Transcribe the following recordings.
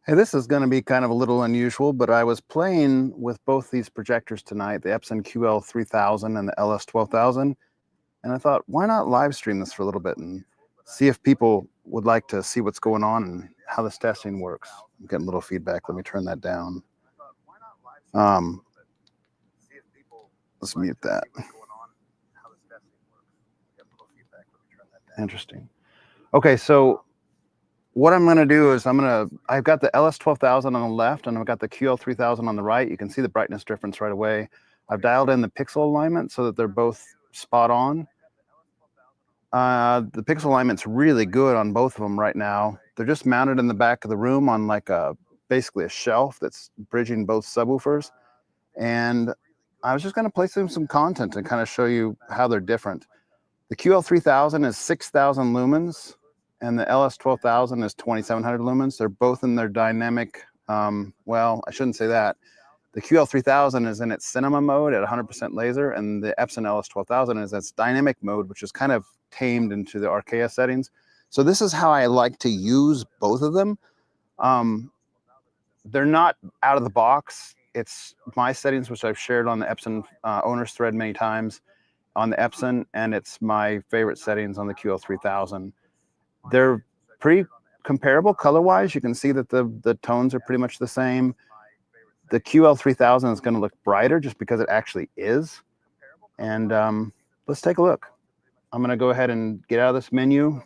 Hey, this is going to be kind of a little unusual, but I was playing with both these projectors tonight, the Epson QL3000 and the LS12000, and I thought, why not live stream this for a little bit and see if people would like to see what's going on and how this testing works. I'm getting a little feedback. Let me turn that down. Um, let's mute that. Interesting. Okay, so what I'm going to do is I've got the LS12000 on the left and I've got the QL3000 on the right. You can see the brightness difference right away. I've dialed in the pixel alignment so that they're both spot on. The pixel alignment's really good on both of them right now. They're just mounted in the back of the room on like basically a shelf that's bridging both subwoofers. And I was just going to play some content and kind of show you how they're different. The QL3000 is 6,000 lumens and the LS12000 is 2,700 lumens. They're both in their dynamic, well, I shouldn't say that. The QL3000 is in its cinema mode at 100% laser, and the Epson LS12000 is its dynamic mode, which is kind of tamed into the RKS settings. So this is how I like to use both of them. They're not out of the box. It's my settings, which I've shared on the Epson owners thread many times on the Epson, and it's my favorite settings on the QL3000. They're pretty comparable color-wise. You can see that the tones are pretty much the same. The QL3000 is going to look brighter just because it actually is. And let's take a look. I'm going to go ahead and get out of this menu.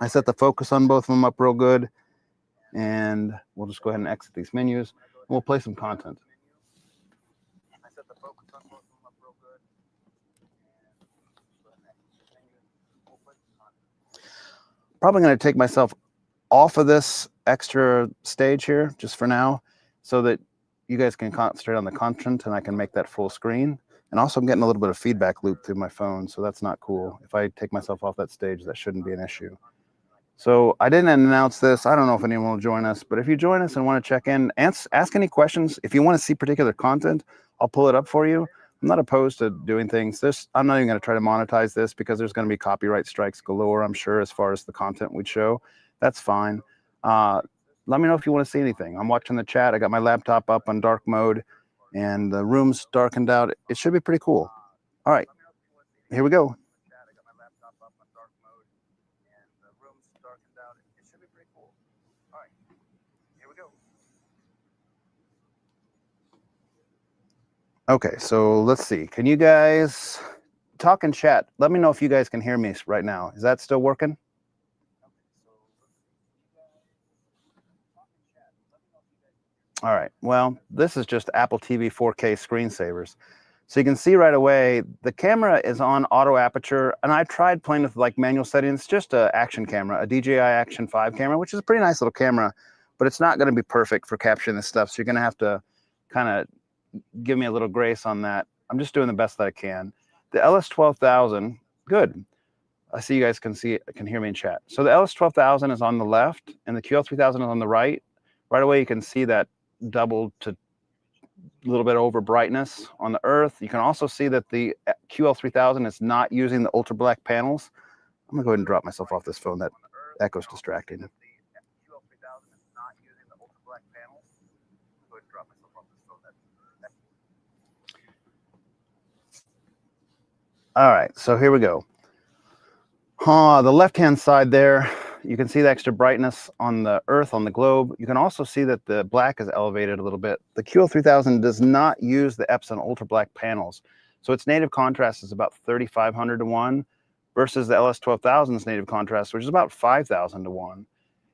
I set the focus on both of them up real good. And we'll just go ahead and exit these menus. And we'll play some content. Probably going to take myself off of this extra stage here just for now so that you guys can concentrate on the content and I can make that full screen. And also I'm getting a little bit of feedback loop through my phone, so that's not cool. If I take myself off that stage, that shouldn't be an issue. So I didn't announce this. I don't know if anyone will join us, but if you join us and want to check in, ask any questions. If you want to see particular content, I'll pull it up for you. I'm not opposed to doing things. I'm not even going to try to monetize this because there's going to be copyright strikes galore, I'm sure, as far as the content we'd show. That's fine. Let me know if you want to see anything. I'm watching the chat. I got my laptop up on dark mode and the room's darkened out. It should be pretty cool. All right, here we go. Okay, so let's see. Can you guys talk in chat? Let me know if you guys can hear me right now. Is that still working? All right, well, this is just Apple TV 4K screensavers. So you can see right away, the camera is on auto aperture, and I tried playing with like manual settings, just an action camera, a DJI Action 5 camera, which is a pretty nice little camera, but it's not gonna be perfect for capturing this stuff. So you're gonna have to kind of give me a little grace on that. I'm just doing the best that I can. The LS12000, good. I see you guys can hear me in chat. So the LS12000 is on the left and the QL3000 is on the right. Right away, you can see that doubled to a little bit over brightness on the earth. You can also see that the QL3000 is not using the ultra black panels. I'm gonna go ahead and drop myself off this phone. That echo's distracting. All right, so here we go. The left-hand side there, you can see the extra brightness on the Earth, on the globe. You can also see that the black is elevated a little bit. The QL3000 does not use the Epson ultra black panels. So its native contrast is about 3,500 to 1 versus the LS12000's native contrast, which is about 5,000 to 1.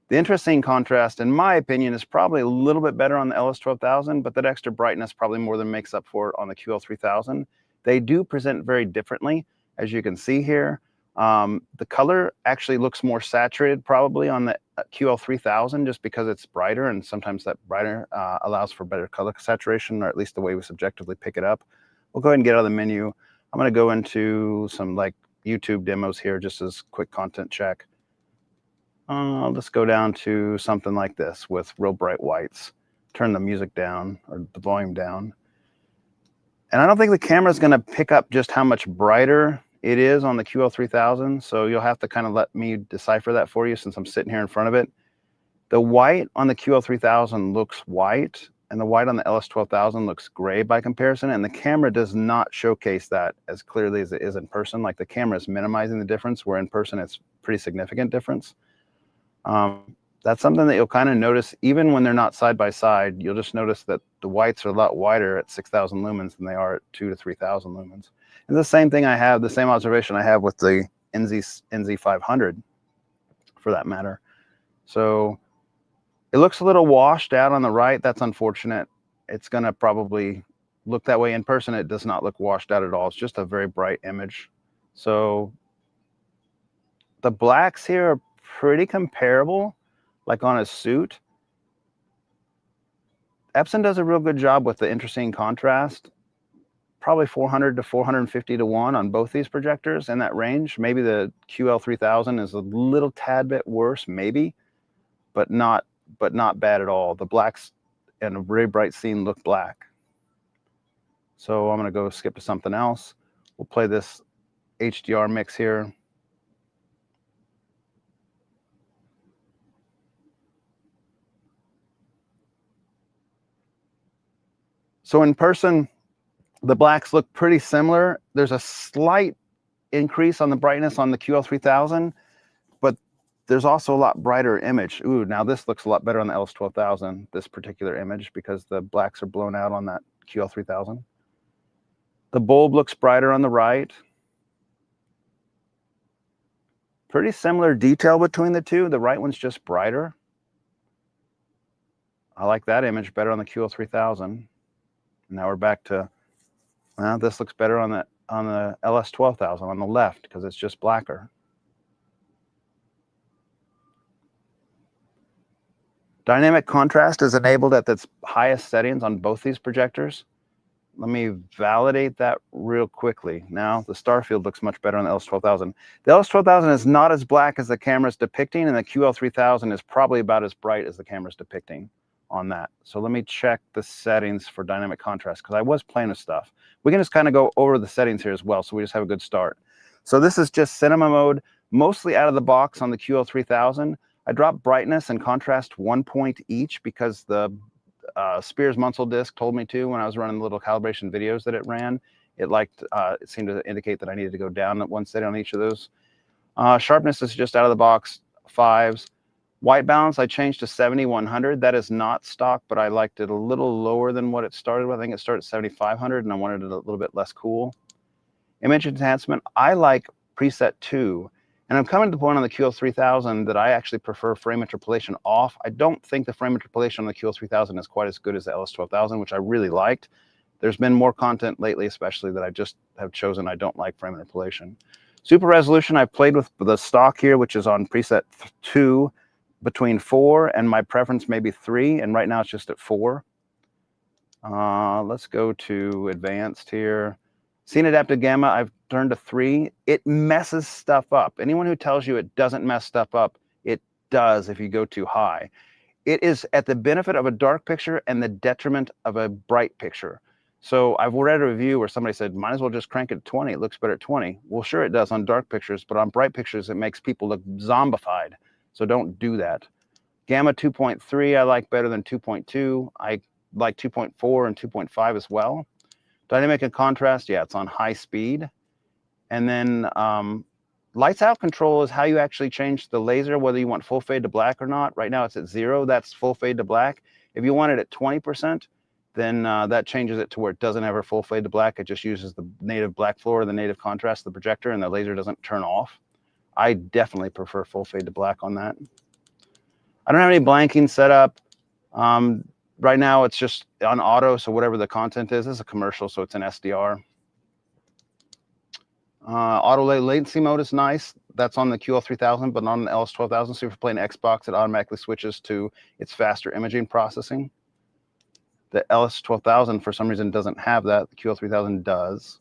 The interesting contrast, in my opinion, is probably a little bit better on the LS12000, but that extra brightness probably more than makes up for it on the QL3000. They do present very differently, as you can see here. The color actually looks more saturated probably on the QL3000 just because it's brighter, and sometimes that brighter allows for better color saturation, or at least the way we subjectively pick it up. We'll go ahead and get out of the menu. I'm going to go into some like YouTube demos here just as quick content check. I'll just go down to something like this with real bright whites. Turn the music down or the volume down. And I don't think the camera is going to pick up just how much brighter it is on the QL3000. So you'll have to kind of let me decipher that for you since I'm sitting here in front of it. The white on the QL3000 looks white, and the white on the LS12000 looks gray by comparison, and the camera does not showcase that as clearly as it is in person. Like the camera is minimizing the difference, where in person it's pretty significant difference. That's something that you'll kind of notice even when they're not side by side. You'll just notice that the whites are a lot wider at 6,000 lumens than they are at 2,000 to 3,000 lumens. And the same thing the same observation I have with the NZ500 for that matter. So it looks a little washed out on the right. That's unfortunate. It's going to probably look that way in person. It does not look washed out at all. It's just a very bright image. So the blacks here are pretty comparable, like on a suit. Epson does a real good job with the interesting contrast. Probably 400 to 450 to 1 on both these projectors in that range. Maybe the QL3000 is a little tad bit worse, maybe, but not bad at all. The blacks in a very bright scene look black. So I'm going to go skip to something else. We'll play this HDR mix here. So in person, the blacks look pretty similar. There's a slight increase on the brightness on the QL3000, but there's also a lot brighter image. Ooh, now this looks a lot better on the LS12000, this particular image, because the blacks are blown out on that QL3000. The bulb looks brighter on the right. Pretty similar detail between the two. The right one's just brighter. I like that image better on the QL3000. Now we're back to, well, this looks better on the LS12000 on the left because it's just blacker. Dynamic contrast is enabled at its highest settings on both these projectors. Let me validate that real quickly. Now the star field looks much better on the LS12000. The LS12000 is not as black as the camera's depicting, and the QL3000 is probably about as bright as the camera's depicting on that. So let me check the settings for dynamic contrast, because I was playing with stuff. We can just kind of go over the settings here as well, so we just have a good start. So this is just cinema mode, mostly out of the box on the QL3000. I dropped brightness and contrast 1 point each because the Spears Munsell disc told me to when I was running the little calibration videos that it ran. It seemed to indicate that I needed to go down at one setting on each of those. Sharpness is just out of the box 5s. White balance I changed to 70-100. That is not stock, but I liked it a little lower than what it started with. I think it started at 7500, and I wanted it a little bit less cool. Image enhancement, I like preset 2. And I'm coming to the point on the QL3000 that I actually prefer frame interpolation off. I don't think the frame interpolation on the QL3000 is quite as good as the LS12000, which I really liked. There's been more content lately, especially, that I just have chosen I don't like frame interpolation. Super resolution, I've played with the stock here, which is on preset 2, between 4 and my preference maybe 3, and right now it's just at 4. Let's go to advanced here. Scene adapted gamma, I've turned to 3. It messes stuff up. Anyone who tells you it doesn't mess stuff up, it does if you go too high. It is at the benefit of a dark picture and the detriment of a bright picture. So I've read a review where somebody said, might as well just crank it to 20. It looks better at 20. Well, sure it does on dark pictures, but on bright pictures, it makes people look zombified. So don't do that. Gamma 2.3 I like better than 2.2. I like 2.4 and 2.5 as well. Dynamic and contrast, yeah, it's on high speed. And then lights out control is how you actually change the laser, whether you want full fade to black or not. Right now it's at 0, that's full fade to black. If you want it at 20%, then that changes it to where it doesn't have a full fade to black. It just uses the native black floor, the native contrast of the projector, and the laser doesn't turn off. I definitely prefer full fade to black on that. I don't have any blanking set up. Right now it's just on auto, so whatever the content is, it's a commercial, so it's an SDR. Auto latency mode is nice. That's on the QL3000, but not on the LS12000. So if you're playing Xbox, it automatically switches to its faster imaging processing. The LS12000, for some reason, doesn't have that. The QL3000 does.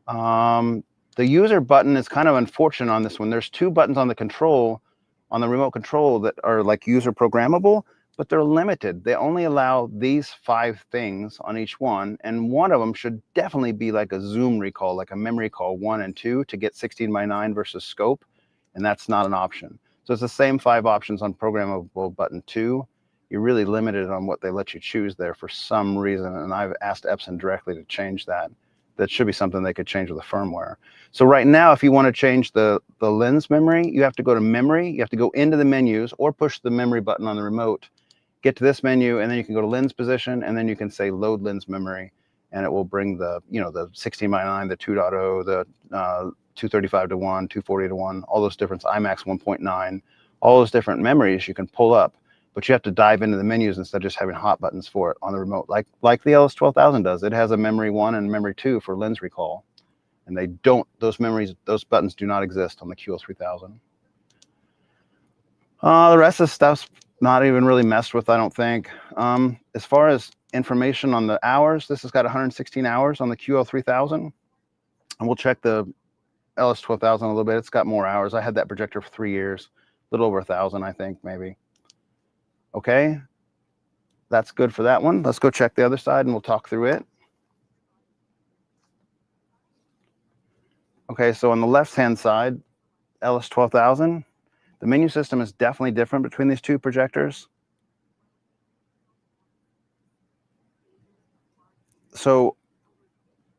The user button is kind of unfortunate on this one. There's 2 buttons on the control, on the remote control, that are like user programmable, but they're limited. They only allow these 5 things on each one, and one of them should definitely be like a zoom recall, like a memory call 1 and 2 to get 16:9 versus scope, and that's not an option. So it's the same 5 options on programmable button 2. You're really limited on what they let you choose there for some reason, and I've asked Epson directly to change that. That should be something they could change with the firmware. So right now, if you want to change the lens memory, you have to go to memory, you have to go into the menus, or push the memory button on the remote, get to this menu, and then you can go to lens position, and then you can say load lens memory, and it will bring the, you know, the 16:9, the 2.0, the 235 to 1, 240 to 1, all those different IMAX 1.9, all those different memories you can pull up, but you have to dive into the menus instead of just having hot buttons for it on the remote, like the LS12000 does. It has a memory 1 and memory 2 for lens recall, and they don't, those buttons do not exist on the QL3000. The rest of the stuff's not even really messed with, I don't think. As far as information on the hours, this has got 116 hours on the QL3000, and we'll check the LS12000 a little bit. It's got more hours. I had that projector for 3 years, a little over 1,000, I think, maybe. Okay, that's good for that one. Let's go check the other side and we'll talk through it. Okay, so on the left-hand side, LS12000, the menu system is definitely different between these two projectors. So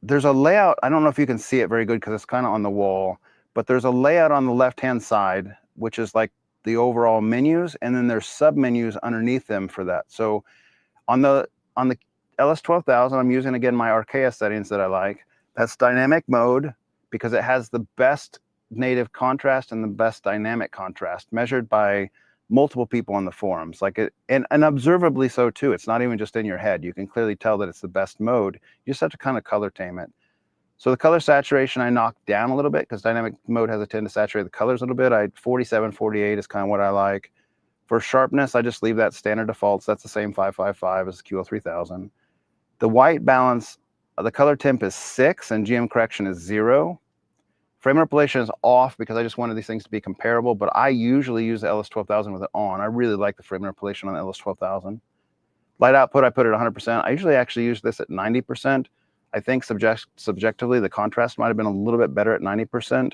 there's a layout. I don't know if you can see it very good because it's kind of on the wall, but there's a layout on the left-hand side, which is like the overall menus, and then there's sub-menus underneath them for that. So on the LS12000, I'm using, again, my Archaea settings that I like. That's dynamic mode because it has the best native contrast and the best dynamic contrast measured by multiple people on the forums, like it, and observably so too. It's not even just in your head. You can clearly tell that it's the best mode. You just have to kind of color tame it. So the color saturation I knocked down a little bit because dynamic mode has a tendency to saturate the colors a little bit. 47, 48 is kind of what I like. For sharpness, I just leave that standard defaults. That's the same 555 as QL3000. The white balance, the color temp is 6 and GM correction is 0. Frame interpolation is off because I just wanted these things to be comparable, but I usually use the LS12000 with it on. I really like the frame interpolation on the LS12000. Light output, I put it at 100%. I usually actually use this at 90%. I think subjectively, the contrast might have been a little bit better at 90%.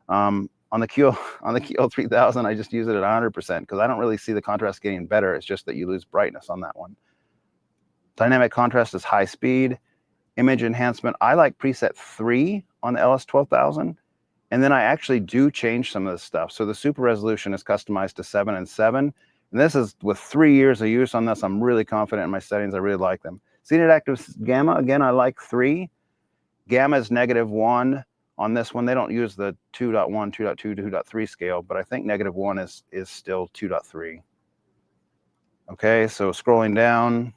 On the QL3000, I just use it at 100% because I don't really see the contrast getting better. It's just that you lose brightness on that one. Dynamic contrast is high speed. Image enhancement, I like preset 3 on the LS12000. And then I actually do change some of this stuff. So the super resolution is customized to 7 and 7. And this is with 3 years of use on this. I'm really confident in my settings. I really like them. Scenic active gamma, again, I like 3. Gamma is -1 on this one. They don't use the 2.1, 2.2, 2.3 scale, but I think -1 is still 2.3. Okay, so scrolling down.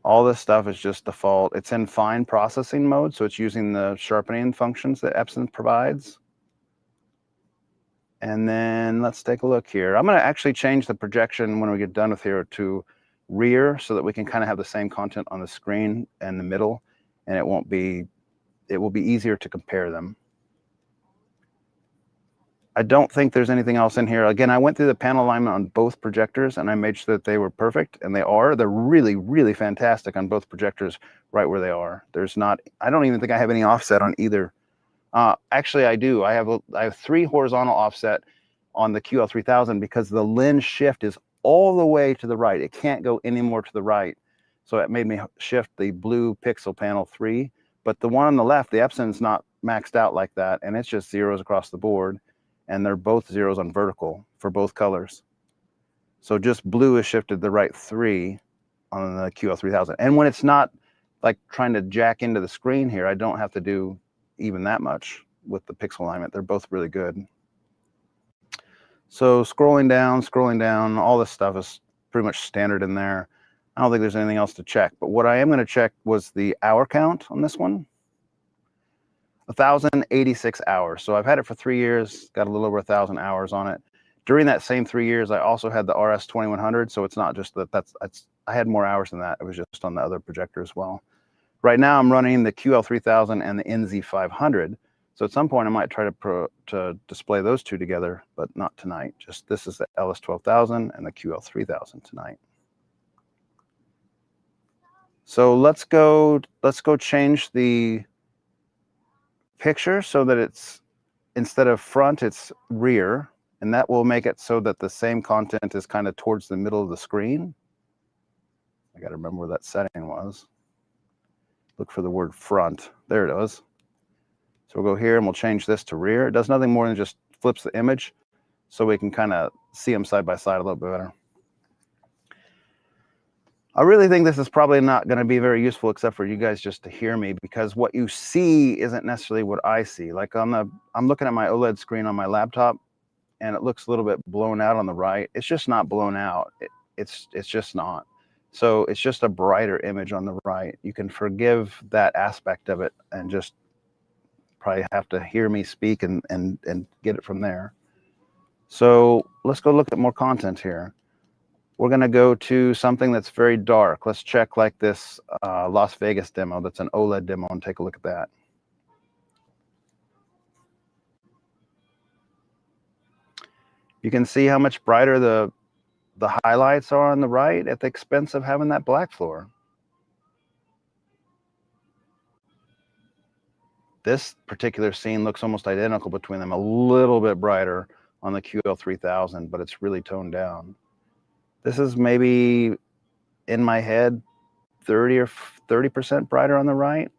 All this stuff is just default. It's in fine processing mode, so it's using the sharpening functions that Epson provides. And then let's take a look here. I'm going to actually change the projection when we get done with here to rear so that we can kind of have the same content on the screen and the middle, and it will be easier to compare them. I don't think there's anything else in here. Again, I went through the panel alignment on both projectors and I made sure that they were perfect, and they are. They're really, really fantastic on both projectors right where they are. There's not, I don't even think I have any offset on either. Actually, I do. I have 3 horizontal offset on the QL3000 because the lens shift is all the way to the right. It can't go any more to the right. So it made me shift the blue pixel panel 3. But the one on the left, the Epson's not maxed out like that, and it's just zeros across the board. And they're both zeros on vertical for both colors. So just blue is shifted the right 3 on the QL3000. And when it's not like trying to jack into the screen here, I don't have to do even that much with the pixel alignment. They're both really good. So scrolling down, all this stuff is pretty much standard in there. I don't think there's anything else to check. But what I am going to check was the hour count on this one. 1,086 hours. So I've had it for 3 years, got a little over 1,000 hours on it. During that same 3 years, I also had the RS2100. So it's not just that I had more hours than that. It was just on the other projector as well. Right now I'm running the QL3000 and the NZ500. So at some point I might try to display those two together, but not tonight. Just this is the LS12000 and the QL3000 tonight. So let's go change the picture so that it's instead of front, it's rear, and that will make it so that the same content is kind of towards the middle of the screen. I got to remember where that setting was. Look for the word front. There it is. So we'll go here and we'll change this to rear. It does nothing more than just flips the image so we can kind of see them side by side a little bit better. I really think this is probably not going to be very useful except for you guys just to hear me, because what you see isn't necessarily what I see. Like I'm looking at my OLED screen on my laptop and it looks a little bit blown out on the right. It's just not blown out. It's just not. So it's just a brighter image on the right. You can forgive that aspect of it and just probably have to hear me speak and get it from there. So let's go look at more content here. We're going to go to something that's very dark. Let's check like this Las Vegas demo. That's an OLED demo, and take a look at that. You can see how much brighter the highlights are on the right at the expense of having that black floor. This particular scene looks almost identical between them, a little bit brighter on the QL3000, but it's really toned down. This is maybe, in my head, 30 or 30% brighter on the right.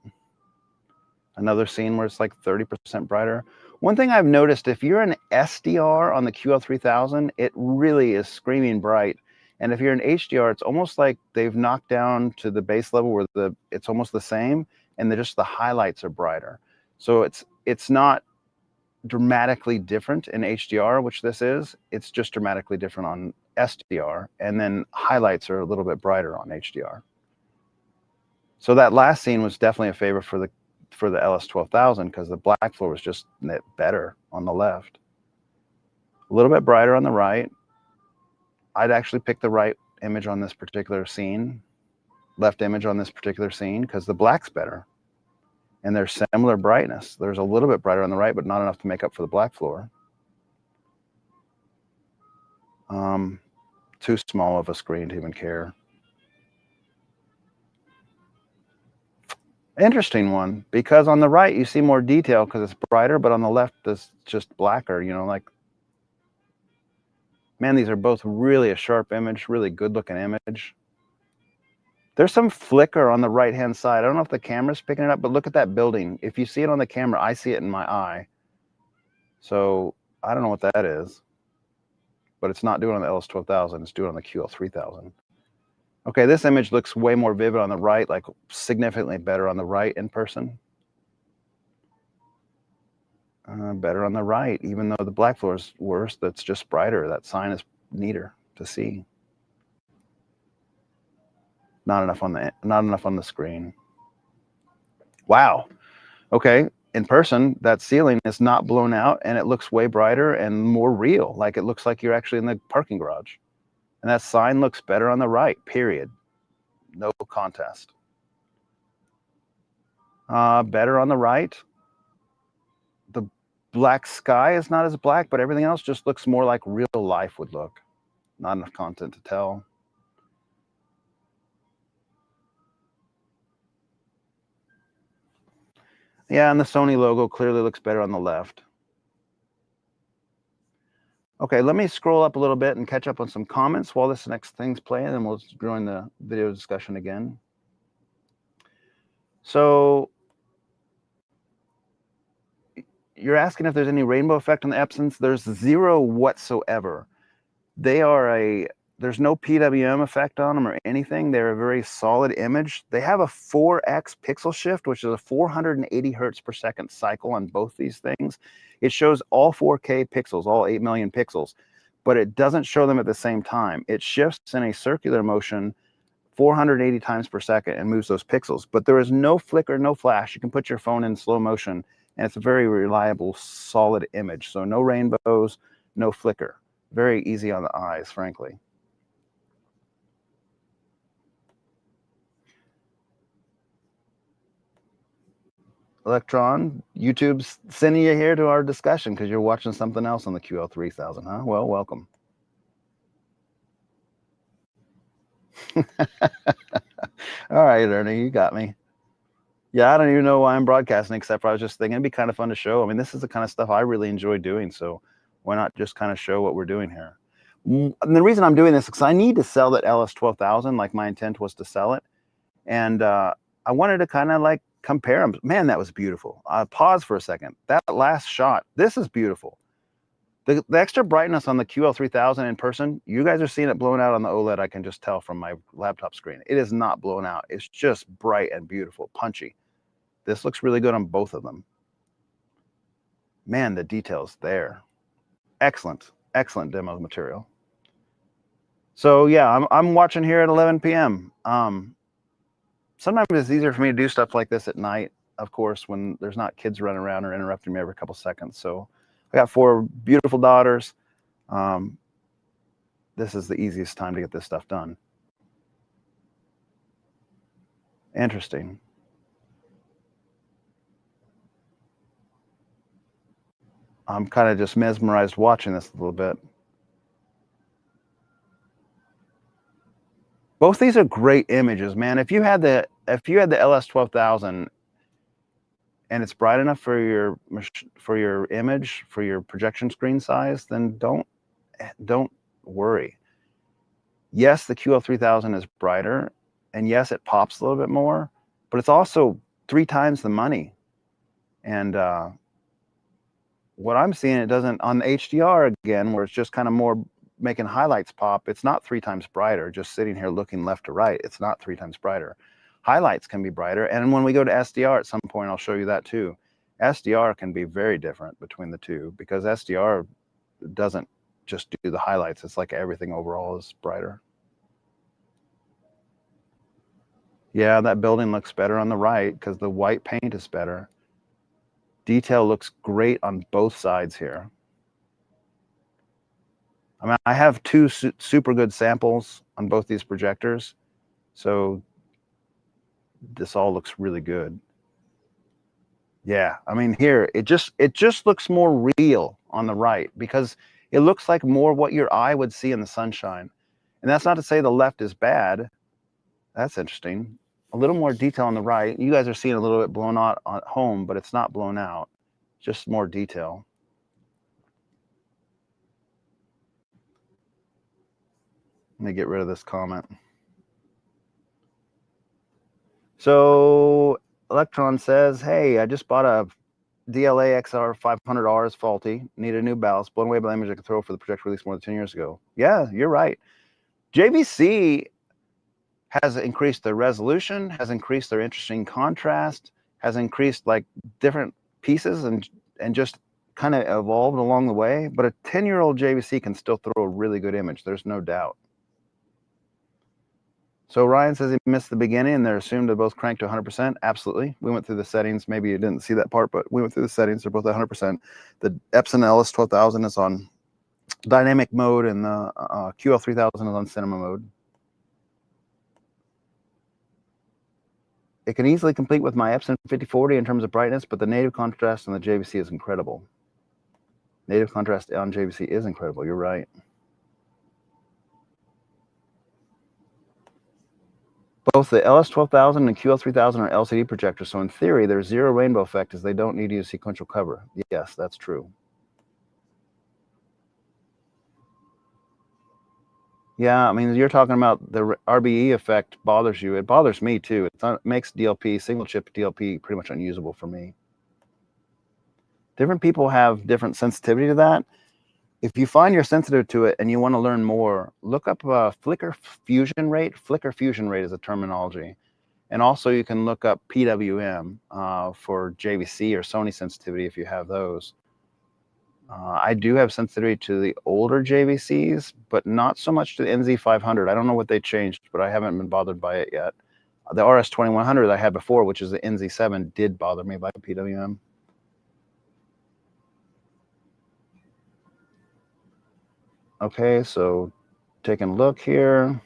Another scene where it's like 30% brighter. One thing I've noticed, if you're an SDR on the QL3000, it really is screaming bright. And if you're an HDR, it's almost like they've knocked down to the base level where it's almost the same, and just the highlights are brighter. So it's not dramatically different in HDR, which this is. It's just dramatically different on SDR, and then highlights are a little bit brighter on HDR. So that last scene was definitely a favor for the LS12000 because the black floor was just better on the left. A little bit brighter on the right. I'd actually pick the right image on this particular scene, left image on this particular scene, because the black's better. And there's similar brightness. There's a little bit brighter on the right, but not enough to make up for the black floor. Too small of a screen to even care. Interesting one, because on the right you see more detail because it's brighter, but on the left it's just blacker, you know, like, man, these are both really a sharp image, really good looking image. There's some flicker on the right hand side. I don't know if the camera's picking it up, but look at that building. If you see it on the camera, I see it in my eye. So I don't know what that is, but it's not doing it on the LS12000, it's doing it on the QL3000. Okay, this image looks way more vivid on the right, like significantly better on the right in person. Better on the right, even though the black floor is worse, that's just brighter. That sign is neater to see. Not enough on the screen. Wow. Okay, in person, that ceiling is not blown out, and it looks way brighter and more real. Like it looks like you're actually in the parking garage. And that sign looks better on the right, period. No contest. Better on the right. The black sky is not as black, but everything else just looks more like real life would look. Not enough content to tell. Yeah, and the Sony logo clearly looks better on the left. Okay, let me scroll up a little bit and catch up on some comments while this next thing's playing, and we'll join the video discussion again. So you're asking if there's any rainbow effect on the Epsons. There's zero whatsoever. There's no PWM effect on them or anything. They're a very solid image. They have a 4x pixel shift, which is a 480 hertz per second cycle on both these things. It shows all 4K pixels, all 8 million pixels, but it doesn't show them at the same time. It shifts in a circular motion 480 times per second and moves those pixels, but there is no flicker, no flash. You can put your phone in slow motion, and it's a very reliable, solid image. So no rainbows, no flicker. Very easy on the eyes, frankly. Electron, YouTube's sending you here to our discussion because you're watching something else on the QL3000, huh? Well, welcome. All right, Ernie, you got me. Yeah, I don't even know why I'm broadcasting, except for I was just thinking it'd be kind of fun to show. I mean, this is the kind of stuff I really enjoy doing, so why not just kind of show what we're doing here? And the reason I'm doing this is because I need to sell that LS12000, like my intent was to sell it. And I wanted to kind of like compare them. Man, that was beautiful. Pause for a second. That last shot, this is beautiful. The extra brightness on the QL3000 in person, you guys are seeing it blown out on the OLED. I can just tell from my laptop screen. It is not blown out. It's just bright and beautiful, punchy. This looks really good on both of them. Man, the details there. Excellent, excellent demo material. So yeah, I'm watching here at 11 p.m. Sometimes it's easier for me to do stuff like this at night, of course, when there's not kids running around or interrupting me every couple seconds. So I got 4 beautiful daughters. This is the easiest time to get this stuff done. Interesting. I'm kind of just mesmerized watching this a little bit. Both these are great images, man. If you had the LS12000 and it's bright enough for your image, for your projection screen size, then don't worry. Yes, the QL3000 is brighter, and yes, it pops a little bit more, but it's also 3 times the money. And what I'm seeing, it doesn't on the HDR again, where it's just kind of more making highlights pop. It's not 3 times brighter. Just sitting here looking left to right, it's not 3 times brighter. Highlights can be brighter, and when we go to SDR at some point, I'll show you that too. SDR can be very different between the two because SDR doesn't just do the highlights. It's like everything overall is brighter. Yeah, that building looks better on the right because the white paint is better. Detail looks great on both sides here. I mean, I have 2 super good samples on both these projectors, so this all looks really good. Yeah, I mean, here it just looks more real on the right because it looks like more what your eye would see in the sunshine. And that's not to say the left is bad. That's interesting. A little more detail on the right. You guys are seeing a little bit blown out at home, but it's not blown out. Just more detail. Let me get rid of this comment. So Electron says, hey, I just bought a DLA XR 500R is faulty. Need a new ballast. Blown away by the image I could throw for the projector release more than 10 years ago. Yeah, you're right. JVC has increased their resolution, has increased their interesting contrast, has increased like different pieces and just kind of evolved along the way. But a 10-year-old JVC can still throw a really good image. There's no doubt. So Ryan says he missed the beginning and they're assumed to both crank to 100%. Absolutely. We went through the settings. Maybe you didn't see that part, but we went through the settings. They're both at 100%. The Epson LS12000 is on dynamic mode and the QL3000 is on cinema mode. It can easily compete with my Epson 5040 in terms of brightness, but the native contrast on the JVC is incredible. Native contrast on JVC is incredible. You're right. Both the LS12000 and QL3000 are LCD projectors, so in theory, there's zero rainbow effect as they don't need to use sequential cover. Yes, that's true. Yeah, I mean, you're talking about the RBE effect bothers you. It bothers me too. It makes DLP, single chip DLP, pretty much unusable for me. Different people have different sensitivity to that. If you find you're sensitive to it and you want to learn more, look up flicker fusion rate. Flicker fusion rate is a terminology. And also you can look up PWM for JVC or Sony sensitivity if you have those. I do have sensitivity to the older JVCs, but not so much to the NZ500. I don't know what they changed, but I haven't been bothered by it yet. The RS2100 I had before, which is the NZ7, did bother me by PWM. Okay, so taking a look here.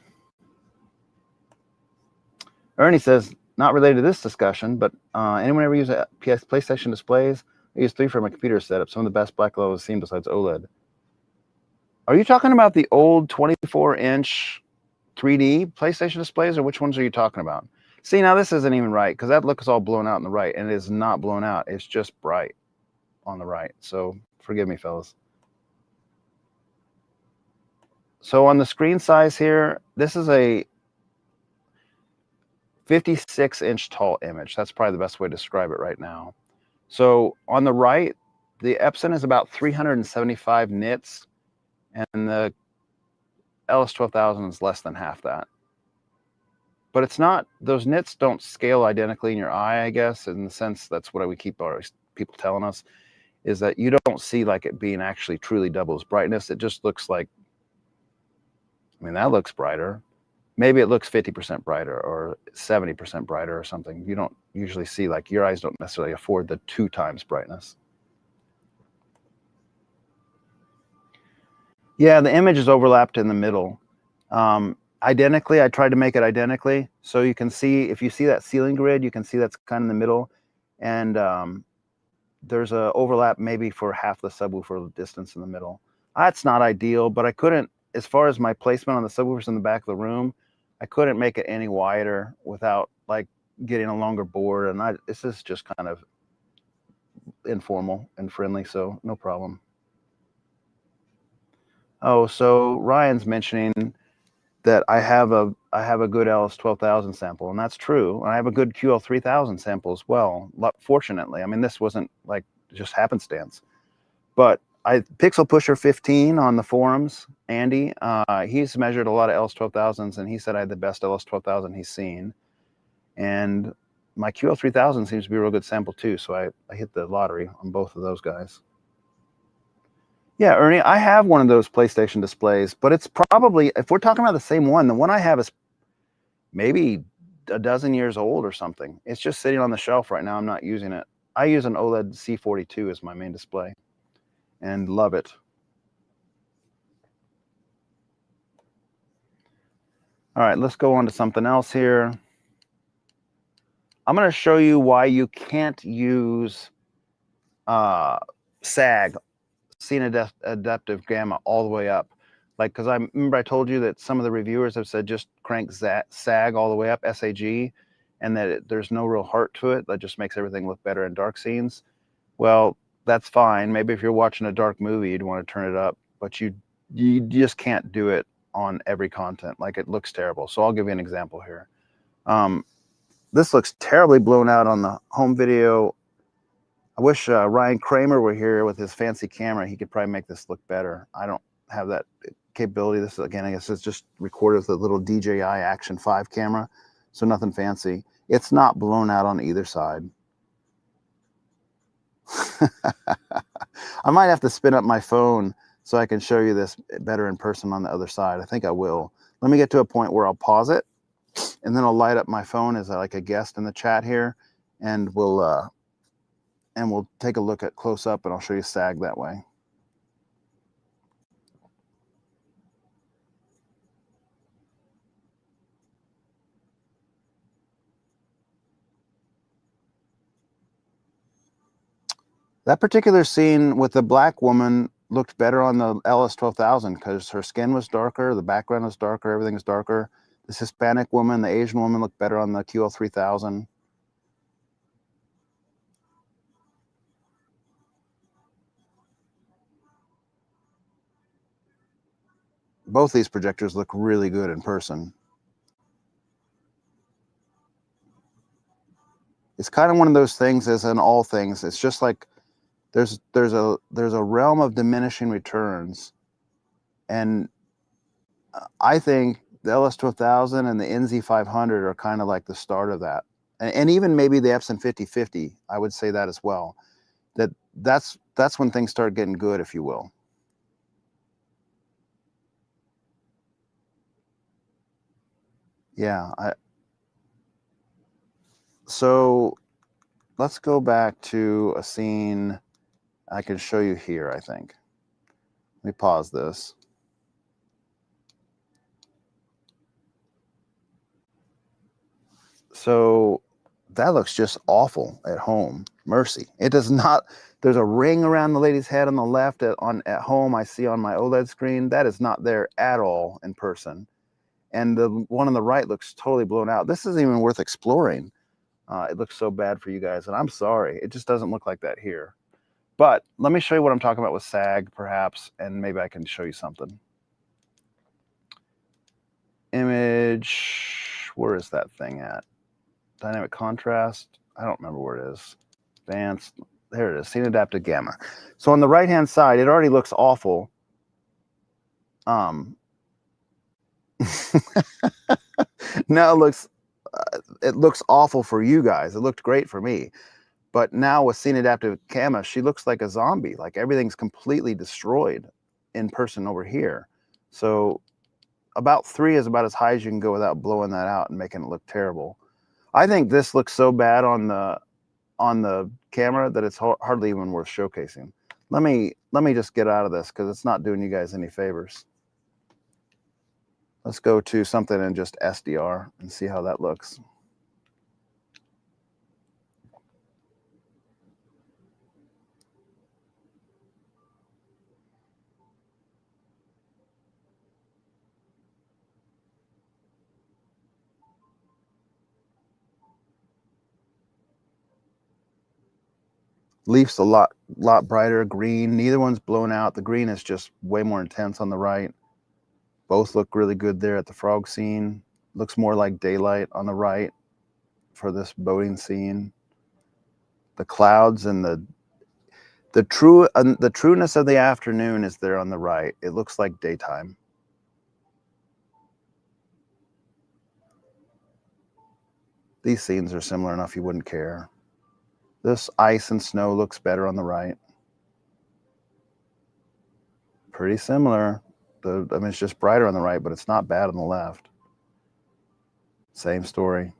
Ernie says, not related to this discussion, but anyone ever use a PlayStation displays? I use 3 for my computer setup. Some of the best black glow I've seen besides OLED. Are you talking about the old 24-inch 3D PlayStation displays, or which ones are you talking about? See, now this isn't even right, because that looks all blown out on the right, and it is not blown out. It's just bright on the right. So forgive me, fellas. So on the screen size here, this is a 56-inch tall image. That's probably the best way to describe it right now. So on the right, the Epson is about 375 nits, and the LS12000 is less than half that. But it's not, those nits don't scale identically in your eye, I guess, in the sense that's what we keep our people telling us, is that you don't see like it being actually truly double its brightness. It just looks like, I mean, that looks brighter. Maybe it looks 50% brighter or 70% brighter or something. You don't usually see, like, your eyes don't necessarily afford the 2 times brightness. Yeah, the image is overlapped in the middle. Identically, I tried to make it identically. So you can see, if you see that ceiling grid, you can see that's kind of in the middle. And there's a overlap maybe for half the subwoofer distance in the middle. That's not ideal, but I couldn't, as far as my placement on the subwoofers in the back of the room, I couldn't make it any wider without like getting a longer board. And this is just kind of informal and friendly, so no problem. Oh, so Ryan's mentioning that I have a good LS12000 sample, and that's true. I have a good QL3000 sample as well. Fortunately, I mean, this wasn't like just happenstance, but Pixel Pusher 15 on the forums, Andy, he's measured a lot of LS12000s, and he said I had the best LS12000 he's seen. And my QL3000 seems to be a real good sample too, so I hit the lottery on both of those guys. Yeah, Ernie, I have one of those PlayStation displays, but it's probably, if we're talking about the same one, the one I have is maybe a dozen years old or something. It's just sitting on the shelf right now. I'm not using it. I use an OLED C42 as my main display and love it. All right, let's go on to something else here. I'm going to show you why you can't use SAG, Scene Adaptive Gamma, all the way up. Like, because I remember I told you that some of the reviewers have said just crank SAG all the way up, SAG, and that there's no real heart to it. That just makes everything look better in dark scenes. Well, that's fine. Maybe if you're watching a dark movie, you'd want to turn it up, but you just can't do it on every content. Like, it looks terrible. So I'll give you an example here. This looks terribly blown out on the home video. I wish Ryan Kramer were here with his fancy camera. He could probably make this look better. I don't have that capability. This, again, I guess it's just recorded with a little DJI Action 5 camera, so nothing fancy. It's not blown out on either side. I might have to spin up my phone so I can show you this better in person on the other side. I think I will. Let me get to a point where I'll pause it, and then I'll light up my phone as like a guest in the chat here, and we'll take a look at close up, and I'll show you SAG that way. That particular scene with the black woman looked better on the LS12000 because her skin was darker, the background was darker, everything was darker. This Hispanic woman, the Asian woman, looked better on the QL3000. Both these projectors look really good in person. It's kind of one of those things, as in all things. It's just like there's a realm of diminishing returns, and I think the LS12000 and the NZ500 are kind of like the start of that, and even maybe the Epson 5050. I would say that as well. That's when things start getting good, if you will. Yeah. So let's go back to a scene I can show you here, I think. Let me pause this. So that looks just awful at home. Mercy. It does not. There's a ring around the lady's head on the left at home I see on my OLED screen. That is not there at all in person. and the one on the right looks totally blown out. This isn't even worth exploring. It looks so bad for you guys, and I'm sorry. It just doesn't look like that here. But let me show you what I'm talking about with sag, perhaps, and maybe I can show you something. Image, where is that thing at? Dynamic contrast, I don't remember where it is. Advanced, there it is, scene adapted gamma. So on the right-hand side, it already looks awful. Now it looks awful for you guys. It looked great for me. But now with scene adaptive gamma, she looks like a zombie. Like everything's completely destroyed in person over here. So about 3 is about as high as you can go without blowing that out and making it look terrible. I think this looks so bad on the camera that it's hardly even worth showcasing. Let me just get out of this because it's not doing you guys any favors. Let's go to something in just SDR and see how that looks. Leaf's a lot brighter green. Neither one's blown out. The green is just way more intense on the right. Both look really good there at the frog scene. Looks more like daylight on the right for this boating scene. The clouds and the trueness of the afternoon is there on the right. It looks like daytime. These scenes are similar enough you wouldn't care. This ice and snow looks better on the right. Pretty similar. I mean, it's just brighter on the right, but it's not bad on the left. Same story.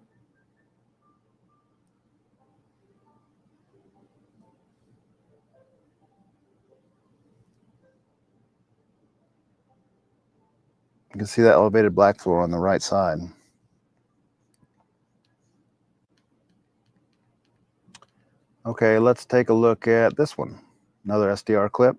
You can see that elevated black floor on the right side. Okay, let's take a look at this one. Another SDR clip.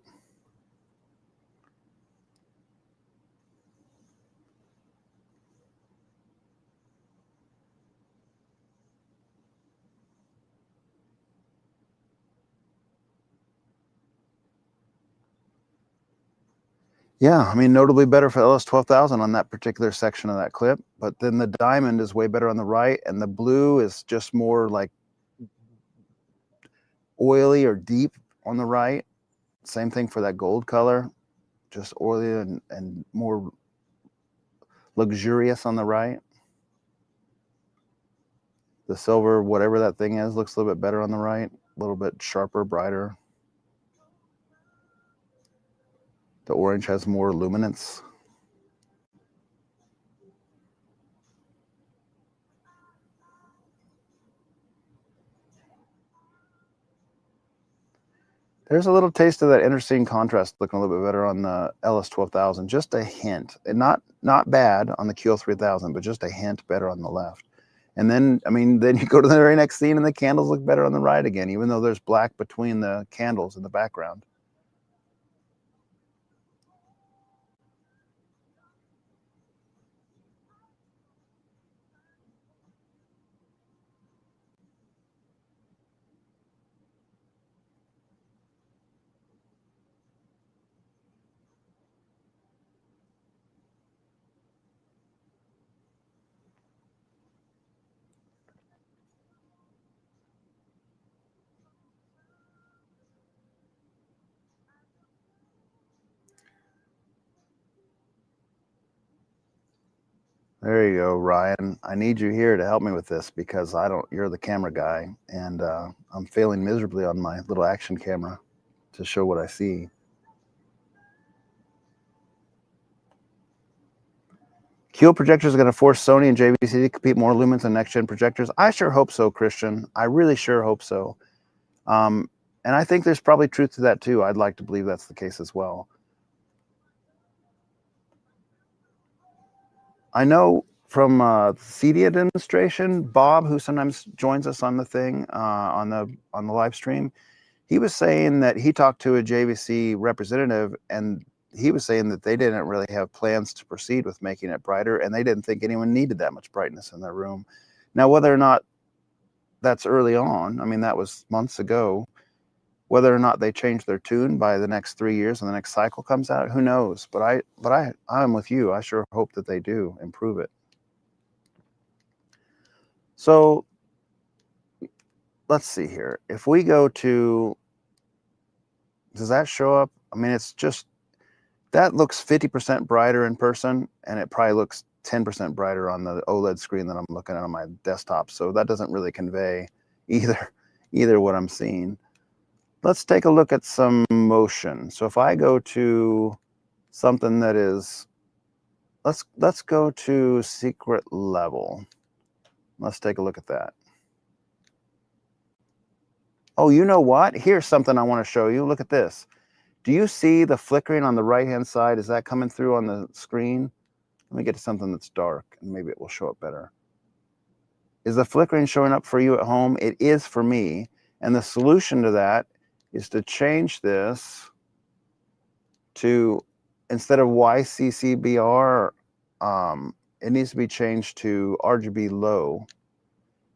Yeah, I mean, notably better for LS12000 on that particular section of that clip, but then the diamond is way better on the right, and the blue is just more like oily or deep on the right. Same thing for that gold color, just oily and more luxurious on the right. The silver, whatever that thing is, looks a little bit better on the right, a little bit sharper, brighter. The orange has more luminance. There's a little taste of that interscene contrast looking a little bit better on the LS12000, just a hint. And not bad on the QL3000, but just a hint better on the left. And then, I mean, then you go to the very next scene and the candles look better on the right again, even though there's black between the candles in the background. There you go, Ryan. I need you here to help me with this because you're the camera guy, and I'm failing miserably on my little action camera to show what I see. QL projectors are going to force Sony and JVC to compete more lumens on next-gen projectors. I sure hope so, Christian. I really sure hope so. And I think there's probably truth to that too. I'd like to believe that's the case as well. I know from the CD administration, Bob, who sometimes joins us on the thing, on the live stream, he was saying that he talked to a JVC representative and he was saying that they didn't really have plans to proceed with making it brighter, and they didn't think anyone needed that much brightness in their room. Now, whether or not that's early on, I mean, that was months ago, whether or not they change their tune by the next 3 years and the next cycle comes out, who knows? But I'm with you. I sure hope that they do improve it. So let's see here. If we go to, does that show up? I mean, it's just, that looks 50% brighter in person, and it probably looks 10% brighter on the OLED screen that I'm looking at on my desktop. So that doesn't really convey either what I'm seeing. Let's take a look at some motion. So if I go to something that is, let's go to secret level. Let's take a look at that. Oh, you know what? Here's something I want to show you. Look at this. Do you see the flickering on the right-hand side? Is that coming through on the screen? Let me get to something that's dark, and maybe it will show up better. Is the flickering showing up for you at home? It is for me. And the solution to that is to change this to, instead of YCCBR, it needs to be changed to RGB low.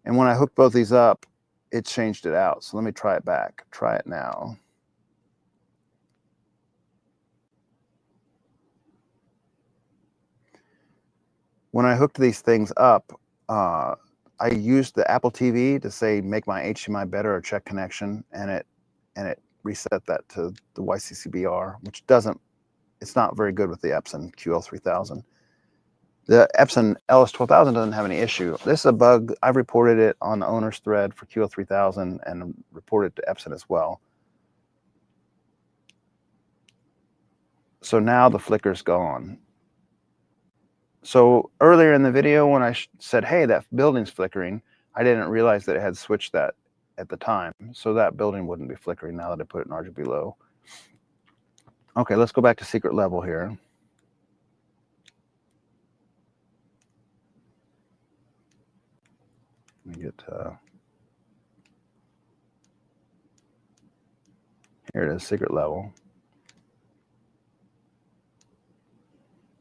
And when I hook both these up, it changed it out. So let me try it back. Try it now. When I hooked these things up, I used the Apple TV to say, make my HDMI better or check connection, and it reset that to the YCCBR, which doesn't, it's not very good with the Epson QL3000. The Epson LS12000 doesn't have any issue. This is a bug. I've reported it on the owner's thread for QL3000 and reported to Epson as well. So now the flicker's gone. So earlier in the video when I said, hey, that building's flickering, I didn't realize that it had switched that at the time. So that building wouldn't be flickering now that I put it in RGB low. Okay, let's go back to secret level here. Let me get, here it is, secret level.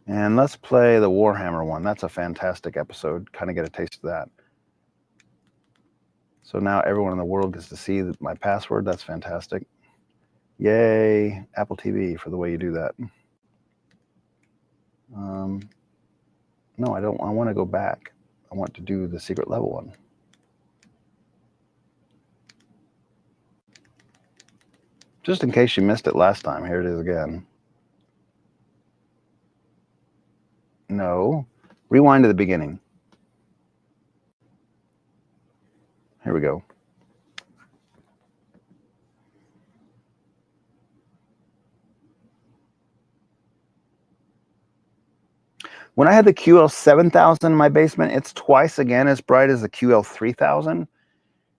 And let's play the Warhammer one. That's a fantastic episode. Kind of get a taste of that. So now everyone in the world gets to see my password. That's fantastic. Yay, Apple TV, for the way you do that. No, I don't. I want to go back. I want to do the secret level one. Just in case you missed it last time, here it is again. No, rewind to the beginning. Here we go. When I had the QL3000 in my basement, it's twice again as bright as the QL3000.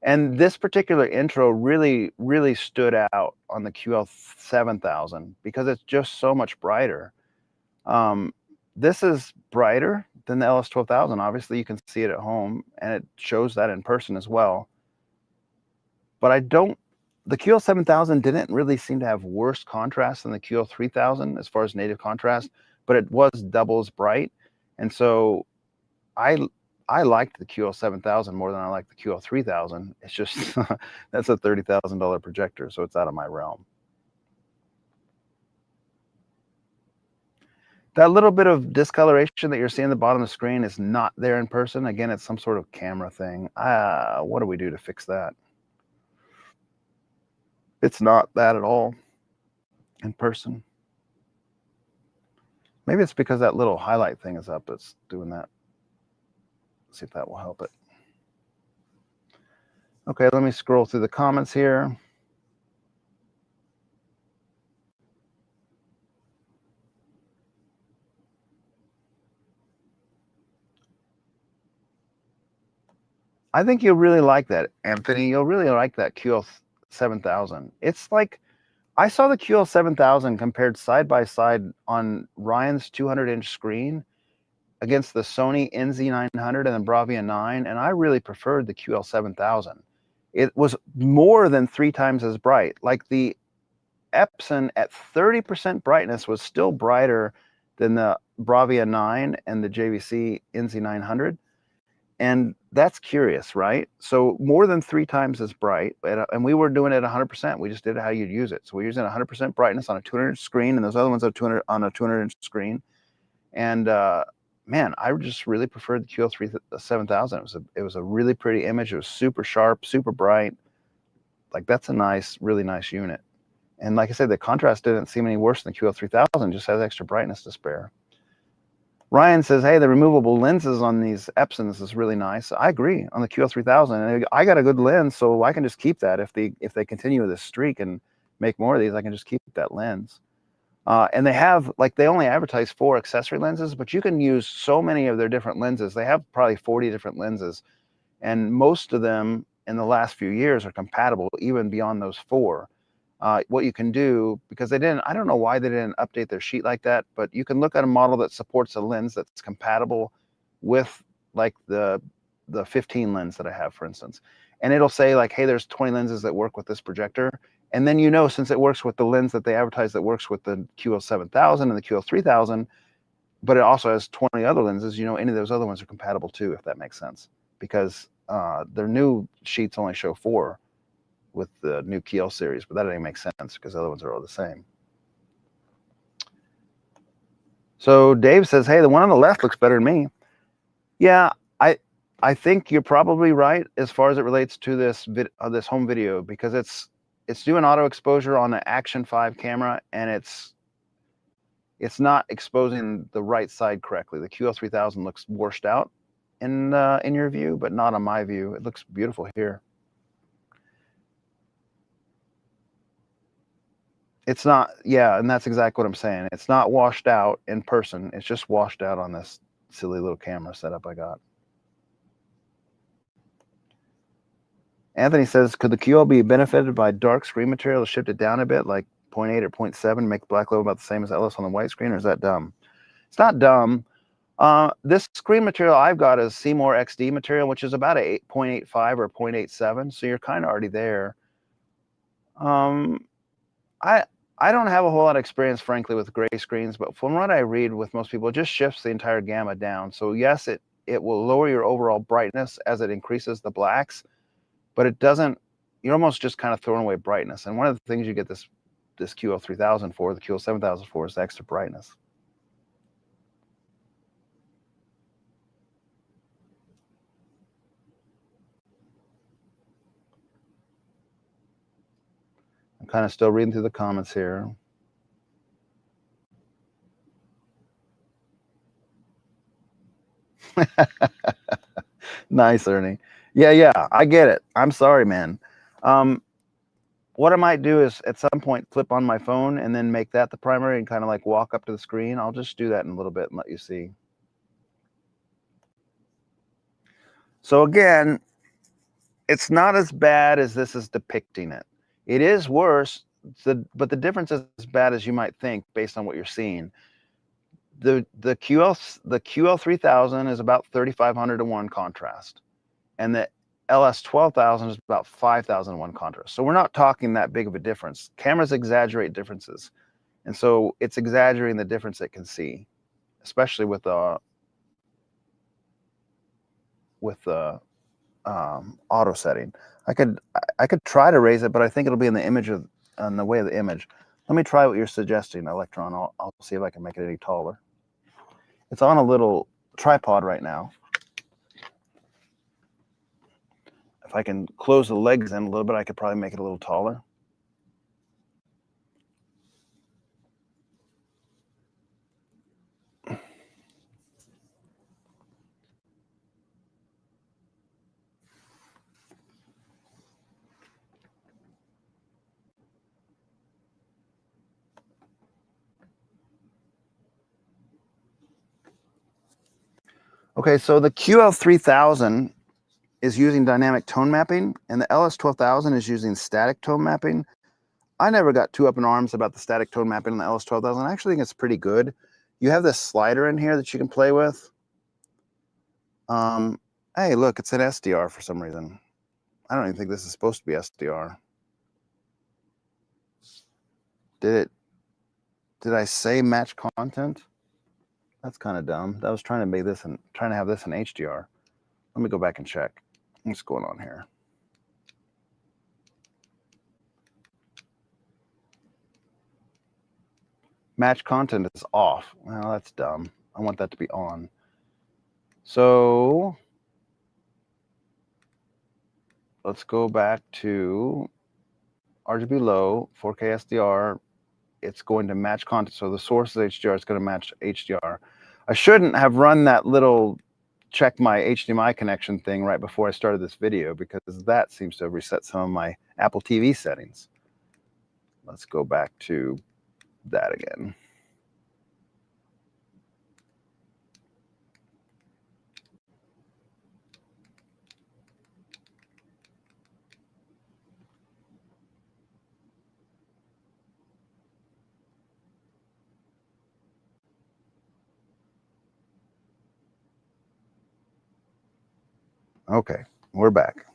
And this particular intro really, really stood out on the QL7000 because it's just so much brighter. This is brighter than the LS12000. Obviously, you can see it at home, and it shows that in person as well. But the QL7000 didn't really seem to have worse contrast than the QL3000 as far as native contrast, but it was double as bright. And so I liked the QL7000 more than I liked the QL3000. It's just, that's a $30,000 projector, so it's out of my realm. That little bit of discoloration that you're seeing at the bottom of the screen is not there in person. Again, it's some sort of camera thing. What do we do to fix that? It's not that at all in person. Maybe it's because that little highlight thing is up. It's doing that. Let's see if that will help it. Okay, let me scroll through the comments here. I think you'll really like that, Anthony. You'll really like that QL7000. It's like, I saw the QL7000 compared side by side on Ryan's 200-inch screen against the Sony NZ900 and the Bravia 9, and I really preferred the QL7000. It was more than 3 times as bright. Like the Epson at 30% brightness was still brighter than the Bravia 9 and the JVC NZ900. And that's curious, right? So more than 3 times as bright, and we were doing it at 100%. We just did how you'd use it. So we're using 100% brightness on a 200 screen, and those other ones are 200 on a 200 screen. And man, I just really preferred the QL3000. It was a really pretty image. It was super sharp, super bright. Like, that's a nice, really nice unit. And like I said, the contrast didn't seem any worse than the QL3000. Just has extra brightness to spare. Ryan says, hey, the removable lenses on these Epsons is really nice. I agree on the QL3000. I got a good lens, so I can just keep that. If they continue this streak and make more of these, I can just keep that lens. And they have, like, they only advertise 4 accessory lenses, but you can use so many of their different lenses. They have probably 40 different lenses, and most of them in the last few years are compatible even beyond those 4. What you can do, because I don't know why they didn't update their sheet like that, but you can look at a model that supports a lens that's compatible with, like, the 15 lens that I have, for instance. And it'll say, like, hey, there's 20 lenses that work with this projector. And then, since it works with the lens that they advertise that works with the QL7000 and the QL3000, but it also has 20 other lenses, any of those other ones are compatible too, if that makes sense. Because their new sheets only show 4 with the new QL series, but that doesn't make sense because the other ones are all the same. So Dave says, hey, the one on the left looks better than me. Yeah, I think you're probably right as far as it relates to this home video, because it's doing auto exposure on the Action 5 camera, and it's not exposing the right side correctly. The QL3000 looks washed out in your view, but not on my view. It looks beautiful here. It's not, yeah, and that's exactly what I'm saying. It's not washed out in person. It's just washed out on this silly little camera setup I got. Anthony says, could the QL be benefited by dark screen material to shift it down a bit, like 0.8 or 0.7, make the black level about the same as LS on the white screen, or is that dumb? It's not dumb. This screen material I've got is Seymour XD material, which is about a 0.85 or 0.87, so you're kind of already there. I don't have a whole lot of experience, frankly, with gray screens, but from what I read with most people, it just shifts the entire gamma down. So yes, it will lower your overall brightness as it increases the blacks, but it doesn't, you're almost just kind of throwing away brightness. And one of the things you get this QL3000 for, the QL7000 for, is the extra brightness. I'm kind of still reading through the comments here. Nice, Ernie. Yeah, I get it. I'm sorry, man. What I might do is at some point flip on my phone and then make that the primary and kind of like walk up to the screen. I'll just do that in a little bit and let you see. So again, it's not as bad as this is depicting it. It is worse, but the difference is as bad as you might think based on what you're seeing. The QL3000 is about 3,500 to 1 contrast, and the LS12000 is about 5,000 to 1 contrast. So we're not talking that big of a difference. Cameras exaggerate differences, and so it's exaggerating the difference it can see, especially with the auto setting. I could try to raise it, but I think it'll be in the image on the way of the image. Let me try what you're suggesting, Electron. I'll see if I can make it any taller. It's on a little tripod right now. If I can close the legs in a little bit, I could probably make it a little taller. Okay, so the QL3000 is using dynamic tone mapping, and the LS12000 is using static tone mapping. I never got too up in arms about the static tone mapping on the LS12000. I actually think it's pretty good. You have this slider in here that you can play with. Hey, look, it's an SDR for some reason. I don't even think this is supposed to be SDR. Did I say match content? That's kind of dumb. I was trying to make this and trying to have this in HDR. Let me go back and check. What's going on here? Match content is off. Well, that's dumb. I want that to be on. So let's go back to RGB low, 4K SDR. It's going to match content. So the source is HDR. It's going to match HDR. I shouldn't have run that little check my HDMI connection thing right before I started this video, because that seems to have reset some of my Apple TV settings. Let's go back to that again. Okay, we're back.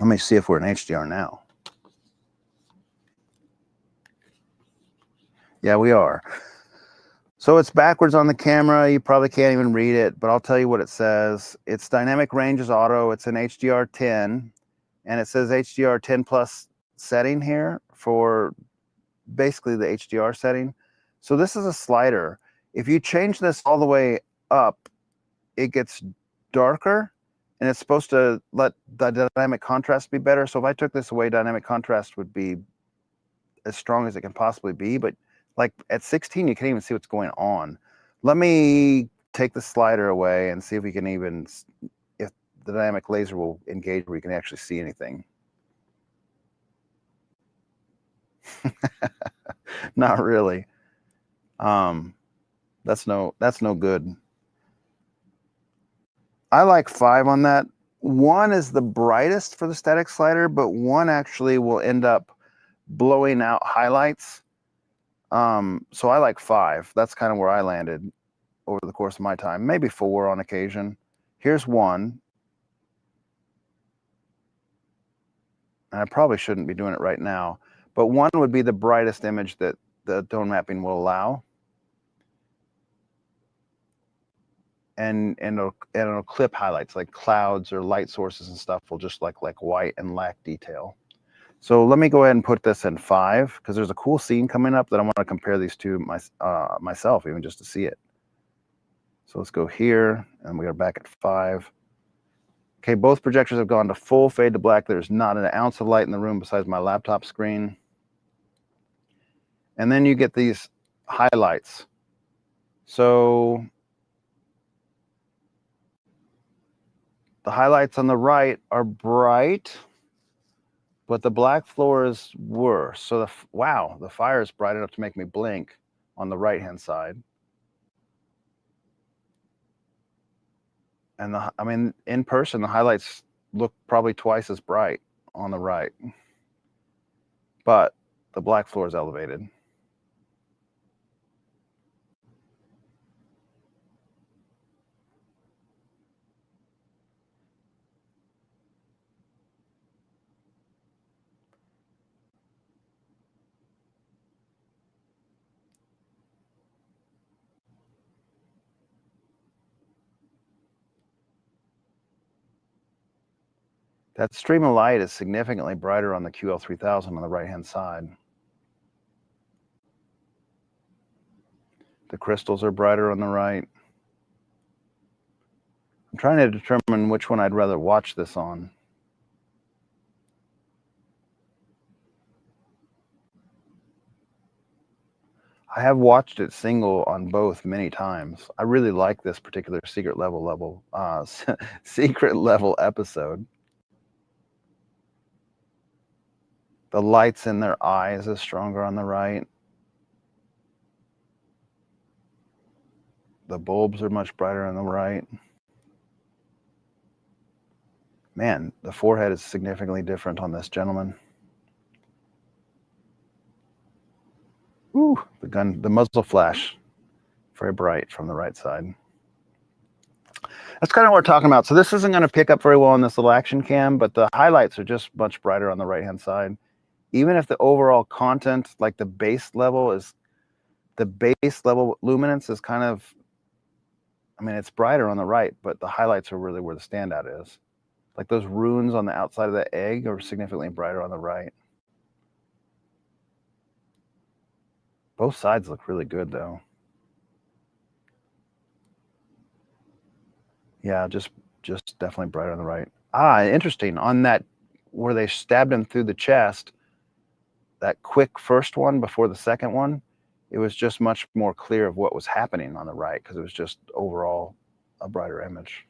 Let me see if we're in HDR now. Yeah, we are. So it's backwards on the camera. You probably can't even read it, but I'll tell you what it says. It's dynamic range is auto. It's an HDR 10, and it says HDR 10 plus setting here for basically the HDR setting. So this is a slider. If you change this all the way up, it gets darker, and it's supposed to let the dynamic contrast be better. So if I took this away, dynamic contrast would be as strong as it can possibly be. But like at 16, you can't even see what's going on. Let me take the slider away and see if we can even, if the dynamic laser will engage where you can actually see anything. Not really. That's no good. I like 5 on that. 1 is the brightest for the static slider, but 1 actually will end up blowing out highlights. So I like 5. That's kind of where I landed over the course of my time. Maybe 4 on occasion. Here's 1. And I probably shouldn't be doing it right now, but 1 would be the brightest image that the tone mapping will allow. And it'll clip highlights like clouds or light sources and stuff will just like white and lack detail. So let me go ahead and put this in 5, because there's a cool scene coming up that I want to compare these two myself, even just to see it. So let's go here, and we are back at 5. Okay, both projectors have gone to full fade to black. There's not an ounce of light in the room besides my laptop screen. And then you get these highlights. So the highlights on the right are bright, but the black floor is worse. So wow, the fire is bright enough to make me blink on the right-hand side. And I mean, in person, the highlights look probably twice as bright on the right, but the black floor is elevated. That stream of light is significantly brighter on the QL3000 on the right-hand side. The crystals are brighter on the right. I'm trying to determine which one I'd rather watch this on. I have watched it single on both many times. I really like this particular secret level episode. The lights in their eyes is stronger on the right. The bulbs are much brighter on the right. Man, the forehead is significantly different on this gentleman. Ooh, the muzzle flash, very bright from the right side. That's kind of what we're talking about. So this isn't going to pick up very well on this little action cam, but the highlights are just much brighter on the right-hand side, even if the overall content, like the base level luminance is kind of, I mean, it's brighter on the right, but the highlights are really where the standout is. Like those runes on the outside of the egg are significantly brighter on the right. Both sides look really good though. Yeah, just definitely brighter on the right. Ah, interesting. On that, where they stabbed him through the chest, that quick first one before the second one, it was just much more clear of what was happening on the right because it was just overall a brighter image.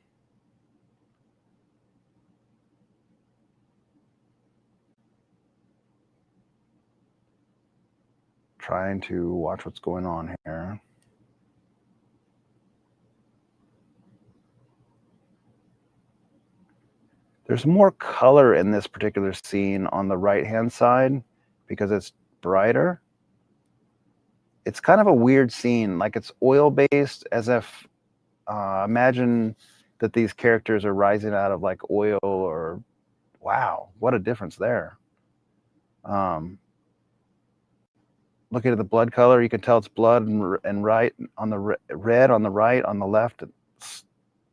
Trying to watch what's going on here. There's more color in this particular scene on the right-hand side because it's brighter. It's kind of a weird scene, like it's oil-based, as if, imagine that these characters are rising out of like oil, or wow, what a difference there. Looking at the blood color, you can tell it's blood, and right on the red on the right, on the left, it's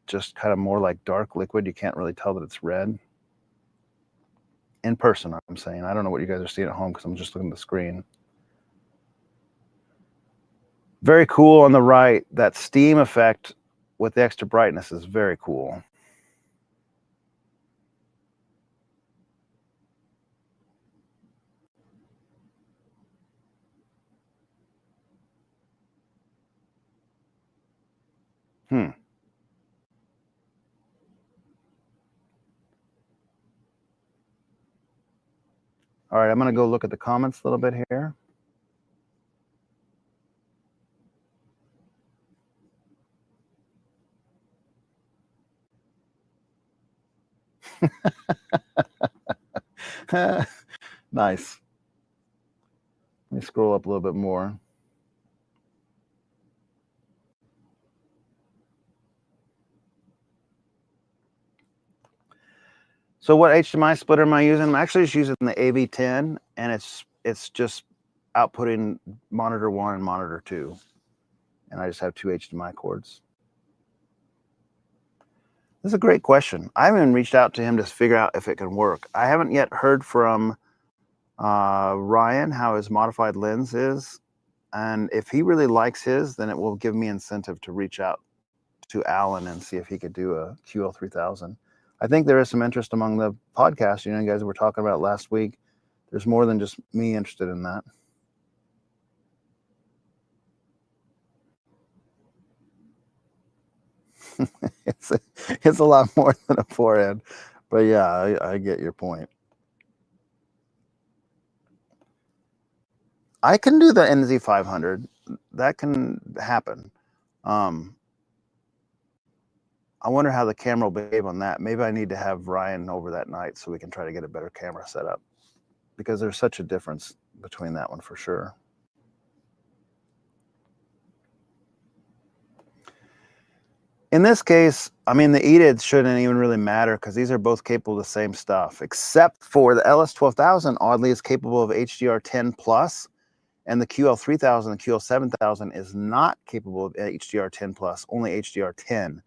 just kind of more like dark liquid. You can't really tell that it's red. In person, I'm saying. I don't know what you guys are seeing at home because I'm just looking at the screen. Very cool on the right. That steam effect with the extra brightness is very cool. All right, I'm going to go look at the comments a little bit here. Nice. Let me scroll up a little bit more. So what HDMI splitter am I using? I'm actually just using the AV10, and it's just outputting monitor 1 and monitor 2. And I just have 2 HDMI cords. This is a great question. I haven't even reached out to him to figure out if it can work. I haven't yet heard from Ryan how his modified lens is. And if he really likes his, then it will give me incentive to reach out to Alan and see if he could do a QL3000. I think there is some interest among the podcast. You guys were talking about last week. There's more than just me interested in that. it's a lot more than a forehead, but yeah, I get your point. I can do the NZ500. That can happen. I wonder how the camera will behave on that. Maybe I need to have Ryan over that night so we can try to get a better camera set up, because there's such a difference between that one for sure. In this case, I mean, the EDIDs shouldn't even really matter because these are both capable of the same stuff, except for the LS12000, oddly, is capable of HDR10 plus, and the QL3000 and QL7000 is not capable of HDR10 plus, only HDR10.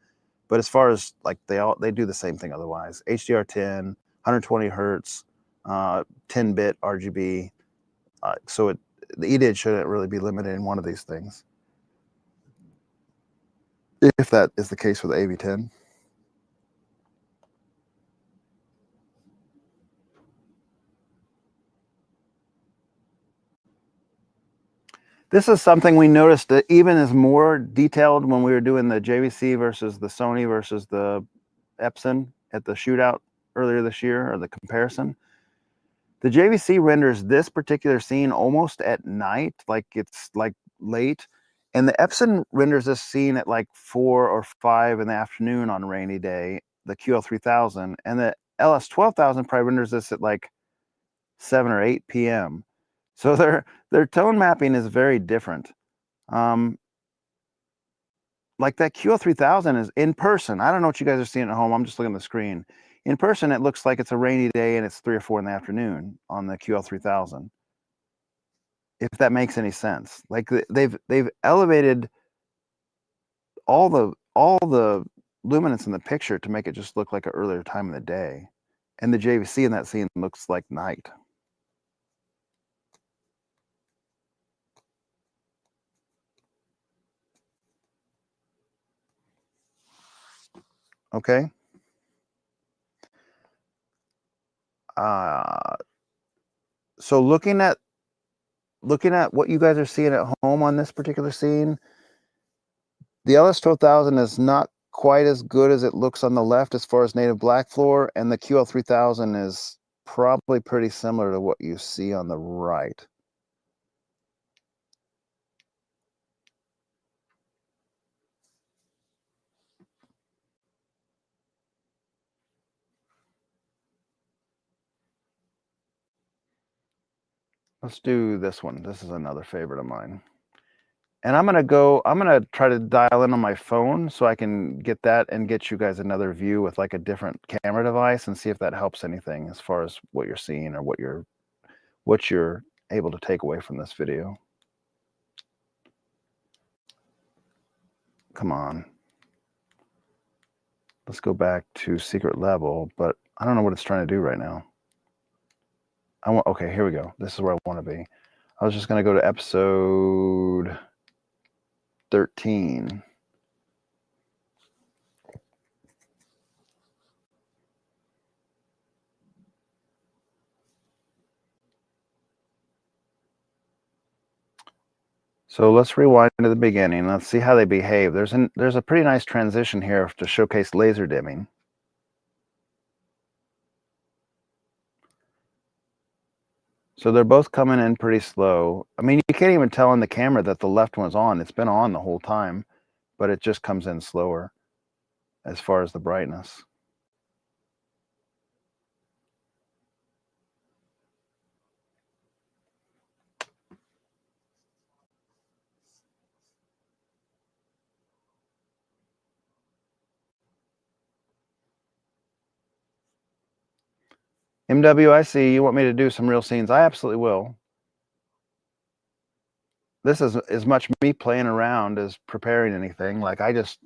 But as far as like they do the same thing otherwise. HDR10, 120 hertz, 10-bit RGB. So the EDID shouldn't really be limited in one of these things, if that is the case with the AV10. This is something we noticed that even is more detailed when we were doing the JVC versus the Sony versus the Epson at the shootout earlier this year, or the comparison. The JVC renders this particular scene almost at night, like it's like late, and the Epson renders this scene at like 4 or 5 in the afternoon on a rainy day, the QL3000, and the LS12000 probably renders this at like 7 or 8 p.m. So their tone mapping is very different. Like that QL3000 is in person. I don't know what you guys are seeing at home. I'm just looking at the screen. In person, it looks like it's a rainy day and it's 3 or 4 in the afternoon on the QL3000. If that makes any sense. Like they've elevated all the luminance in the picture to make it just look like an earlier time of the day. And the JVC in that scene looks like night. Okay. So looking at what you guys are seeing at home on this particular scene, the LS12000 is not quite as good as it looks on the left as far as native black floor, and the QL3000 is probably pretty similar to what you see on the right. Let's do this one. This is another favorite of mine. And I'm gonna try to dial in on my phone so I can get that and get you guys another view with like a different camera device and see if that helps anything as far as what you're seeing or what you're able to take away from this video. Come on. Let's go back to secret level, but I don't know what it's trying to do right now. Okay, here we go. This is where I want to be. I was just going to go to episode 13. So let's rewind to the beginning. Let's see how they behave. There's a pretty nice transition here to showcase laser dimming. So they're both coming in pretty slow. I mean, you can't even tell on the camera that the left one's on. It's been on the whole time, but it just comes in slower as far as the brightness. MWIC, you want me to do some real scenes? I absolutely will. This is as much me playing around as preparing anything. Like I just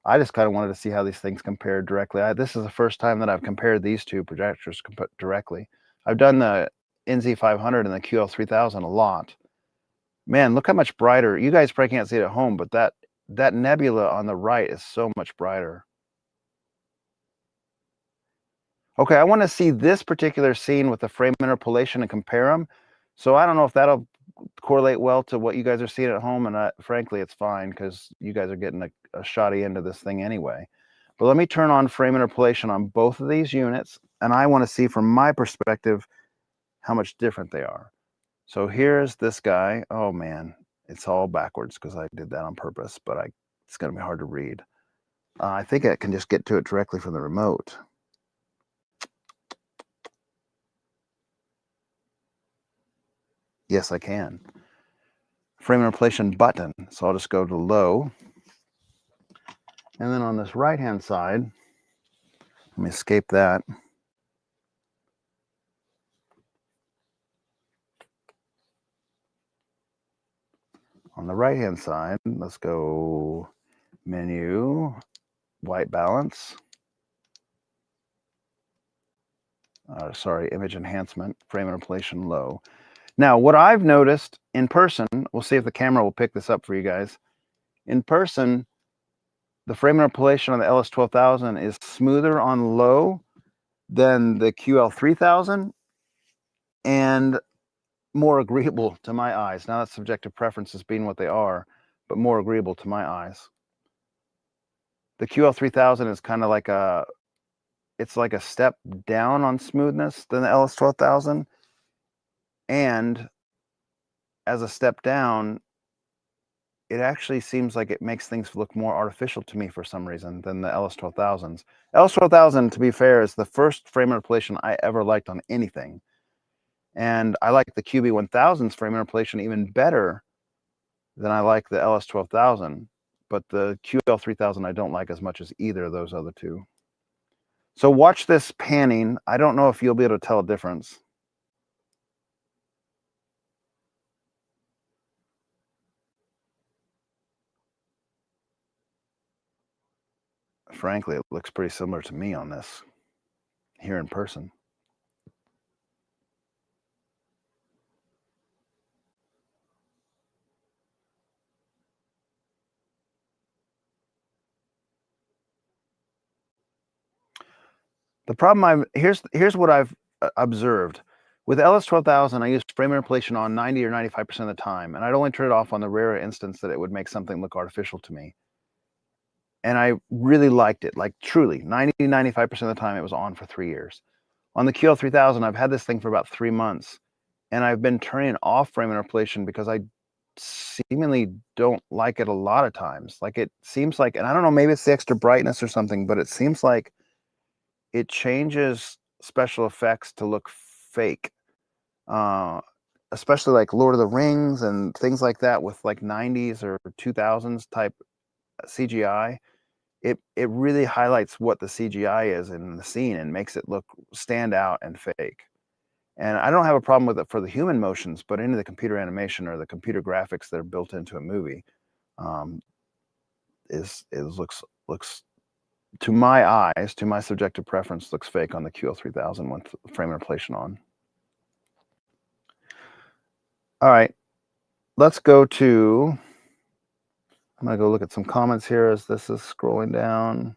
kind of wanted to see how these things compared directly. This is the first time that I've compared these two projectors directly. I've done the NZ500 and the QL3000 a lot. Man, look how much brighter. You guys probably can't see it at home, but that nebula on the right is so much brighter. Okay, I want to see this particular scene with the frame interpolation and compare them. So I don't know if that'll correlate well to what you guys are seeing at home, and frankly, it's fine because you guys are getting a shoddy end of this thing anyway. But let me turn on frame interpolation on both of these units, and I want to see from my perspective how much different they are. So here's this guy. Oh man, it's all backwards because I did that on purpose, but it's going to be hard to read. I think I can just get to it directly from the remote. Yes, I can. Frame interpolation button. So I'll just go to low. And then on this right-hand side, let me escape that. On the right-hand side, let's go menu, white balance. Sorry, image enhancement, frame interpolation low. Now, what I've noticed in person, we'll see if the camera will pick this up for you guys. In person, the frame interpolation on the LS12000 is smoother on low than the QL3000 and more agreeable to my eyes. Now that's subjective preferences being what they are, but more agreeable to my eyes. The QL3000 is kind of like it's like a step down on smoothness than the LS12000. And as a step down, it actually seems like it makes things look more artificial to me for some reason than the LS12000s. LS12000, to be fair, is the first frame interpolation I ever liked on anything. And I like the QB1000's frame interpolation even better than I like the LS12000. But the QL3000 I don't like as much as either of those other two. So watch this panning. I don't know if you'll be able to tell a difference. Frankly, it looks pretty similar to me on this here in person. The problem here's what I've observed. With LS12000, I use frame interpolation on 90 or 95% of the time, and I'd only turn it off on the rare instance that it would make something look artificial to me. And I really liked it, like truly, 90, 95% of the time it was on for 3 years. On the QL3000, I've had this thing for about 3 months, and I've been turning off frame interpolation because I seemingly don't like it a lot of times. Like it seems like, and I don't know, maybe it's the extra brightness or something, but it seems like it changes special effects to look fake. Especially like Lord of the Rings and things like that with like 90s or 2000s type CGI. It really highlights what the CGI is in the scene and makes it look stand out and fake. And I don't have a problem with it for the human motions, but into the computer animation or the computer graphics that are built into a movie, looks to my eyes, to my subjective preference, looks fake on the QL3000 with frame interpolation on. All right, let's go to, I'm gonna go look at some comments here as this is scrolling down.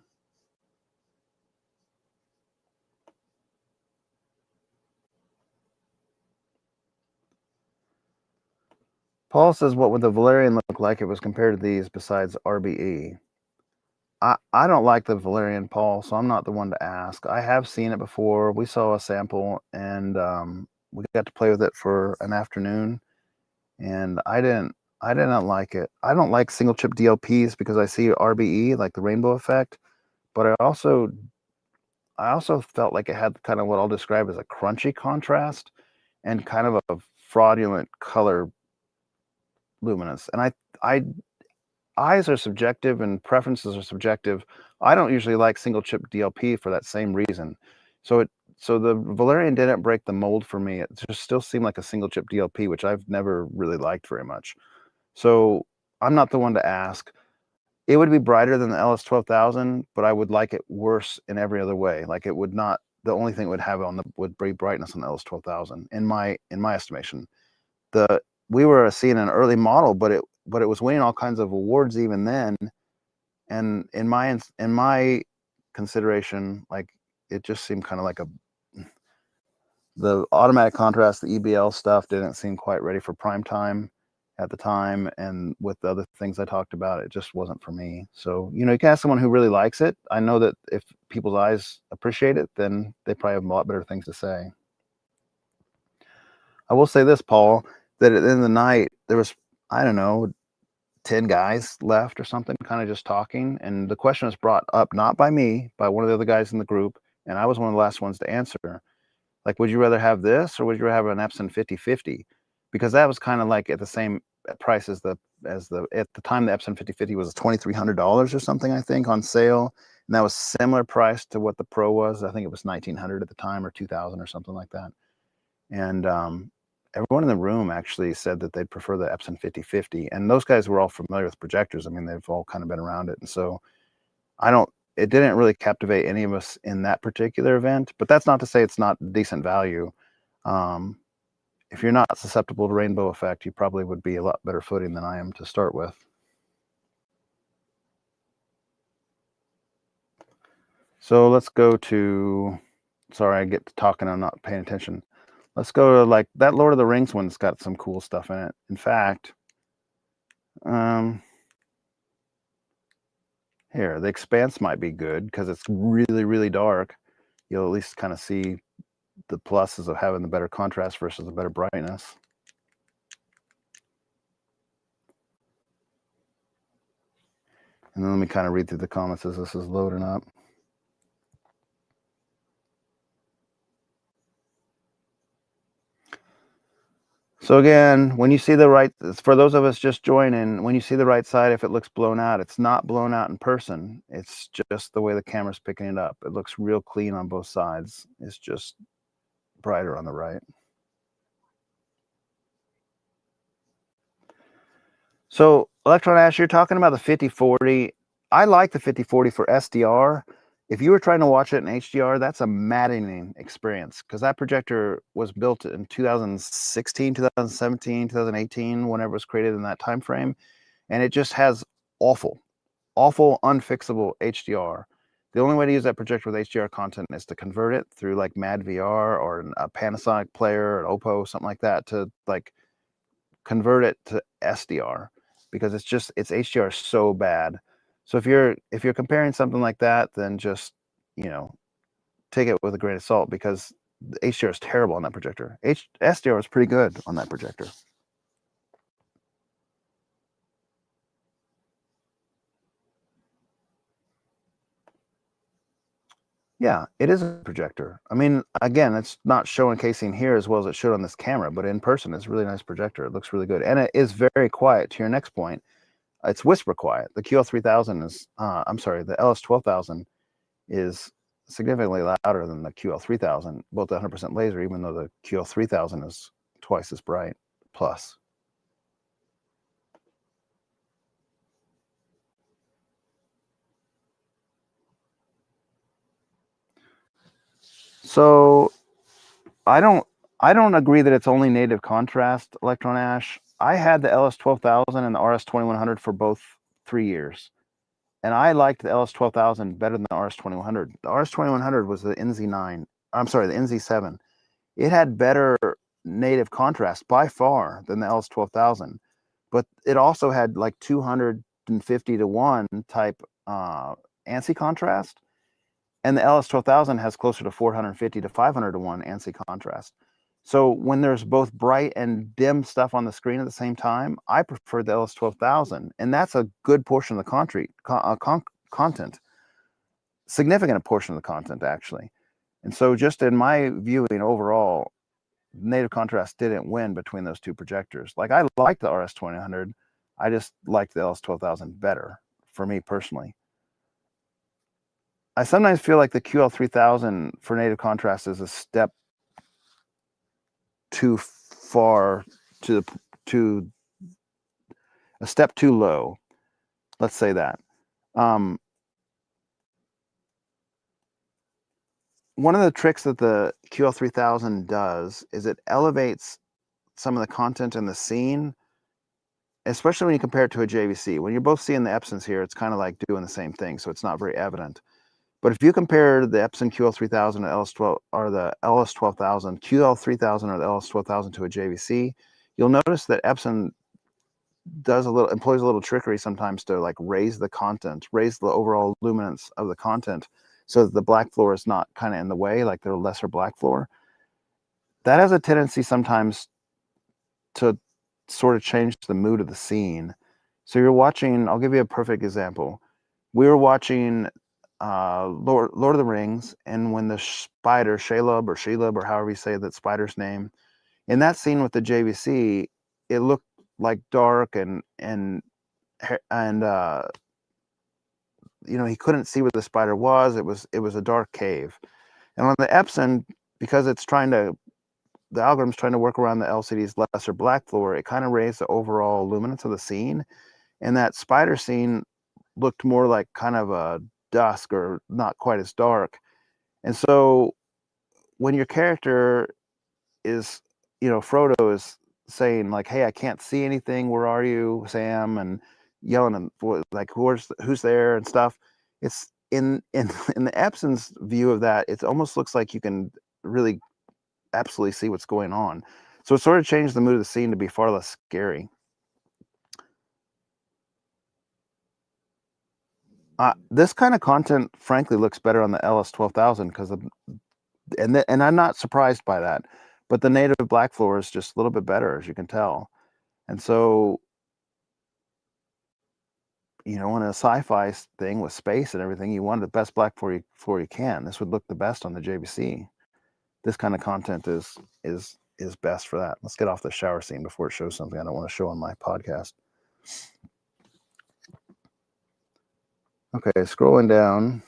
Paul says, what would the Valerian look like if it was compared to these besides RBE? I don't like the Valerian, Paul, so I'm not the one to ask. I have seen it before. We saw a sample, and we got to play with it for an afternoon, and I didn't like it. I don't like single chip DLPs because I see RBE, like the rainbow effect, but I also felt like it had kind of what I'll describe as a crunchy contrast and kind of a fraudulent color luminance. And I eyes are subjective and preferences are subjective. I don't usually like single chip DLP for that same reason. So the Valerian didn't break the mold for me. It just still seemed like a single chip DLP, which I've never really liked very much. So I'm not the one to ask. It would be brighter than the LS12000, but I would like it worse in every other way. Like it would not. The only thing it would have would be brightness on the LS12000 in my estimation. We were seeing an early model, but it was winning all kinds of awards even then. And in my consideration, like it just seemed kind of like the automatic contrast, the EBL stuff didn't seem quite ready for prime time at the time. And with the other things I talked about, it just wasn't for me. So, you can ask someone who really likes it. I know that if people's eyes appreciate it, then they probably have a lot better things to say. I will say this, Paul, that at the end of the night, there was, I don't know, 10 guys left or something, kind of just talking. And the question was brought up, not by me, by one of the other guys in the group. And I was one of the last ones to answer. Like, would you rather have this or would you rather have an Epson 5050? Because that was kind of like at the same price as at the time the Epson 5050 was $2,300 or something, I think, on sale. And that was similar price to what the Pro was. I think it was $1,900 at the time or $2,000 or something like that. And everyone in the room actually said that they'd prefer the Epson 5050. And those guys were all familiar with projectors. I mean, they've all kind of been around it. And so it didn't really captivate any of us in that particular event, but that's not to say it's not decent value. If you're not susceptible to rainbow effect, you probably would be a lot better footing than I am to start with. So let's go to, sorry, I get to talking, I'm not paying attention. Let's go to like that Lord of the Rings one's got some cool stuff in it. In fact, here, the Expanse might be good because it's really, really dark. You'll at least kind of see the pluses of having the better contrast versus the better brightness. And then let me kind of read through the comments as this is loading up. So again, when you see the right, for those of us just joining, when you see the right side, if it looks blown out, it's not blown out in person. It's just the way the camera's picking it up. It looks real clean on both sides. It's just brighter on the right. So Electron Ash, you're talking about the 5040. I like the 5040 for SDR. If you were trying to watch it in HDR, that's a maddening experience because that projector was built in 2016, 2017, 2018, whenever it was created in that time frame, and it just has awful, unfixable HDR. The only way to use that projector with HDR content is to convert it through like MadVR or a Panasonic player, an Oppo, something like that, to like convert it to SDR because its HDR is so bad. So if you're comparing something like that, then just, you know, take it with a grain of salt because the HDR is terrible on that projector. SDR is pretty good on that projector. Yeah, it is a projector. I mean, again, it's not showcasing here as well as it should on this camera, but in person, it's a really nice projector. It looks really good. And it is very quiet. To your next point, it's whisper quiet. The QL3000 is, I'm sorry, the LS12000 is significantly louder than the QL3000, both 100% laser, even though the QL3000 is twice as bright plus. So I don't agree that it's only native contrast, Electron Ash. I had the LS12000 and the RS2100 for both 3 years. And I liked the LS12000 better than the RS2100. The RS2100 was the NZ9. I'm sorry, the NZ7. It had better native contrast by far than the LS12000, but it also had like 250 to 1 type ANSI contrast, and the LS12000 has closer to 450 to 500 to 1 ANSI contrast. So when there's both bright and dim stuff on the screen at the same time, I prefer the LS12000, and that's a good portion of the content, significant portion of the content actually. And so just in my viewing overall, native contrast didn't win between those two projectors. Like I liked the RS2100, I just liked the LS12000 better for me personally. I sometimes feel like the QL3000 for native contrast is a step too far to a step too low. Let's say that. One of the tricks that the QL3000 does is it elevates some of the content in the scene, especially when you compare it to a JVC. When you're both seeing the Epsons here, it's kind of like doing the same thing, so it's not very evident. But if you compare the Epson QL3000 to LS12 or the LS12000, QL3000 or the LS12000 to a JVC, you'll notice that Epson employs a little trickery sometimes to like raise the content, raise the overall luminance of the content, so that the black floor is not kind of in the way, like the lesser black floor. That has a tendency sometimes to sort of change the mood of the scene. So you're watching, I'll give you a perfect example. We were watching Lord of the Rings, and when the spider, Shelob, or however you say that spider's name, in that scene with the JVC, it looked like dark and you know, he couldn't see where the spider was. It was a dark cave. And on the Epson, because the algorithm's trying to work around the LCD's lesser black floor, it kind of raised the overall luminance of the scene. And that spider scene looked more like kind of a dusk or not quite as dark. And so when your character is, you know, Frodo is saying like, "Hey, I can't see anything. Where are you, Sam?" and yelling and like, "Who's there?" and stuff. It's in the Epson's view of that. It almost looks like you can really absolutely see what's going on. So it sort of changed the mood of the scene to be far less scary. This kind of content, frankly, looks better on the LS12000 because and I'm not surprised by that. But the native black floor is just a little bit better, as you can tell. And so, you know, in a sci-fi thing with space and everything, you want the best black floor you can. This would look the best on the JVC. This kind of content is is best for that. Let's get off the shower scene before it shows something I don't want to show on my podcast. Okay, scrolling down.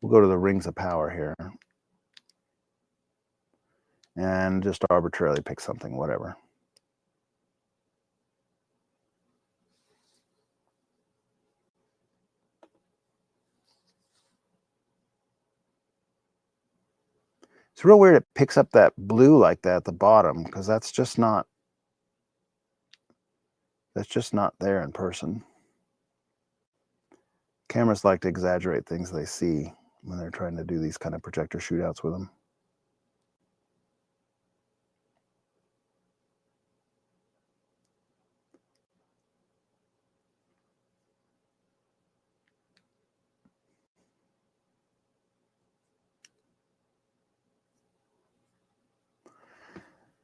We'll go to the rings of power here. And just arbitrarily pick something, whatever. It's real weird it picks up that blue like that at the bottom, because that's just not there in person. Cameras like to exaggerate things they see when they're trying to do these kind of projector shootouts with them.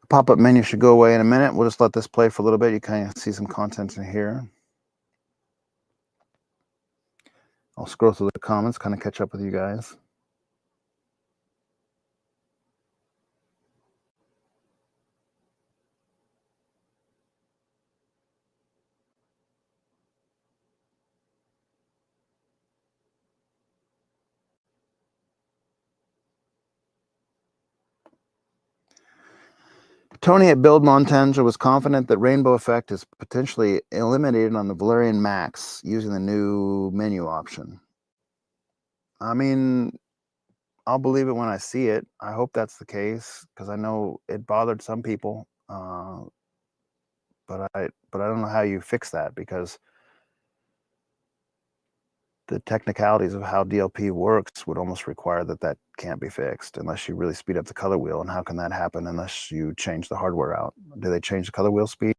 Pop-up menu should go away in a minute. We'll just let this play for a little bit. You kind of see some content in here. I'll scroll through the comments, kind of catch up with you guys. Tony at Build Montanger was confident that rainbow effect is potentially eliminated on the Valerian Max using the new menu option. I mean, I'll believe it when I see it. I hope that's the case, because I know it bothered some people. But I don't know how you fix that, because the technicalities of how DLP works would almost require that can't be fixed unless you really speed up the color wheel. And how can that happen unless you change the hardware out? Do they change the color wheel speed?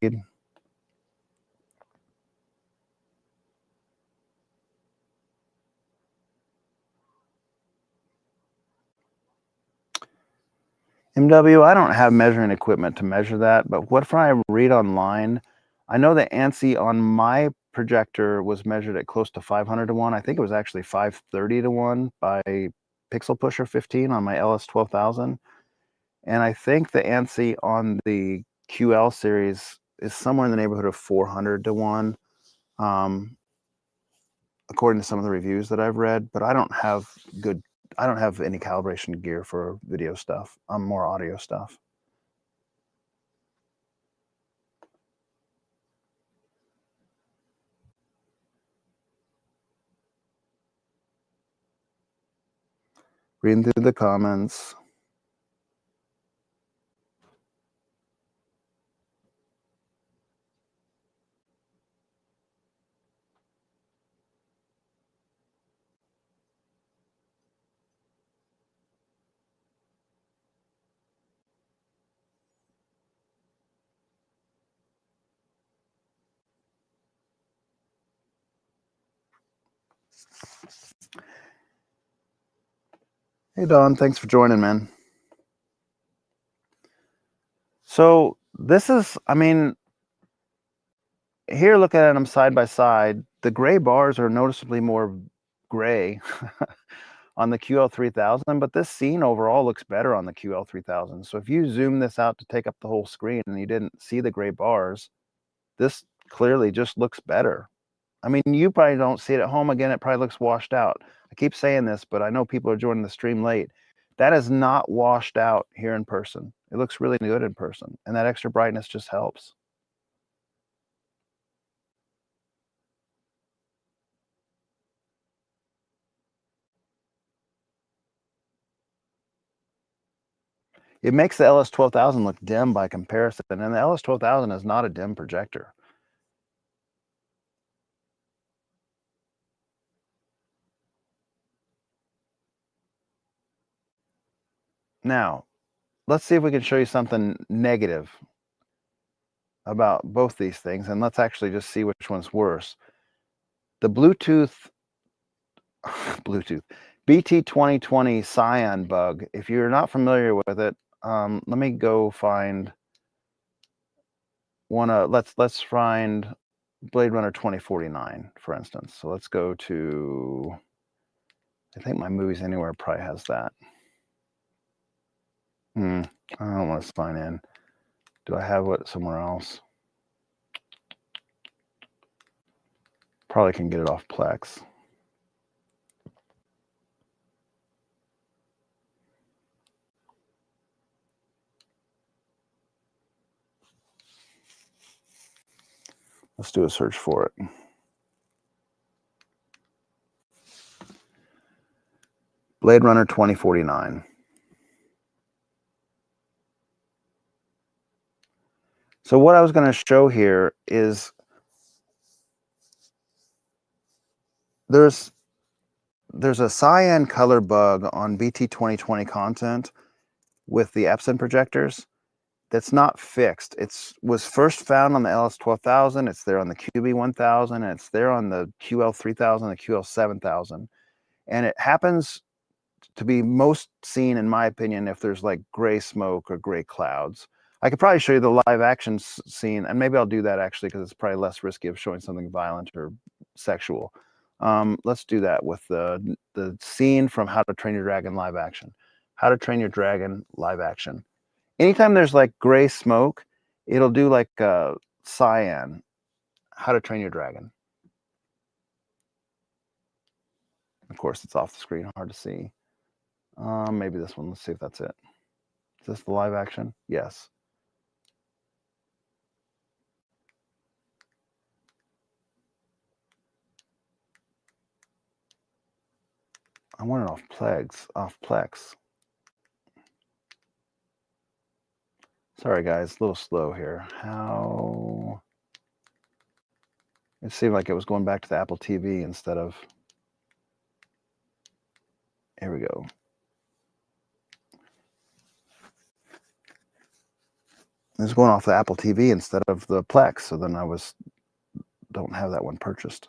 MW, I don't have measuring equipment to measure that, but what if I read online? I know the ANSI on my projector was measured at close to 500 to 1. I think it was actually 530 to 1 by Pixel Pusher 15 on my LS12000. And I think the ANSI on the QL series is somewhere in the neighborhood of 400 to 1, according to some of the reviews that I've read. But I don't have any calibration gear for video stuff. I'm more audio stuff. Reading through the comments. Hey, Don, thanks for joining, man. So this is, I mean, here looking at them side by side, the gray bars are noticeably more gray on the QL3000, but this scene overall looks better on the QL3000. So if you zoom this out to take up the whole screen and you didn't see the gray bars, this clearly just looks better. I mean, you probably don't see it at home. Again, it probably looks washed out. I keep saying this, but I know people are joining the stream late. That is not washed out here in person. It looks really good in person, and that extra brightness just helps. It makes the LS12000 look dim by comparison, and the LS12000 is not a dim projector. Now, let's see if we can show you something negative about both these things, and let's actually just see which one's worse. The Bluetooth BT2020 Cyan bug, if you're not familiar with it, let me go find one. Let's find Blade Runner 2049, for instance. So let's go to, I think My Movies Anywhere probably has that. I don't want to sign in. Do I have it somewhere else? Probably can get it off Plex. Let's do a search for it. Blade Runner 2049. So what I was going to show here is there's a cyan color bug on BT 2020 content with the Epson projectors that's not fixed. It was first found on the LS12000. It's there on the QB1000, and it's there on the QL3000, the QL7000. And it happens to be most seen, in my opinion, if there's like gray smoke or gray clouds. I could probably show you the live action scene, and maybe I'll do that actually because it's probably less risky of showing something violent or sexual. Let's do that with the scene from How to Train Your Dragon live action. How to Train Your Dragon live action. Anytime there's like gray smoke, it'll do like cyan. How to Train Your Dragon. Of course, it's off the screen, hard to see. Maybe this one. Let's see if that's it. Is this the live action? Yes. I want it off Plex. Sorry, guys, a little slow here. How? It seemed like it was going back to the Apple TV instead of. Here we go. It's going off the Apple TV instead of the Plex, so then don't have that one purchased.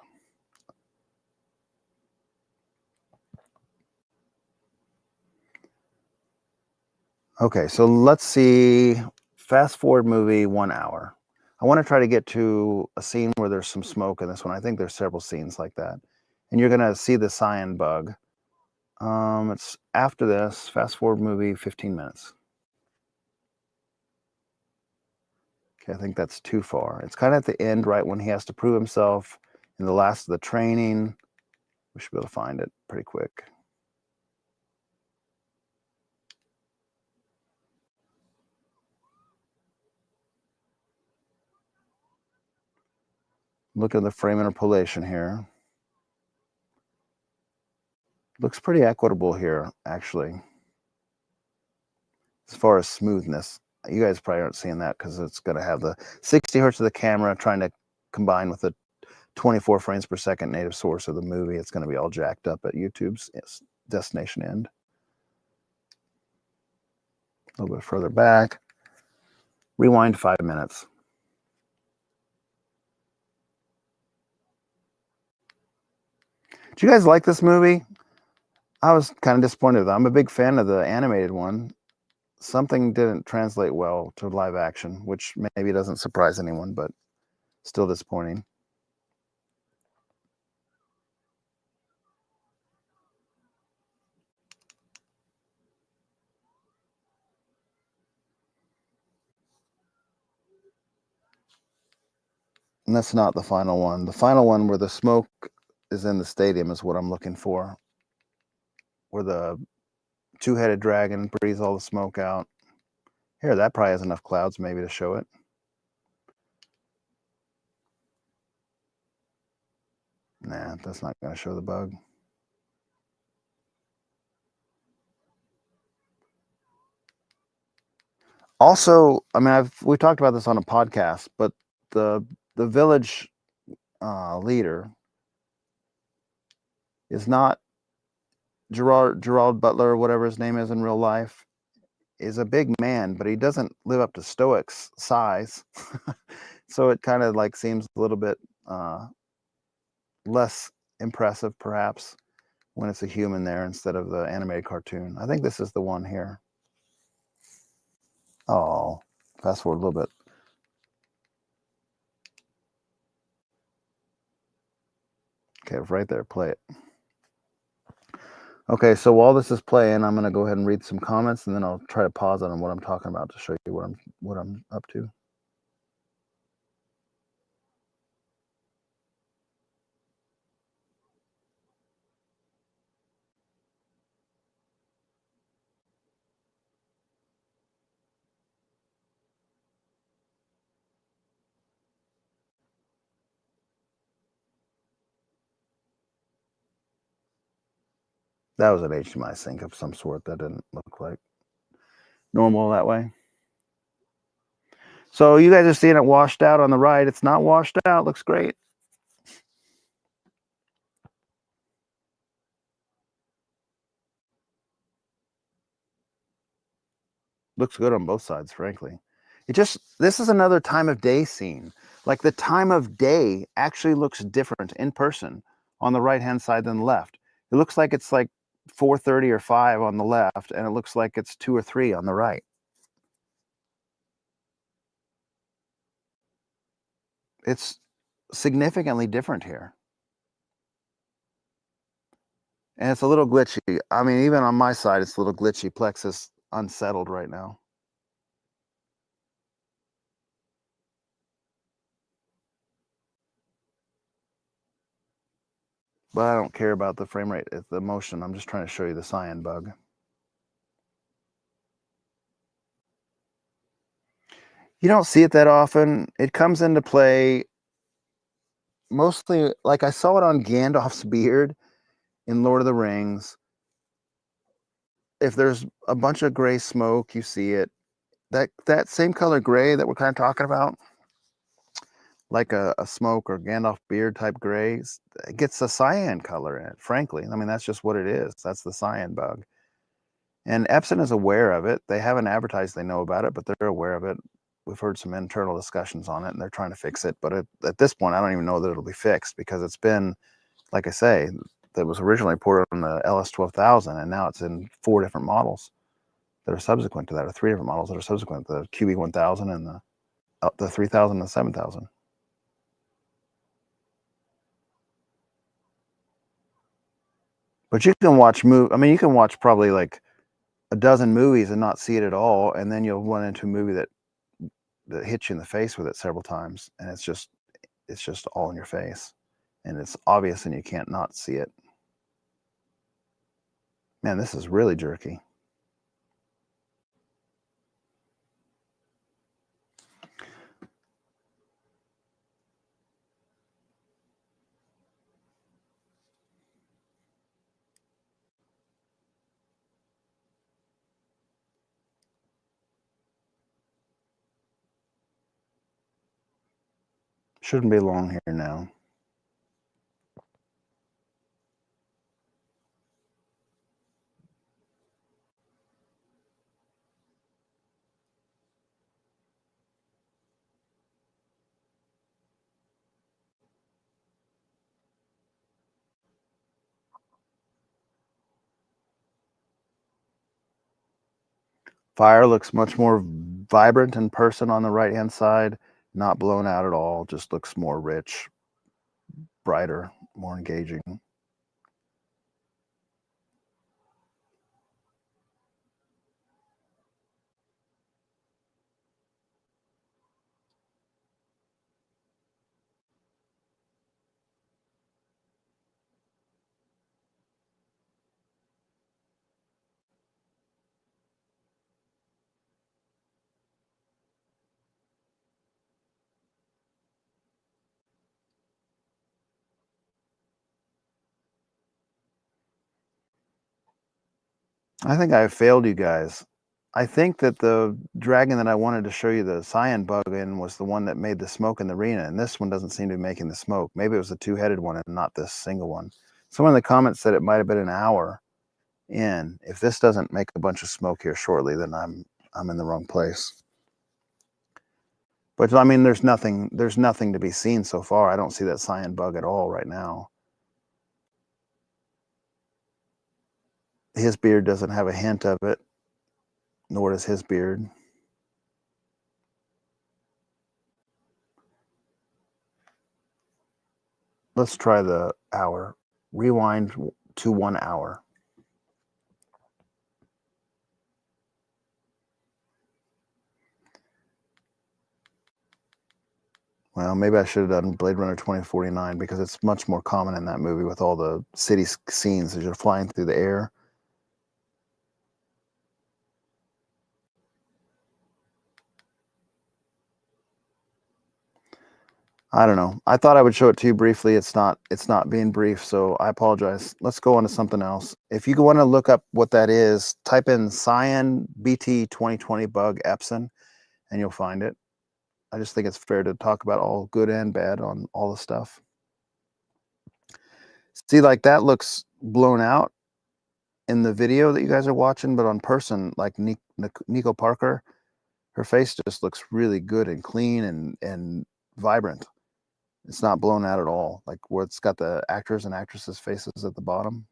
Okay, so let's see. Fast forward movie 1 hour. I want to try to get to a scene where there's some smoke in this one. I think there's several scenes like that. And you're going to see the cyan bug. It's after this. Fast forward movie 15 minutes. Okay, I think that's too far. It's kind of at the end, right when he has to prove himself in the last of the training. We should be able to find it pretty quick. Look at the frame interpolation here. Looks pretty equitable here, actually. As far as smoothness, you guys probably aren't seeing that because it's going to have the 60 hertz of the camera trying to combine with the 24 frames per second native source of the movie. It's going to be all jacked up at YouTube's destination end. A little bit further back. Rewind 5 minutes. Do you guys like this movie? I was kind of disappointed. I'm a big fan of the animated one. Something didn't translate well to live action, which maybe doesn't surprise anyone, but still disappointing. And that's not the final one. The final one where the smoke is in the stadium is what I'm looking for. Where the two-headed dragon breathes all the smoke out. Here, that probably has enough clouds maybe to show it. Nah, that's not going to show the bug. Also, I mean, we talked about this on a podcast, but the village leader is not Gerald Butler, or whatever his name is in real life, is a big man, but he doesn't live up to Stoic's size. So it kind of like seems a little bit less impressive, perhaps, when it's a human there instead of the animated cartoon. I think this is the one here. Oh, fast forward a little bit. Okay, right there, play it. Okay, so while this is playing, I'm going to go ahead and read some comments, and then I'll try to pause on what I'm talking about to show you what I'm up to. That was an HDMI sync of some sort. That didn't look like normal that way. So you guys are seeing it washed out on the right. It's not washed out. Looks great. Looks good on both sides, frankly. This is another time of day scene. Like the time of day actually looks different in person on the right-hand side than the left. It looks like it's like 4:30 or 5 on the left, and it looks like it's 2 or 3 on the right. It's significantly different here. And it's a little glitchy. I mean, even on my side, it's a little glitchy. Plex is unsettled right now. But I don't care about the frame rate, it's the motion. I'm just trying to show you the cyan bug. You don't see it that often. It comes into play mostly, like I saw it on Gandalf's beard in Lord of the Rings. If there's a bunch of gray smoke, you see it. That same color gray that we're kind of talking about, like a smoke or Gandalf beard type gray, it gets a cyan color in it, frankly. I mean, that's just what it is. That's the cyan bug. And Epson is aware of it. They haven't advertised they know about it, but they're aware of it. We've heard some internal discussions on it, and they're trying to fix it. But at this point, I don't even know that it'll be fixed because it's been, like I say, that was originally ported on the LS12000, and now it's in 4 different models that are subsequent to that, or 3 different models that are subsequent, the QB1000 and the 3000 and the 7000. But you can watch I mean, you can watch probably like a dozen movies and not see it at all, and then you'll run into a movie that hits you in the face with it several times, and it's just all in your face, and it's obvious, and you can't not see it. Man, this is really jerky. Shouldn't be long here now. Fire looks much more vibrant in person on the right-hand side, not blown out at all, just looks more rich, brighter, more engaging. I think I failed you guys. I think that the dragon that I wanted to show you the cyan bug in was the one that made the smoke in the arena, and this one doesn't seem to be making the smoke. Maybe it was the two-headed one and not this single one. Someone in the comments said it might have been an hour in. If this doesn't make a bunch of smoke here shortly, then I'm in the wrong place. But I mean, there's nothing to be seen so far. I don't see that cyan bug at all right now. His beard doesn't have a hint of it, nor does his beard. Let's try the hour. Rewind to 1 hour. Well, maybe I should have done Blade Runner 2049 because it's much more common in that movie with all the city scenes as you're flying through the air. I don't know. I thought I would show it to you briefly. It's not being brief, so I apologize. Let's go on to something else. If you want to look up what that is, type in Cyan BT 2020 bug Epson and you'll find it. I just think it's fair to talk about all good and bad on all the stuff. See, like that looks blown out in the video that you guys are watching, but on person, like Nico Parker, her face just looks really good and clean and vibrant. It's not blown out at all, like where it's got the actors and actresses' faces at the bottom.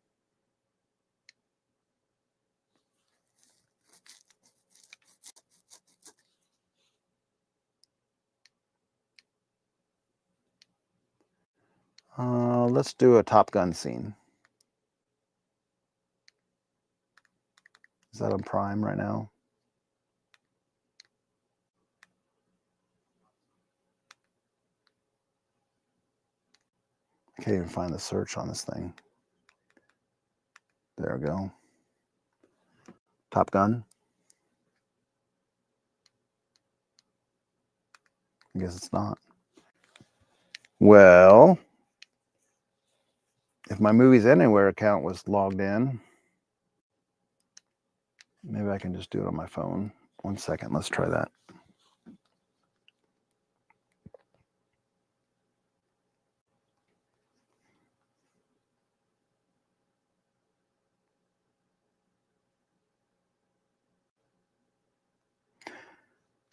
Let's do a Top Gun scene. Is that on Prime right now? I can't even find the search on this thing. There we go. Top Gun. I guess it's not. Well, if my Movies Anywhere account was logged in, maybe I can just do it on my phone. 1 second, let's try that.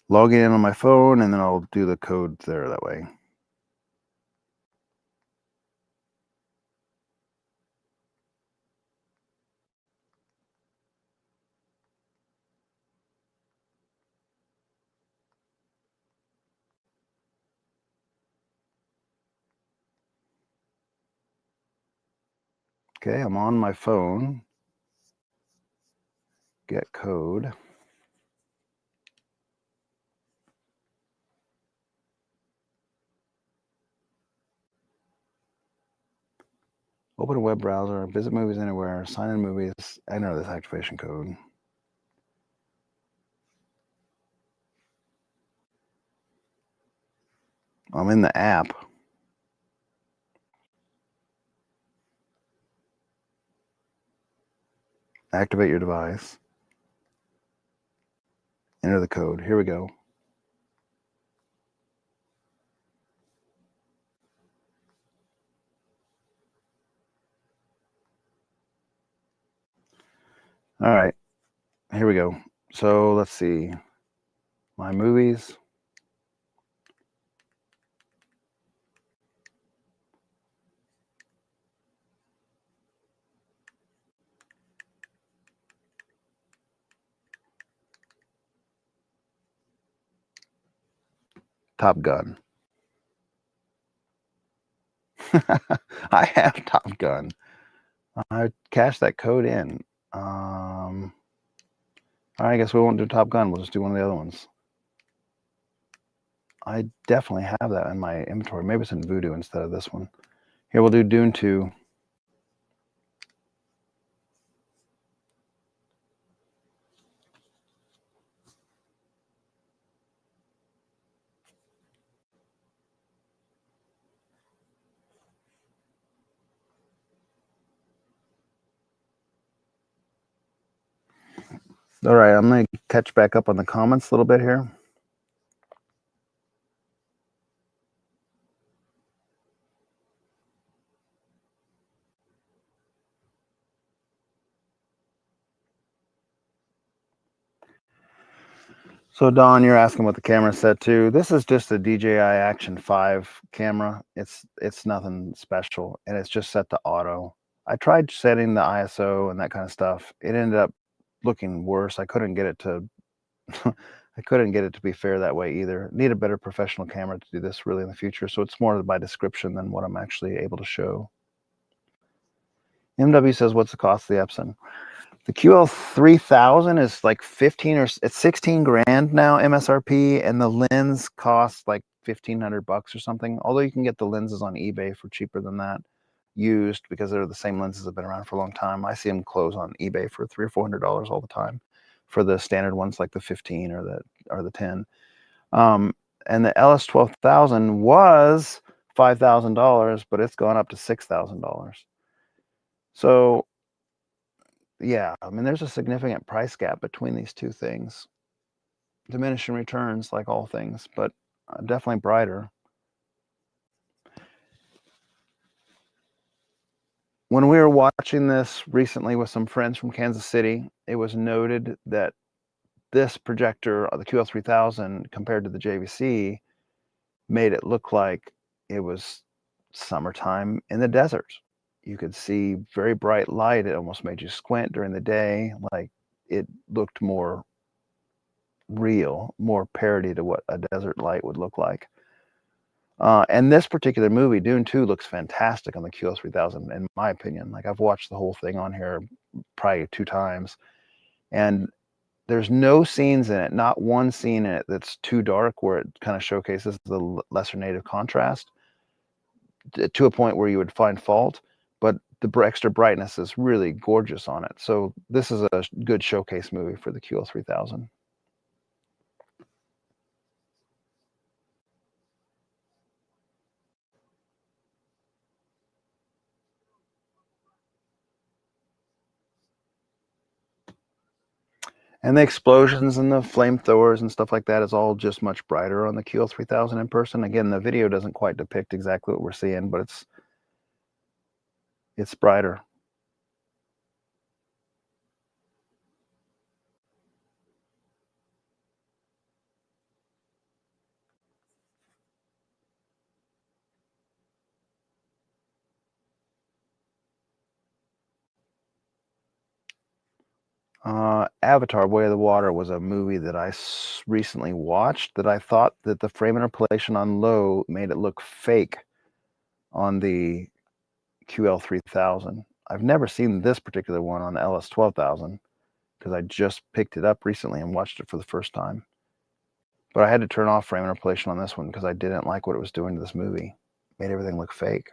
Logging in on my phone, and then I'll do the code there that way. Okay, I'm on my phone. Get code. Open a web browser, visit Movies Anywhere, sign in Movies, enter this activation code. I'm in the app. Activate your device. Enter the code. Here we go. All right, here we go. So let's see. My movies. Top Gun. I have Top Gun. I cashed that code in. All right, I guess we won't do Top Gun. We'll just do one of the other ones. I definitely have that in my inventory. Maybe it's in Voodoo instead of this one. Here, we'll do Dune 2. All right, I'm going to catch back up on the comments a little bit here. So Don, you're asking what the camera set to. This is just a DJI Action 5 camera. It's nothing special, and it's just set to auto. I tried setting the ISO and that kind of stuff. It ended up looking worse. I couldn't get it to I couldn't get it to be fair that way either. Need a better professional camera to do this really in the future. So it's more by description than what I'm actually able to show. MW says, what's the cost of the Epson? The QL3000 is like 15 or it's 16 grand now MSRP, and the lens costs like $1,500 or something. Although you can get the lenses on eBay for cheaper than that, used, because they're the same lenses that have been around for a long time. I see them close on eBay for $300 or $400 all the time for the standard ones like the 15 or the 10. And the LS12000 was $5,000, but it's gone up to $6,000. So yeah, I mean, there's a significant price gap between these two things. Diminishing returns, like all things, but definitely brighter. When we were watching this recently with some friends from Kansas City, it was noted that this projector, the QL3000, compared to the JVC, made it look like it was summertime in the desert. You could see very bright light. It almost made you squint during the day. Like, it looked more real, more parody to what a desert light would look like. And this particular movie, Dune 2, looks fantastic on the QL3000, in my opinion. Like, I've watched the whole thing on here probably 2 times, and there's no scenes in it, not one scene in it that's too dark, where it kind of showcases the lesser native contrast to a point where you would find fault, but the extra brightness is really gorgeous on it. So this is a good showcase movie for the QL3000. And the explosions and the flamethrowers and stuff like that is all just much brighter on the QL3000 in person. Again, the video doesn't quite depict exactly what we're seeing, but it's brighter. Avatar: Way of the Water was a movie that I recently watched that I thought that the frame interpolation on low made it look fake on the QL3000. I've never seen this particular one on the LS12000 because I just picked it up recently and watched it for the first time. But I had to turn off frame interpolation on this one because I didn't like what it was doing to this movie. It made everything look fake.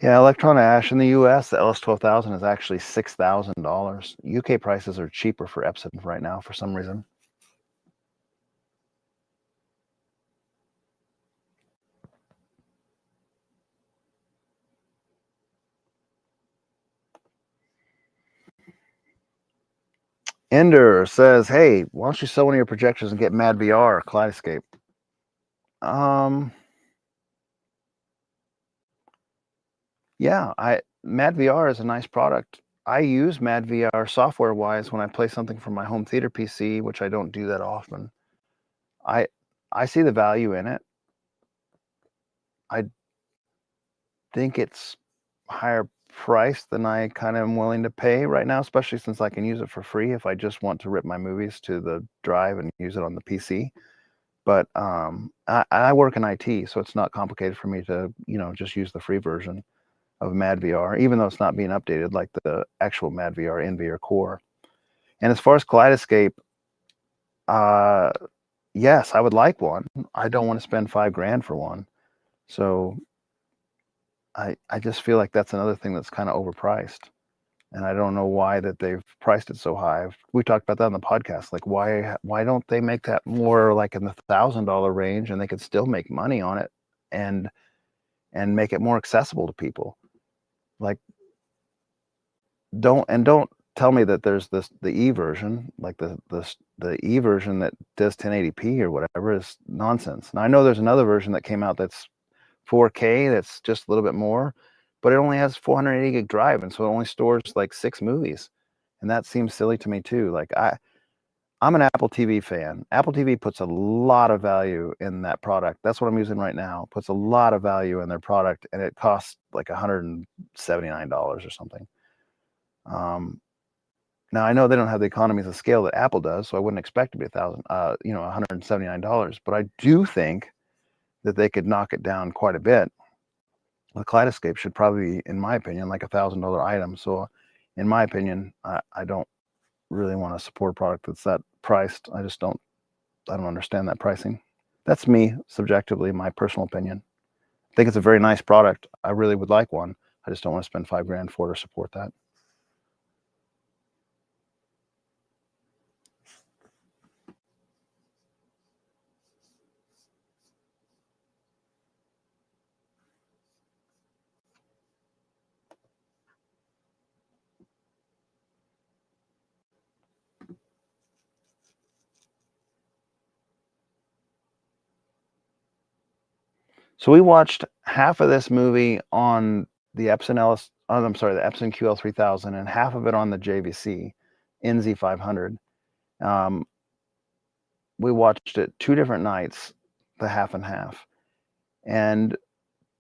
Yeah, electron ash in the US, the LS12000 is actually $6,000. UK prices are cheaper for Epson right now for some reason. Ender says, hey, why don't you sell one of your projectors and get Mad VR Kaleidoscope? Yeah, Mad VR is a nice product. I use Mad VR software-wise when I play something from my home theater PC, which I don't do that often. I see the value in it. I think it's higher price than I kind of am willing to pay right now, especially since I can use it for free if I just want to rip my movies to the drive and use it on the PC. But I work in IT, so it's not complicated for me to, just use the free version of Mad VR, even though it's not being updated like the actual Mad VR in VR Core. And as far as Kaleidoscape, yes, I would like one. I don't want to spend $5,000 for one. So I just feel like that's another thing that's kind of overpriced. And I don't know why that they've priced it so high. We talked about that on the podcast. Like, why don't they make that more like in the $1,000 range, and they could still make money on it and make it more accessible to people? Like, don't tell me that there's the E version, like the E version that does 1080p or whatever is nonsense. Now I know there's another version that came out that's 4K, that's just a little bit more, but it only has 480 gig drive, and so it only stores like 6 movies, and that seems silly to me too. Like, I'm an Apple TV fan. Apple TV puts a lot of value in that product. That's what I'm using right now. Puts a lot of value in their product, and it costs like $179 or something. Now I know they don't have the economies of scale that Apple does, so I wouldn't expect to be $179. But I do think that they could knock it down quite a bit. The Kaleidoscape should probably be, in my opinion, like $1,000 item. So in my opinion, I don't really want to support a product that's that priced. I don't understand that pricing. That's me, subjectively, my personal opinion. I think it's a very nice product. I really would like one. I just don't want to spend $5,000 for it or support that. So we watched half of this movie on the Epson the Epson QL3000, and half of it on the JVC NZ500. We watched it 2 different nights, the half and half. And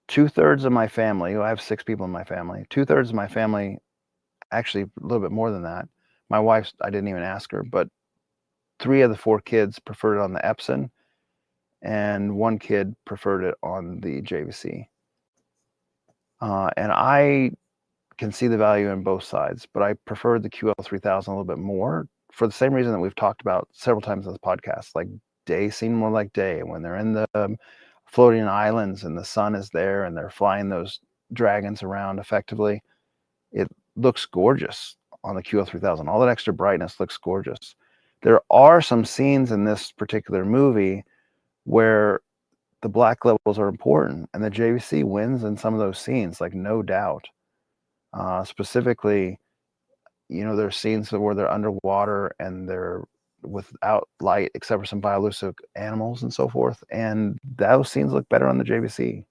2/3 of my family, I have 6 people in my family, 2/3 of my family, actually a little bit more than that. My wife's, I didn't even ask her, but 3 of the 4 kids preferred it on the Epson, and 1 kid preferred it on the JVC. And I can see the value in both sides, but I prefer the QL3000 a little bit more for the same reason that we've talked about several times on this podcast. Like, day seem more like day when they're in the floating islands and the sun is there and they're flying those dragons around effectively. It looks gorgeous on the QL3000. All that extra brightness looks gorgeous. There are some scenes in this particular movie where the black levels are important, and the JVC wins in some of those scenes, like, no doubt. Specifically, there's scenes where they're underwater and they're without light except for some bioluminescent animals and so forth, and those scenes look better on the JVC.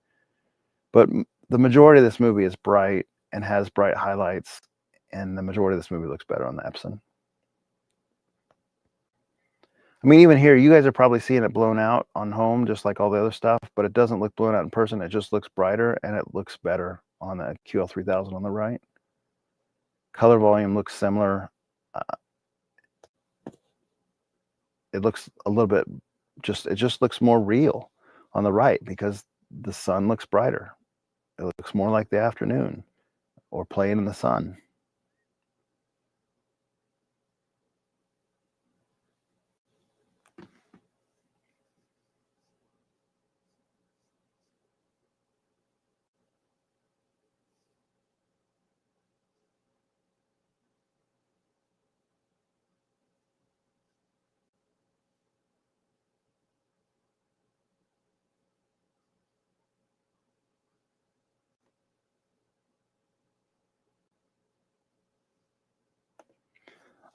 But the majority of this movie is bright and has bright highlights, and the majority of this movie looks better on the Epson. I mean, even here, you guys are probably seeing it blown out on home, just like all the other stuff, but it doesn't look blown out in person. It just looks brighter, and it looks better on the QL3000 on the right. Color volume looks similar. It looks a little bit, it just looks more real on the right because the sun looks brighter. It looks more like the afternoon or playing in the sun.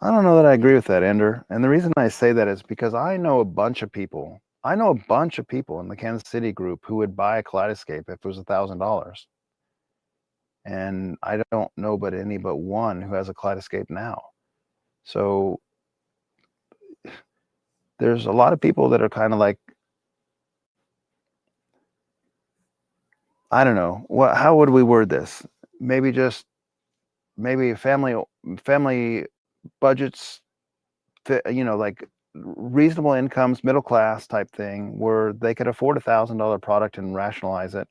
I don't know that I agree with that, Ender. And the reason I say that is because I know a bunch of people in the Kansas City group who would buy a Kaleidoscape if it was $1,000. And I don't know but any but one who has a Kaleidoscape now. So there's a lot of people that are kind of like, I don't know, how would we word this? Maybe family budgets, like reasonable incomes, middle class type thing, where they could afford $1,000 product and rationalize it,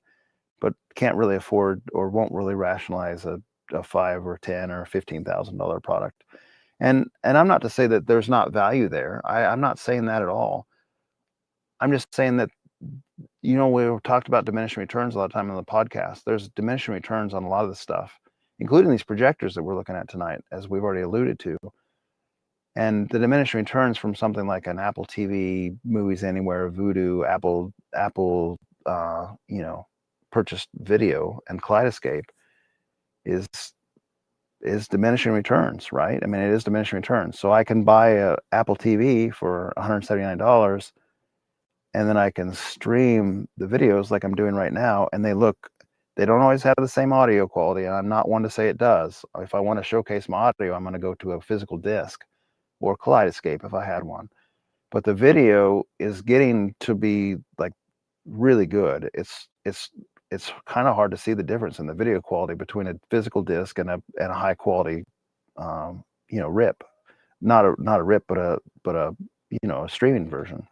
but can't really afford or won't really rationalize a $5,000 or $10,000 or $15,000 product. And I'm not to say that there's not value there. I'm not saying that at all. I'm just saying that, we've talked about diminishing returns a lot of time on the podcast. There's diminishing returns on a lot of the stuff, including these projectors that we're looking at tonight, as we've already alluded to. And the diminishing returns from something like an Apple TV, Movies Anywhere, Vudu, Apple, purchased video and Kaleidoscape is diminishing returns, right? I mean, it is diminishing returns. So I can buy a Apple TV for $179, and then I can stream the videos like I'm doing right now, and they don't always have the same audio quality, and I'm not one to say it does. If I want to showcase my audio, I'm going to go to a physical disc or Kaleidoscape if I had one. But the video is getting to be like really good. It's kind of hard to see the difference in the video quality between a physical disc and a high quality, rip, not a rip, but a streaming version.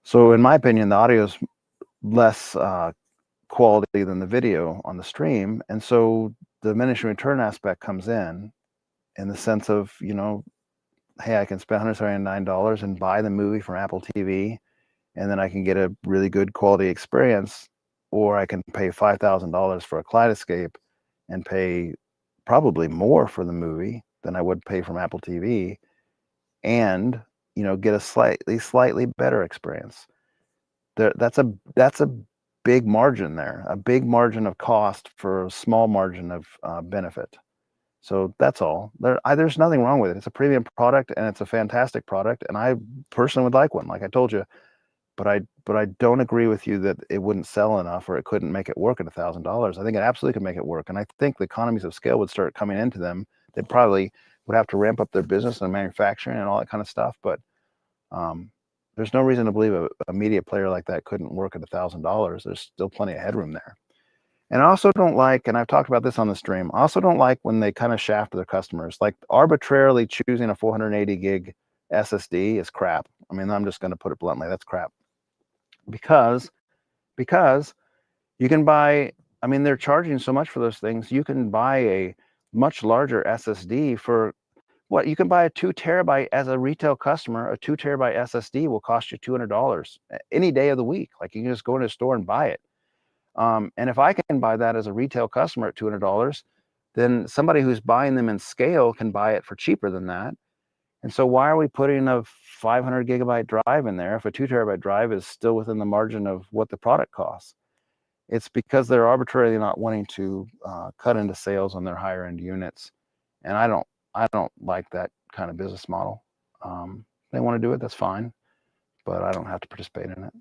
So in my opinion, the audio is less quality than the video on the stream, and so diminishing return aspect comes in the sense of, you know, hey, I can spend $179 and buy the movie from Apple TV, and then I can get a really good quality experience, or I can pay $5,000 for a Kaleidoscape and pay probably more for the movie than I would pay from Apple TV, and, you know, get a slightly better experience. That's a big margin there, a big margin of cost for a small margin of benefit. So that's all. There's nothing wrong with it. It's a premium product and it's a fantastic product, and I personally would like one, like I told you. But I don't agree with you that it wouldn't sell enough or it couldn't make it work at $1,000. I think it absolutely could make it work, and I think the economies of scale would start coming into them. They probably would have to ramp up their business and manufacturing and all that kind of stuff. But there's no reason to believe a media player like that couldn't work at $1,000. There's still plenty of headroom there. And I also don't like, and I've talked about this on the stream, I also don't like when they kind of shaft their customers, like arbitrarily choosing a 480 gig SSD is crap. I mean, I'm just going to put it bluntly, that's crap. Because you can buy, I mean, they're charging so much for those things. You can buy a much larger SSD for what? You can buy a 2 terabyte as a retail customer. A 2 terabyte SSD will cost you $200 any day of the week. Like, you can just go into a store and buy it. And if I can buy that as a retail customer at $200, then somebody who's buying them in scale can buy it for cheaper than that. And so why are we putting a 500 gigabyte drive in there if a 2 terabyte drive is still within the margin of what the product costs? It's because they're arbitrarily not wanting to cut into sales on their higher end units. And I don't like that kind of business model. They want to do it, that's fine, but I don't have to participate in it.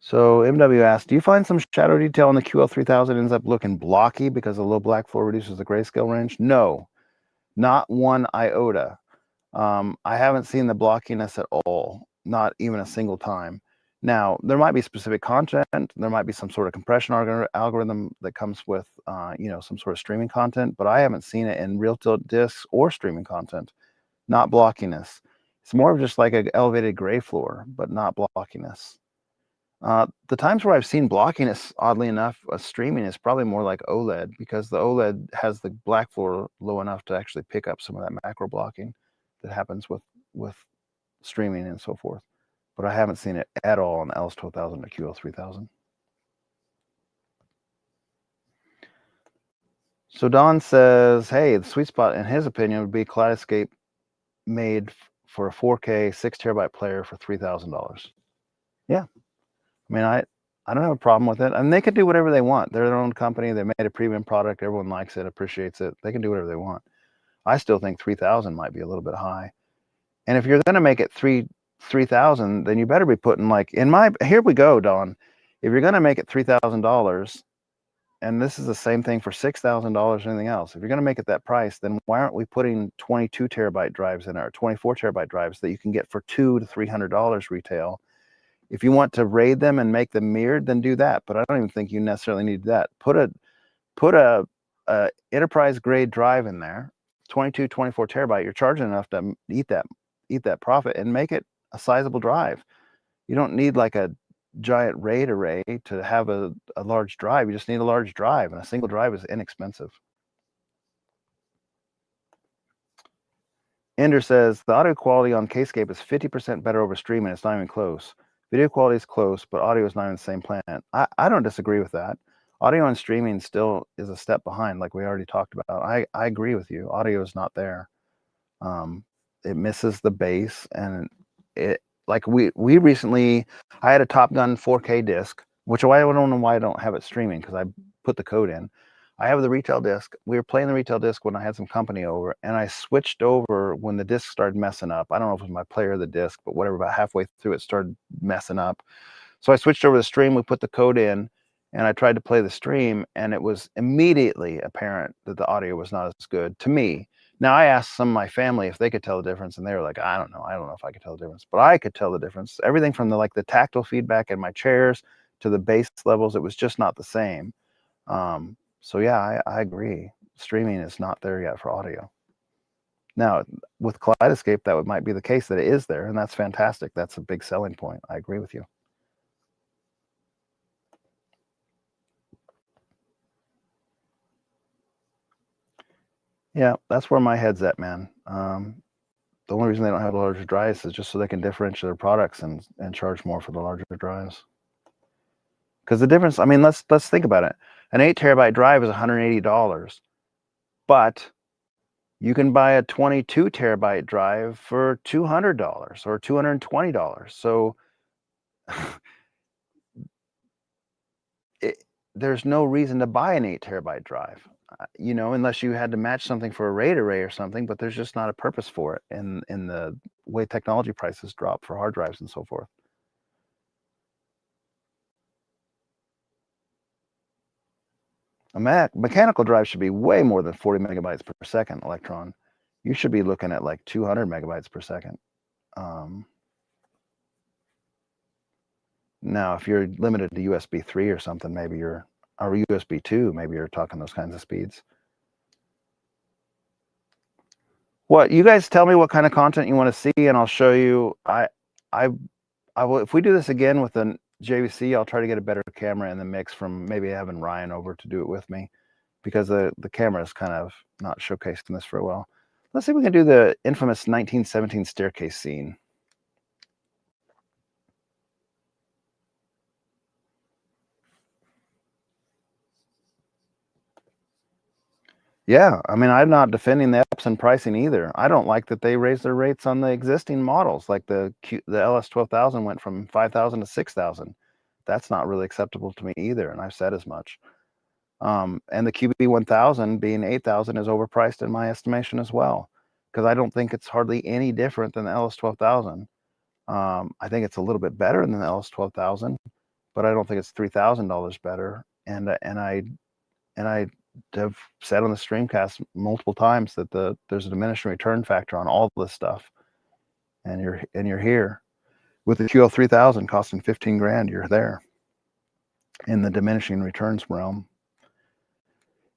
So MW asked, do you find some shadow detail on the QL3000 ends up looking blocky because the low black floor reduces the grayscale range? No, not one iota. I haven't seen the blockiness at all, not even a single time. Now, there might be specific content. There might be some sort of compression algorithm that comes with, you know, some sort of streaming content, but I haven't seen it in real discs or streaming content, not blockiness. It's more of just like an elevated gray floor, but not blockiness. The times where I've seen blockiness, oddly enough, streaming is probably more like OLED, because the OLED has the black floor low enough to actually pick up some of that macro blocking that happens with streaming and so forth. But I haven't seen it at all on LS12000 or QL3000. So Don says, hey, the sweet spot in his opinion would be Kaleidoscape made for a 4K 6 terabyte player for $3,000. Yeah. I mean, I don't have a problem with it. And they can do whatever they want. They're their own company. They made a premium product. Everyone likes it, appreciates it. They can do whatever they want. I still think 3,000 might be a little bit high. And if you're going to make it 3,000, then you better be putting, like, here we go, Don. If you're going to make it $3,000, and this is the same thing for $6,000 or anything else, if you're going to make it that price, then why aren't we putting 22 terabyte drives in there, or 24 terabyte drives that you can get for $200 to $300 retail? If you want to raid them and make them mirrored, then do that. But I don't even think you necessarily need that. Put a enterprise grade drive in there, 22, 24 terabyte. You're charging enough to eat that profit, and make it a sizable drive. You don't need like a giant RAID array to have a large drive. You just need a large drive, and a single drive is inexpensive. Ender says the audio quality on Kscape is 50% better over stream, and it's not even close. Video quality is close, but audio is not in the same plan. I don't disagree with that. Audio and streaming still is a step behind, like we already talked about. I agree with you. Audio is not there. It misses the bass, and it, like we recently, I had a Top Gun 4K disc, which I don't know why I don't have it streaming, because I put the code in. I have the retail disc. We were playing the retail disc when I had some company over, and I switched over when the disc started messing up. I don't know if it was my player or the disc, but whatever, about halfway through it started messing up. So I switched over to the stream, we put the code in, and I tried to play the stream, and it was immediately apparent that the audio was not as good to me. Now, I asked some of my family if they could tell the difference, and they were like, I don't know if I could tell the difference, but I could tell the difference. Everything from the tactile feedback in my chairs to the bass levels, it was just not the same. So yeah, I agree. Streaming is not there yet for audio. Now, with Kaleidoscape, that might be the case that it is there, and that's fantastic. That's a big selling point. I agree with you. Yeah, that's where my head's at, man. The only reason they don't have larger drives is just so they can differentiate their products and charge more for the larger drives. Because the difference, I mean, let's think about it. An 8 terabyte drive is $180, but you can buy a 22 terabyte drive for $200 or $220. So there's no reason to buy an 8 terabyte drive, you know, unless you had to match something for a RAID array or something, but there's just not a purpose for it in the way technology prices drop for hard drives and so forth. A mechanical drive should be way more than 40 megabytes per second electron. You should be looking at like 200 megabytes per second. Now, if you're limited to USB 3 or something, maybe or USB 2, maybe you're talking those kinds of speeds. What you guys tell me what kind of content you want to see, and I'll show you. I will, if we do this again with a JVC, I'll try to get a better camera in the mix from maybe having Ryan over to do it with me, because the camera is kind of not showcasing this very well. Let's see if we can do the infamous 1917 staircase scene. Yeah, I mean, I'm not defending the Epson pricing either. I don't like that they raised their rates on the existing models, like the LS12000 went from 5,000 to 6,000. That's not really acceptable to me either, and I've said as much. And the QB1000 being 8,000 is overpriced in my estimation as well, because I don't think it's hardly any different than the LS12000. I think it's a little bit better than the LS12000, but I don't think it's $3,000 better. And I have said on the streamcast multiple times that there's a diminishing return factor on all this stuff, and you're here with the QL3000 costing 15 grand. You're there in the diminishing returns realm.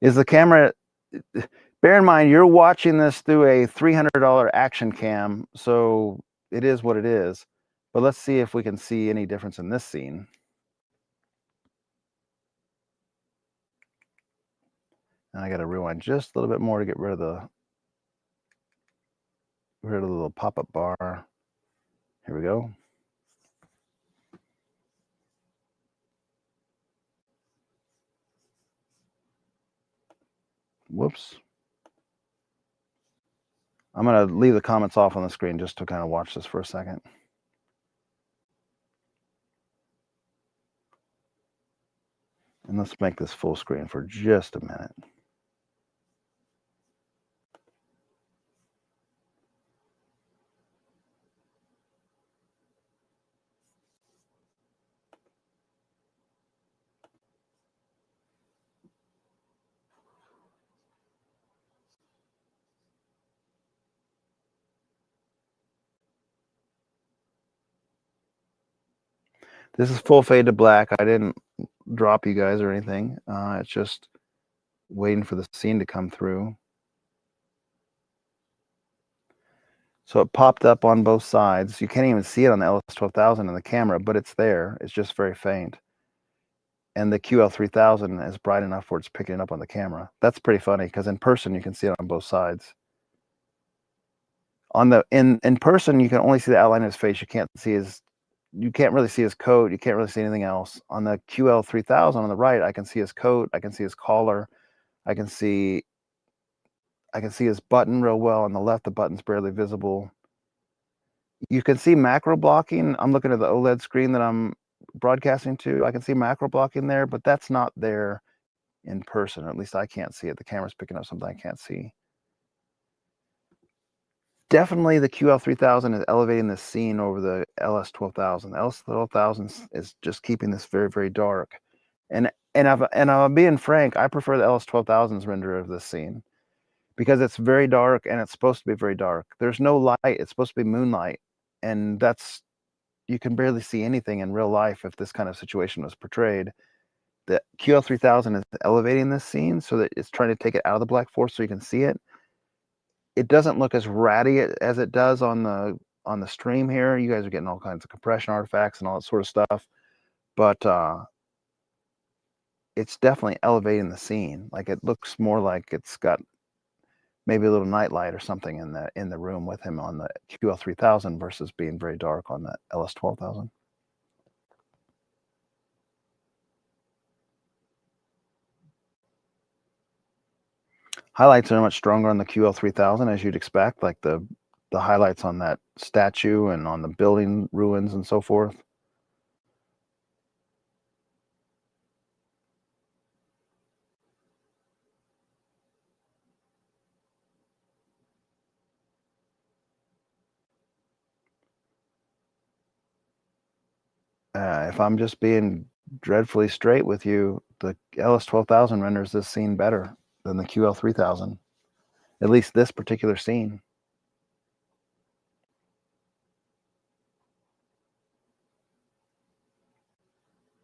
Is the camera? Bear in mind, you're watching this through a $300 action cam, so it is what it is. But let's see if we can see any difference in this scene. And I got to rewind just a little bit more to get rid of the little pop-up bar. Here we go. Whoops. I'm going to leave the comments off on the screen just to kind of watch this for a second. And let's make this full screen for just a minute. This is full fade to black. I didn't drop you guys or anything. It's just waiting for the scene to come through. So it popped up on both sides. You can't even see it on the LS12000 in the camera, but it's there. It's just very faint. And the QL3000 is bright enough where it's picking it up on the camera. That's pretty funny, because in person you can see it on both sides. On the in person you can only see the outline of his face. You can't really see his coat. You can't really see anything else. On the QL3000 on the right, I can see his coat. I can see his collar. I can see his button real well. On the left, the button's barely visible. You can see macro blocking. I'm looking at the OLED screen that I'm broadcasting to. I can see macro blocking there, but that's not there in person, or at least I can't see it. The camera's picking up something I can't see. Definitely the QL3000 is elevating the scene over the LS12000. The LS12000 is just keeping this very, very dark. And I'm being frank, I prefer the LS12000's render of this scene, because it's very dark and it's supposed to be very dark. There's no light. It's supposed to be moonlight. And you can barely see anything in real life if this kind of situation was portrayed. The QL3000 is elevating this scene so that it's trying to take it out of the black forest so you can see it. It doesn't look as ratty as it does on the stream here. You guys are getting all kinds of compression artifacts and all that sort of stuff, but it's definitely elevating the scene. Like, it looks more like it's got maybe a little nightlight or something in the room with him on the QL3000 versus being very dark on the LS12000. Highlights are much stronger on the QL3000, as you'd expect, like the highlights on that statue and on the building ruins and so forth. If I'm just being dreadfully straight with you, the LS12000 renders this scene better than the QL3000, at least this particular scene.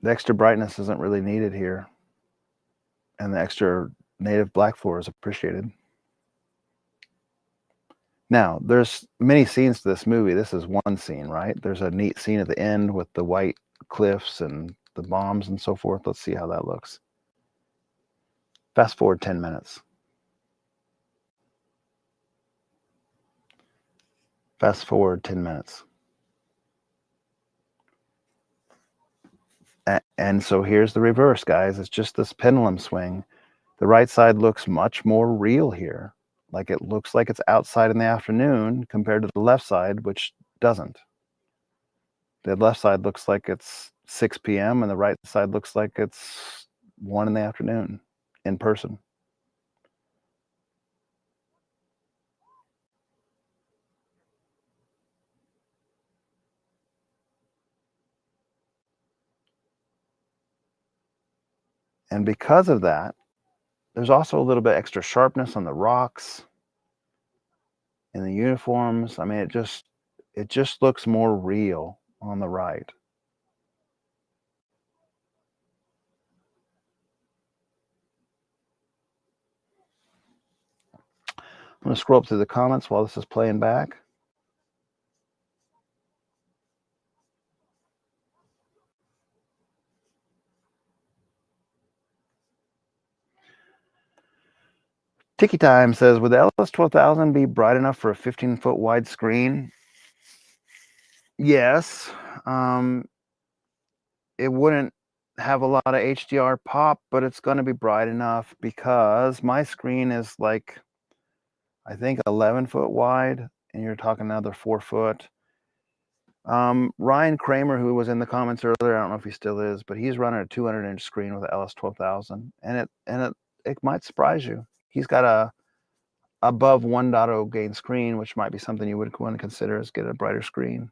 The extra brightness isn't really needed here, and the extra native black floor is appreciated. Now, there's many scenes to this movie. This is one scene, right? There's a neat scene at the end with the white cliffs and the bombs and so forth. Let's see how that looks. Fast forward 10 minutes. Fast forward 10 minutes. And so here's the reverse, guys. It's just this pendulum swing. The right side looks much more real here. Like, it looks like it's outside in the afternoon compared to the left side, which doesn't. The left side looks like it's 6 p.m. and the right side looks like it's 1 in the afternoon in person. And because of that, there's also a little bit extra sharpness on the rocks and the uniforms. I mean, it just looks more real on the right. I'm going to scroll up through the comments while this is playing back. Tiki Time says, would the LS12000 be bright enough for a 15-foot wide screen? Yes. It wouldn't have a lot of HDR pop, but it's going to be bright enough because my screen is like, I think 11 foot wide, and you're talking another 4 foot. Ryan Kramer, who was in the comments earlier, I don't know if he still is, but he's running a 200-inch screen with the LS12000, and it might surprise you. He's got a above 1.0 gain screen, which might be something you would want to consider, is get a brighter screen.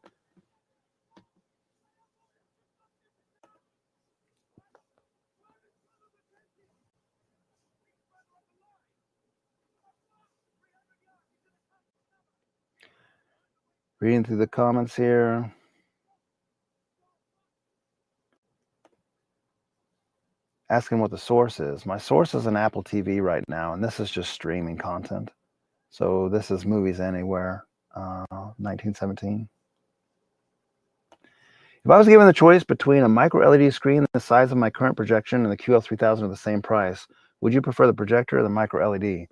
Reading through the comments here. Asking what the source is. My source is an Apple TV right now, and this is just streaming content. So this is Movies Anywhere, 1917. If I was given the choice between a micro LED screen the size of my current projection and the QL3000 at the same price, would you prefer the projector or the micro LED?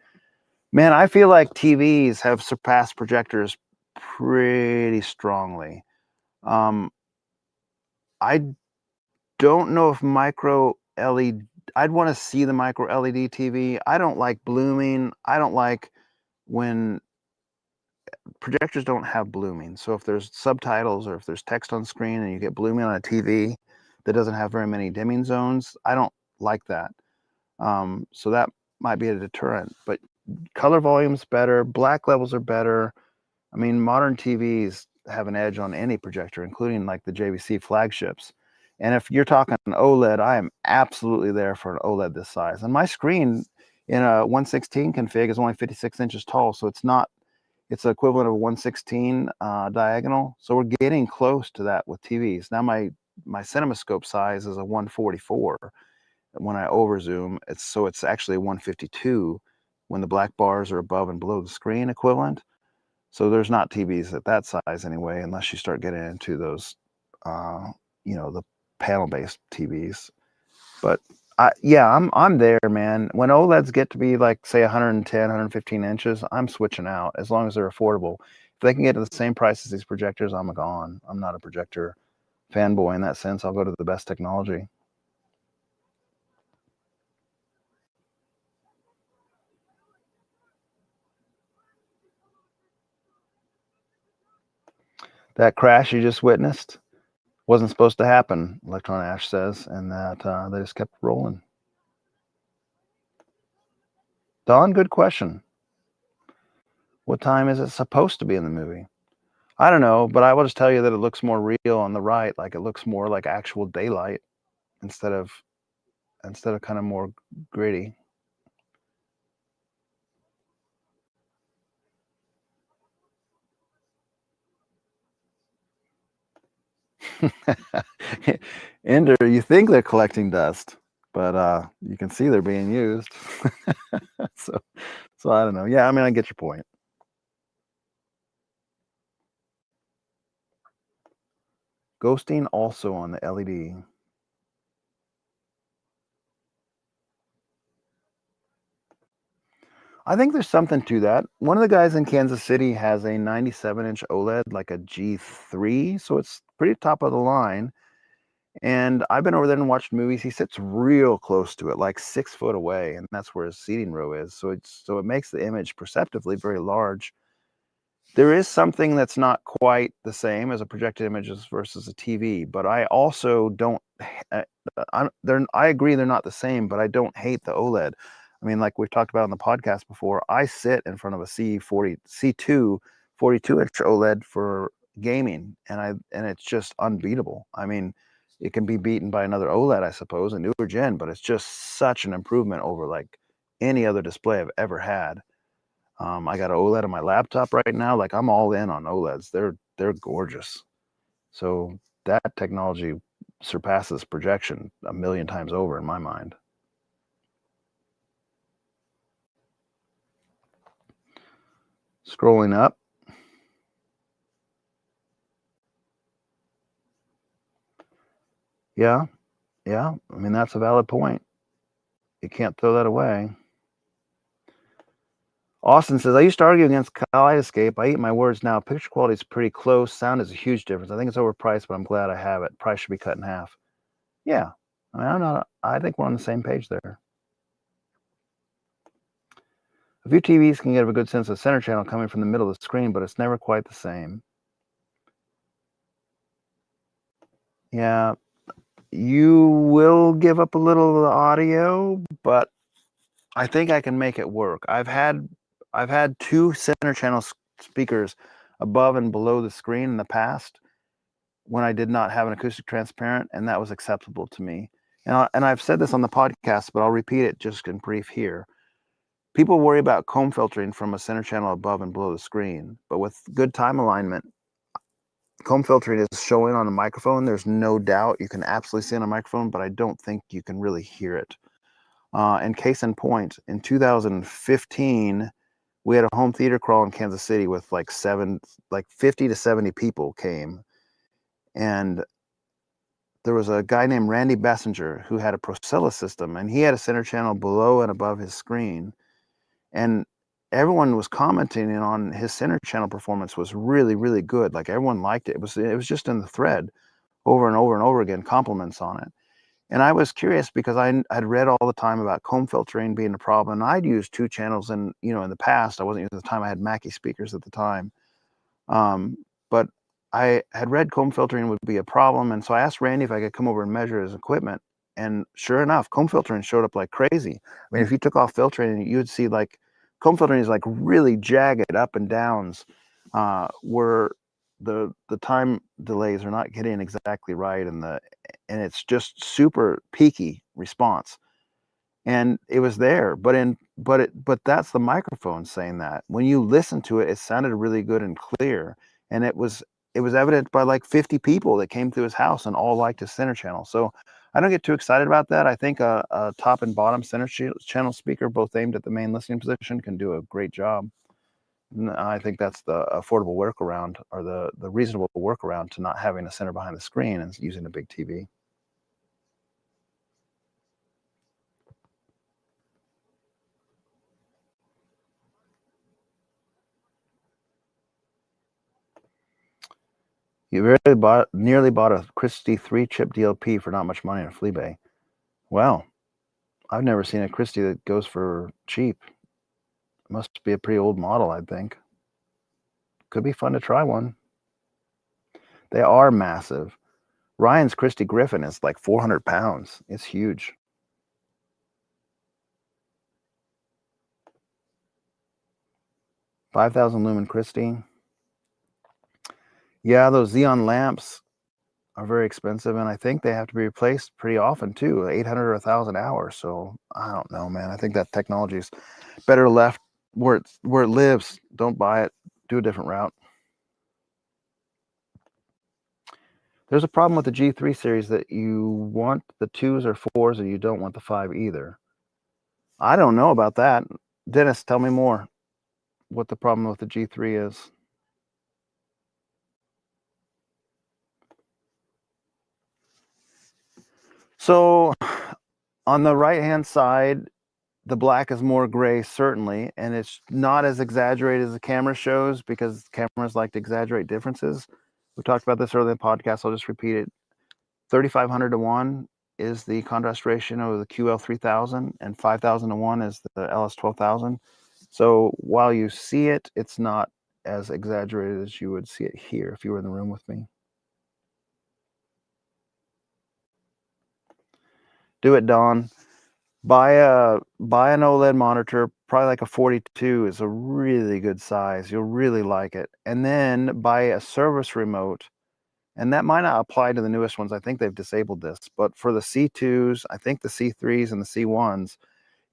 Man, I feel like TVs have surpassed projectors pretty strongly. I don't know if micro LED, I'd want to see the micro LED TV. I don't like blooming. I don't like when projectors don't have blooming. So if there's subtitles or if there's text on screen and you get blooming on a TV that doesn't have very many dimming zones, I don't like that. So that might be a deterrent. But color volume's better. Black levels are better. I mean, modern TVs have an edge on any projector, including like the JVC flagships. And if you're talking OLED, I am absolutely there for an OLED this size. And my screen in a 116 config is only 56 inches tall, so it's not. It's the equivalent of a 116 diagonal. So we're getting close to that with TVs. Now my CinemaScope size is a 144. When I overzoom, it's actually a 152 when the black bars are above and below the screen equivalent. So there's not TVs at that size anyway, unless you start getting into those, the panel-based TVs. But I'm there, man. When OLEDs get to be like, say, 110, 115 inches, I'm switching out as long as they're affordable. If they can get to the same price as these projectors, I'm gone. I'm not a projector fanboy in that sense. I'll go to the best technology. That crash you just witnessed wasn't supposed to happen, Electron Ash says, and that they just kept rolling. Don, good question. What time is it supposed to be in the movie? I don't know, but I will just tell you that it looks more real on the right. Like it looks more like actual daylight instead of kind of more gritty. Ender, you think they're collecting dust, but you can see they're being used. so I don't know. Yeah, I mean, I get your point. Ghosting also on the LED. I think there's something to that. One of the guys in Kansas City has a 97-inch OLED, like a G3, so it's pretty top of the line. And I've been over there and watched movies. He sits real close to it, like 6 foot away, and that's where his seating row is. So it makes the image perceptively very large. There is something that's not quite the same as a projected images versus a TV, but I also don't. I agree they're not the same, but I don't hate the OLED. I mean, like we've talked about on the podcast before, I sit in front of a C2 42-inch OLED for gaming, and it's just unbeatable. I mean, it can be beaten by another OLED, I suppose, a newer gen, but it's just such an improvement over like any other display I've ever had. I got an OLED on my laptop right now. Like I'm all in on OLEDs. They're gorgeous. So that technology surpasses projection a million times over in my mind. Scrolling up. Yeah. I mean, that's a valid point. You can't throw that away. Austin says, I used to argue against Kaleidoscape. I eat my words now. Picture quality is pretty close. Sound is a huge difference. I think it's overpriced, but I'm glad I have it. Price should be cut in half. Yeah. I mean, I think we're on the same page there. A few TVs can give a good sense of center channel coming from the middle of the screen, but it's never quite the same. Yeah, you will give up a little of the audio, but I think I can make it work. I've had 2 center channel speakers above and below the screen in the past when I did not have an acoustic transparent, and that was acceptable to me. And I've said this on the podcast, but I'll repeat it just in brief here. People worry about comb filtering from a center channel above and below the screen, but with good time alignment, comb filtering is showing on the microphone. There's no doubt you can absolutely see on a microphone, but I don't think you can really hear it. And case in point, in 2015, we had a home theater crawl in Kansas City with like 50 to 70 people came. And there was a guy named Randy Bessinger who had a Procella system, and he had a center channel below and above his screen. And everyone was commenting on his center channel performance was really, really good. Like everyone liked it. It was just in the thread over and over and over again, compliments on it. And I was curious because I'd read all the time about comb filtering being a problem. And I'd used 2 channels in the past. I wasn't using at the time. I had Mackie speakers at the time. But I had read comb filtering would be a problem. And so I asked Randy if I could come over and measure his equipment. And sure enough, comb filtering showed up like crazy. I mean, if you took off filtering, you would see like comb filtering is like really jagged up and downs where the time delays are not getting exactly right, and it's just super peaky response. and it was there. But that's the microphone saying that. When you listen to it, it sounded really good and clear, and it was evident by like 50 people that came through his house and all liked his center channel. So I don't get too excited about that. I think a top and bottom center channel speaker, both aimed at the main listening position, can do a great job. I think that's the affordable workaround, or the reasonable workaround to not having a center behind the screen and using a big TV. You nearly bought a Christie 3-chip DLP for not much money on Fleabay. Well, I've never seen a Christie that goes for cheap. It must be a pretty old model, I think. Could be fun to try one. They are massive. Ryan's Christie Griffin is like 400 pounds. It's huge. $5,000 lumen Christie. Yeah, those Xeon lamps are very expensive, and I think they have to be replaced pretty often too, 800 or 1,000 hours. So I don't know, man. I think that technology is better left where it lives. Don't buy it. Do a different route. There's a problem with the G3 series that you want the 2s or 4s, and you don't want the 5 either. I don't know about that. Dennis, tell me more. What the problem with the G3 is. So on the right-hand side, the black is more gray, certainly, and it's not as exaggerated as the camera shows, because cameras like to exaggerate differences. We talked about this earlier in the podcast. I'll just repeat it. 3,500 to 1 is the contrast ratio of the QL3000, and 5,000 to 1 is the LS12000. So while you see it, it's not as exaggerated as you would see it here if you were in the room with me. Do it, Don. Buy an OLED monitor, probably like a 42 is a really good size. You'll really like it. And then buy a service remote, and that might not apply to the newest ones. I think they've disabled this, but for the C2s, I think the C3s and the C1s,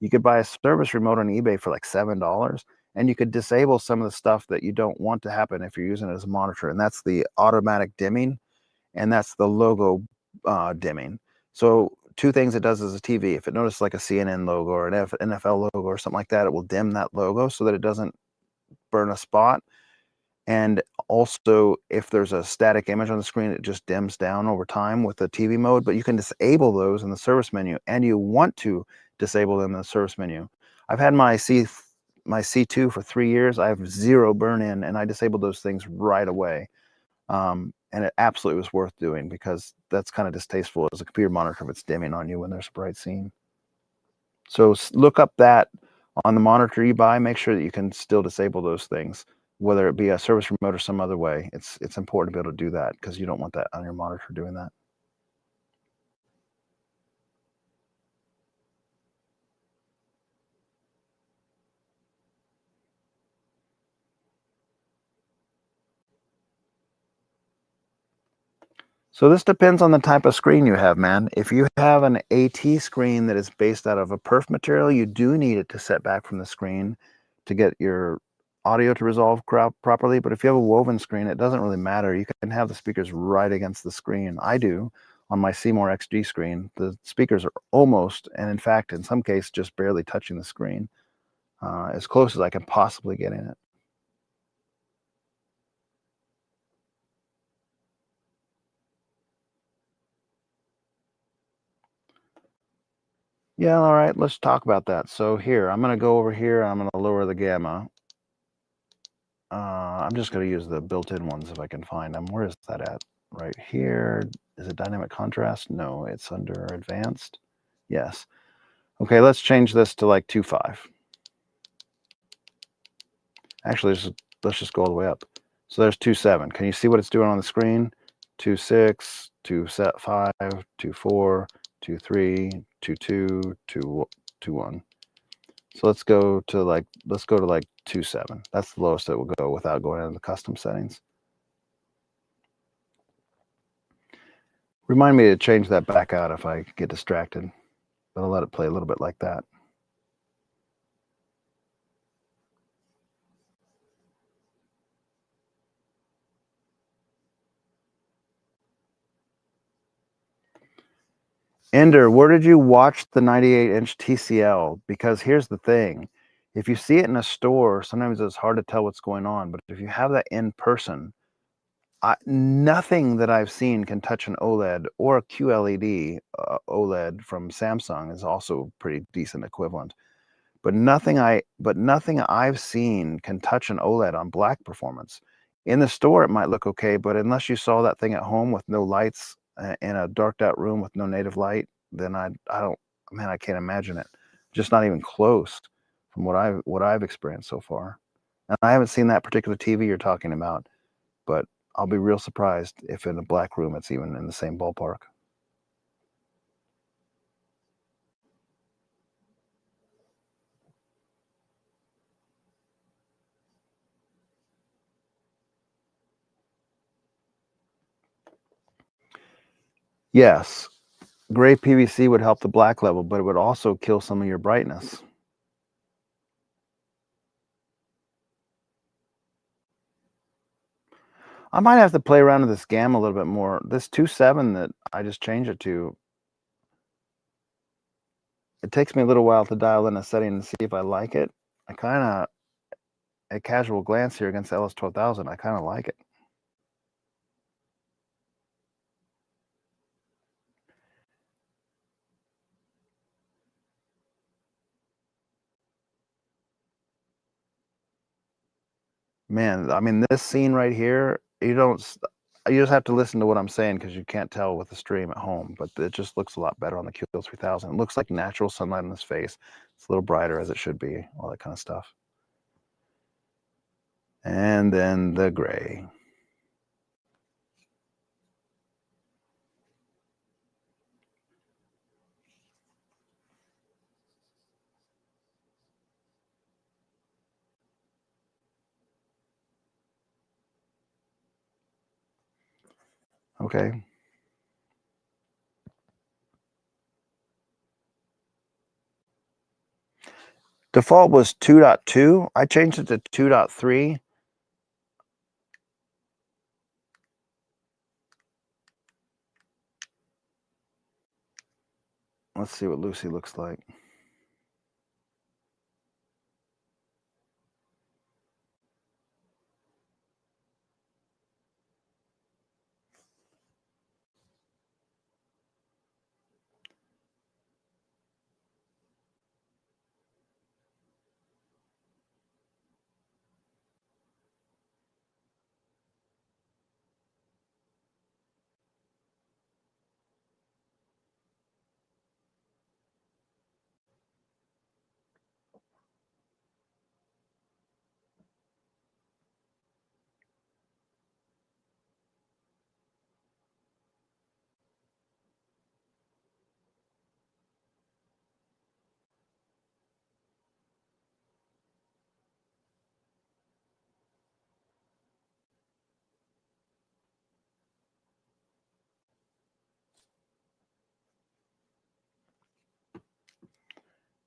you could buy a service remote on eBay for like $7, and you could disable some of the stuff that you don't want to happen if you're using it as a monitor, and that's the automatic dimming, and that's the logo dimming. So two things it does as a TV. If it notices like a CNN logo or an NFL logo or something like that, it will dim that logo so that it doesn't burn a spot. And also, if there's a static image on the screen, it just dims down over time with the TV mode. But you can disable those in the service menu, and you want to disable them in the service menu. I've had my C2 for 3 years. I have 0 burn-in, and I disabled those things right away. And it absolutely was worth doing, because that's kind of distasteful as a computer monitor if it's dimming on you when there's a bright scene. So look up that on the monitor you buy. Make sure that you can still disable those things, whether it be a service remote or some other way. It's important to be able to do that, because you don't want that on your monitor doing that. So this depends on the type of screen you have, man. If you have an AT screen that is based out of a perf material, you do need it to set back from the screen to get your audio to resolve properly. But if you have a woven screen, it doesn't really matter. You can have the speakers right against the screen. I do on my Seymour XG screen. The speakers are almost, and in fact, in some cases, just barely touching the screen, as close as I can possibly get in it. Yeah, all right, let's talk about that. So here, I'm going to go over here, and I'm going to lower the gamma. I'm just going to use the built-in ones if I can find them. Where is that at? Right here. Is it dynamic contrast? No, it's under advanced. Yes. Okay, let's change this to like 2.5. Actually, let's just go all the way up. So there's 2.7. Can you see what it's doing on the screen? 2.6, 2.5, 2.4, 2.3, 2.2, 2.1. So let's go to like 2.7. That's the lowest it will go without going into the custom settings. Remind me to change that back out if I get distracted. but I'll let it play a little bit like that. Ender, where did you watch the 98-inch TCL? Because here's the thing. If you see it in a store, sometimes it's hard to tell what's going on. But if you have that in person, nothing that I've seen can touch an OLED, or a QLED OLED from Samsung is also pretty decent equivalent. But nothing I've seen can touch an OLED on black performance. In the store, it might look okay, but unless you saw that thing at home with no lights in a darked out room with no native light, then I can't imagine it. Just not even close from what I've experienced so far. And I haven't seen that particular TV you're talking about, but I'll be real surprised if in a black room it's even in the same ballpark. Yes, gray PVC would help the black level, but it would also kill some of your brightness. I might have to play around with this gamma a little bit more. This 2.7 that I just changed it to, it takes me a little while to dial in a setting and see if I like it. I kind of, at casual glance here against the LS12000, I kind of like it. Man, I mean, this scene right here, you just have to listen to what I'm saying because you can't tell with the stream at home, but it just looks a lot better on the QL3000. It looks like natural sunlight on his face. It's a little brighter as it should be, all that kind of stuff. And then the gray. Okay. Default was 2.2. I changed it to 2.3. Let's see what Lucy looks like.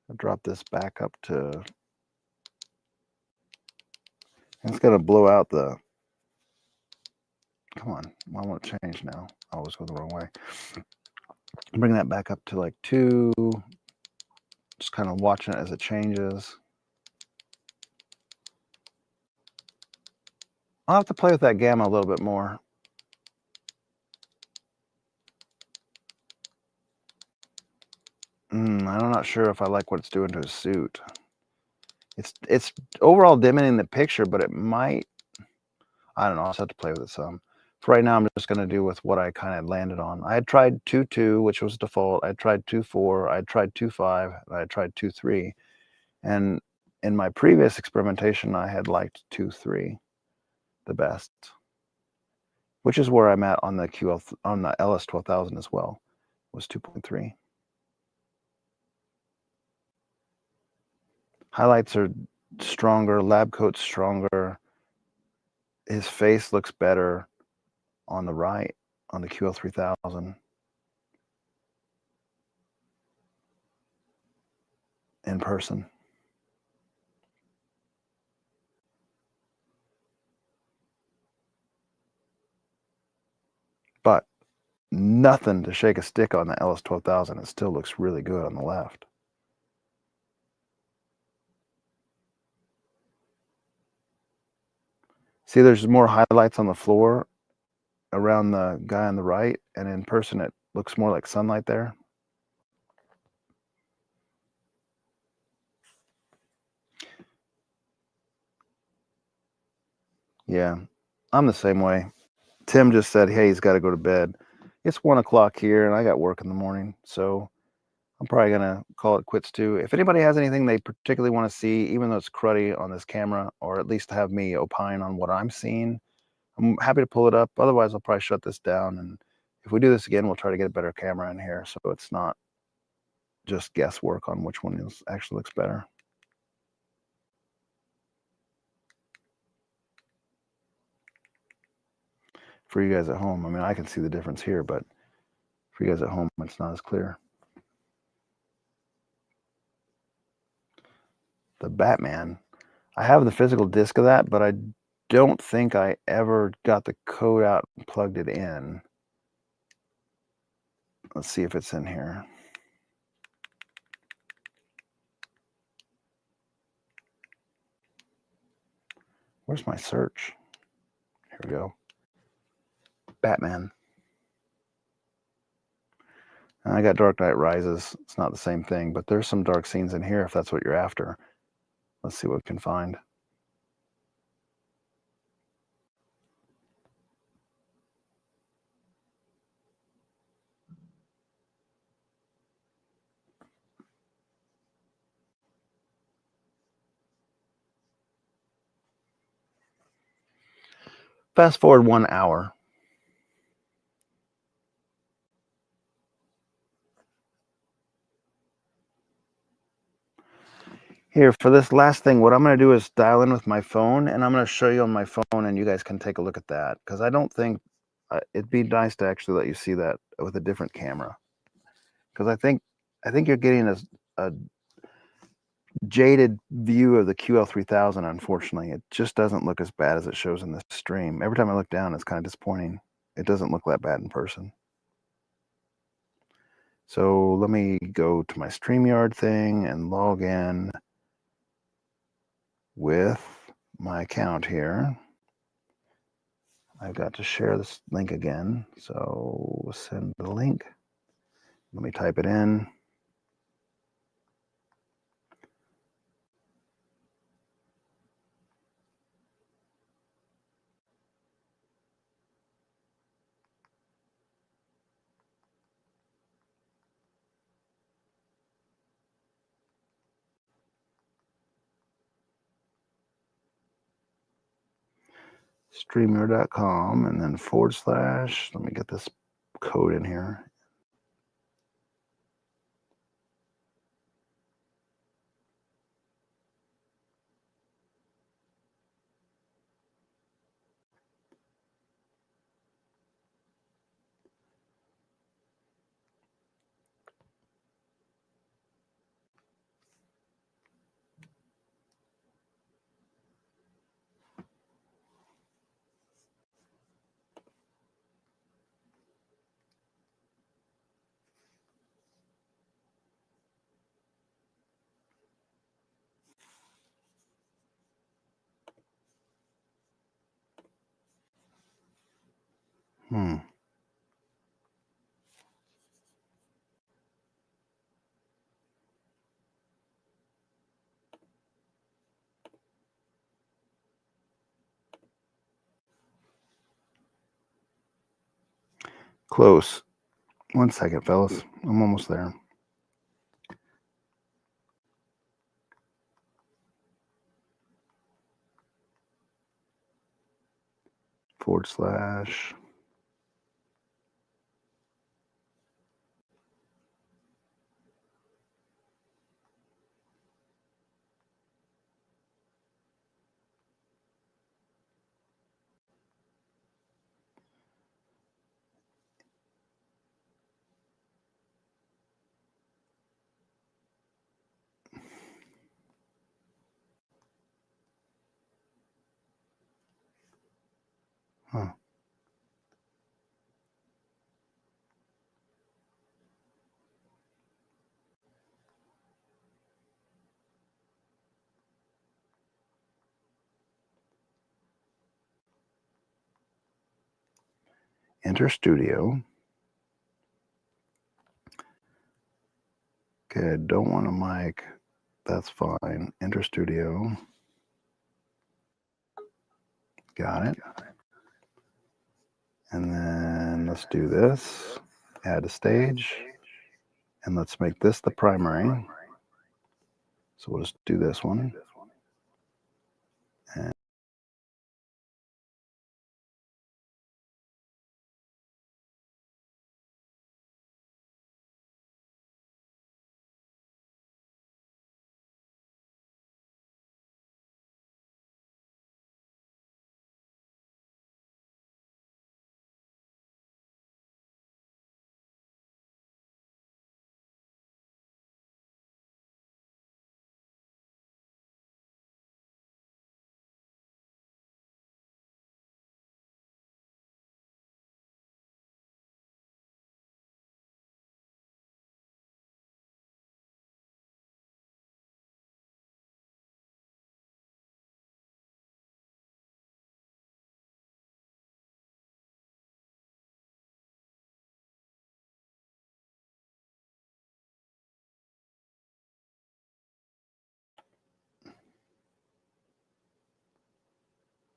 I'll drop this back up to, it's going to blow out the, come on, I want to change now. I always go the wrong way. Bring that back up to like 2, just kind of watching it as it changes. I'll have to play with that gamma a little bit more. I'm not sure if I like what it's doing to his suit. It's overall dimming the picture, but it might, I don't know, I'll just have to play with it some. For right now, I'm just going to do with what I kind of landed on. I had tried 2.2, which was default. I tried 2.4. I tried 2.5. And I tried 2.3. And in my previous experimentation, I had liked 2.3 the best, which is where I'm at on the LS12000 as well, was 2.3. Highlights are stronger, lab coat's stronger. His face looks better on the right, on the QL3000. in person. But nothing to shake a stick on the LS12000. It still looks really good on the left. See, there's more highlights on the floor around the guy on the right, and in person it looks more like sunlight there. Yeah, I'm the same way. Tim just said, hey, he's got to go to bed. It's 1 o'clock here, and I got work in the morning, so I'm probably going to call it quits too. If anybody has anything they particularly want to see, even though it's cruddy on this camera, or at least have me opine on what I'm seeing, I'm happy to pull it up. Otherwise, I'll probably shut this down, and if we do this again, we'll try to get a better camera in here so it's not just guesswork on which one actually looks better. For you guys at home, I mean, I can see the difference here, but for you guys at home, it's not as clear. The Batman, I have the physical disc of that, but I don't think I ever got the code out and plugged it in. Let's see if it's in here. Where's my search? Here we go. Batman. And I got Dark Knight Rises. It's not the same thing, but there's some dark scenes in here if that's what you're after. Let's see what we can find. Fast forward 1 hour. Here, for this last thing, what I'm going to do is dial in with my phone, and I'm going to show you on my phone, and you guys can take a look at that, because I don't think it'd be nice to actually let you see that with a different camera, because I think you're getting a jaded view of the QL3000. Unfortunately, it just doesn't look as bad as it shows in this stream. Every time I look down, it's kind of disappointing. It doesn't look that bad in person. So let me go to my StreamYard thing and log in with my account here. I've got to share this link again. So send the link. Let me type it in. StreamYard.com and then / let me get this code in here. Close. 1 second, fellas. I'm almost there. / Huh. Enter studio. Okay, I don't want a mic. That's fine. Enter studio. Got it. And then let's do this. Add a stage. And let's make this the primary. So we'll just do this one. And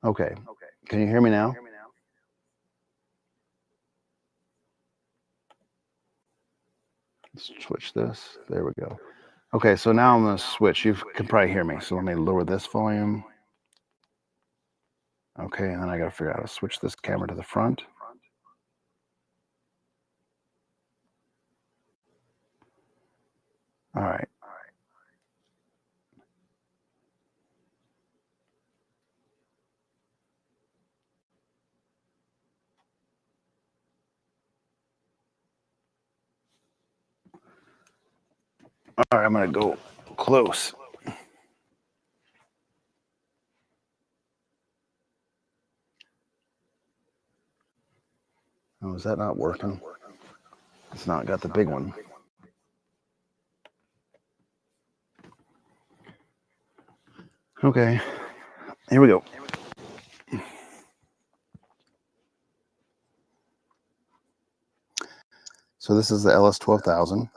okay. Can you hear me now? Let's switch this. There we go. Okay, so now I'm going to switch. You can probably hear me. So let me lower this volume. Okay, and then I got to figure out how to switch this camera to the front. All right. All right, I'm going to go close. Oh, is that not working? It's not got the big one. Okay, here we go. So this is the LS12000.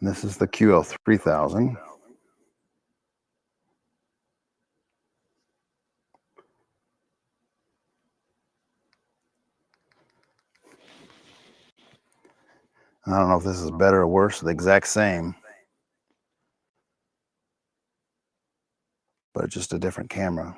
And this is the QL3000. I don't know if this is better or worse, the exact same, but just a different camera.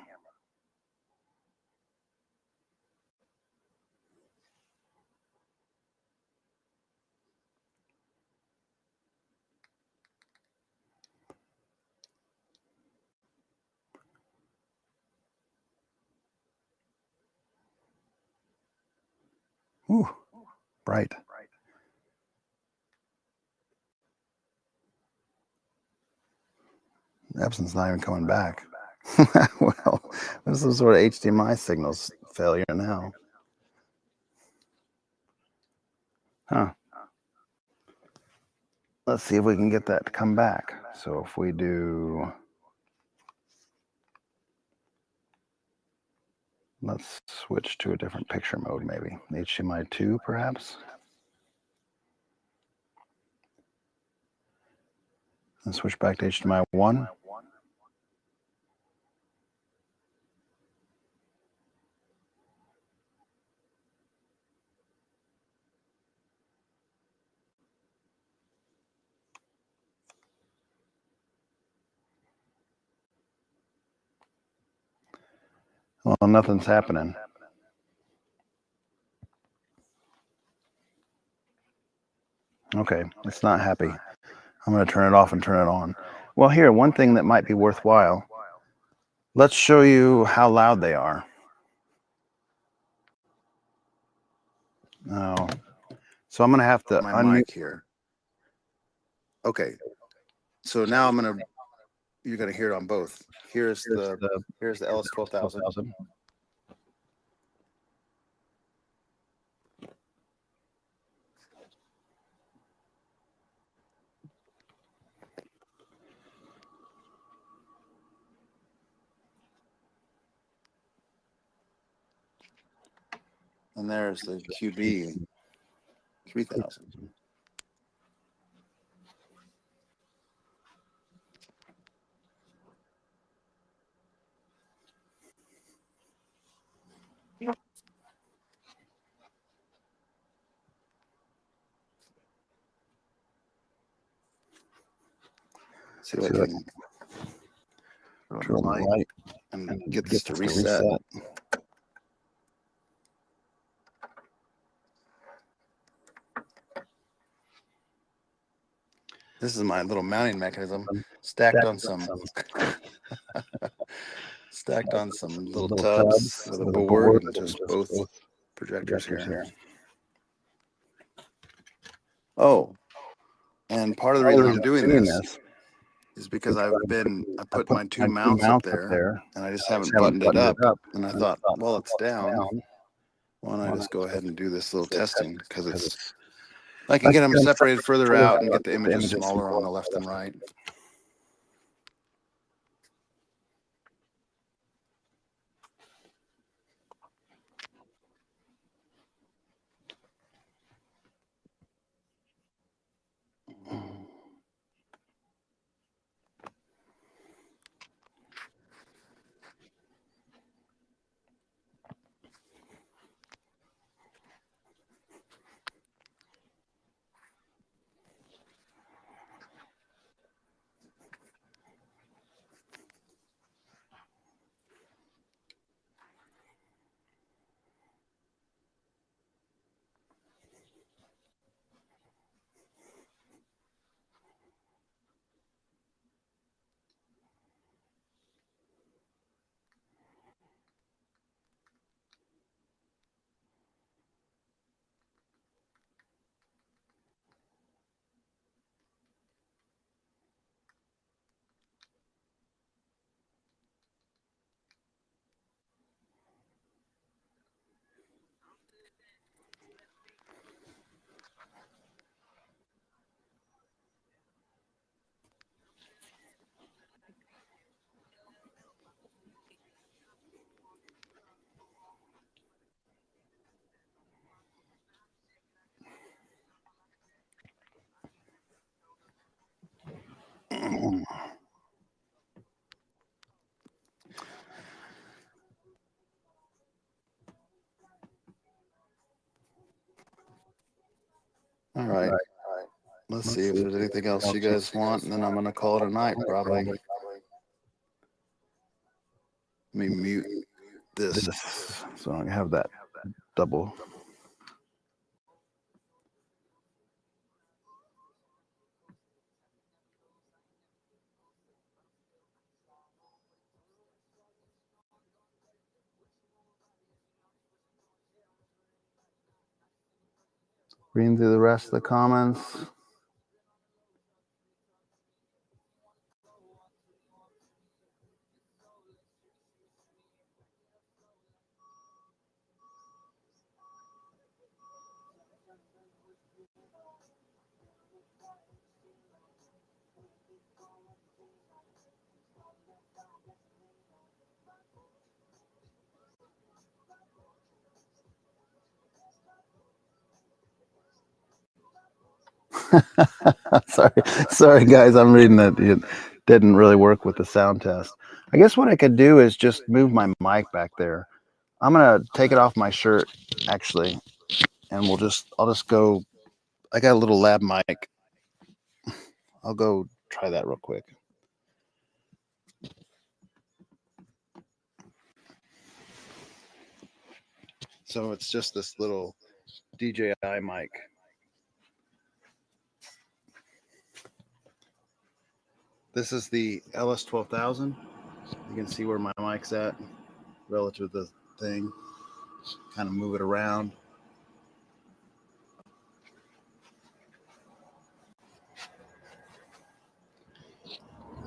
Ooh, bright. Epson's not even coming back. Well, this is some sort of HDMI signals failure now. Huh. Let's see if we can get that to come back. So if we do, let's switch to a different picture mode, maybe HDMI 2 perhaps. And switch back to HDMI 1. Well, nothing's happening. Okay, it's not happy. I'm going to turn it off and turn it on. Well, here, one thing that might be worthwhile. Let's show you how loud they are. Oh, so I'm going to have to my unmute mic here. Okay. So now you're gonna hear it on both. Here's the LS12000. And there's the QB3000. See if I can turn on the light and get this to reset. This is my little mounting mechanism stacked on some little tubs with a board and just both projectors here. Oh, and part of the reason I'm doing this is because I put my two mounts up there and I just haven't buttoned it up. And I thought, well, it's down. Why don't I just go ahead and do this little testing, because I can get them separated further out and get the images smaller on the left and right. All right. Let's see if there's anything else you guys want, and then I'm going to call it a night, probably. Let me mute this so I have that double. Reading through the rest of the comments. sorry guys, I'm reading that it didn't really work with the sound test. I guess what I could do is just move my mic back there. I'm gonna take it off my shirt actually, and I'll just go. I got a little lab mic. I'll go try that real quick. So it's just this little DJI mic. This is the LS12000. You can see where my mic's at relative to the thing. Kind of move it around.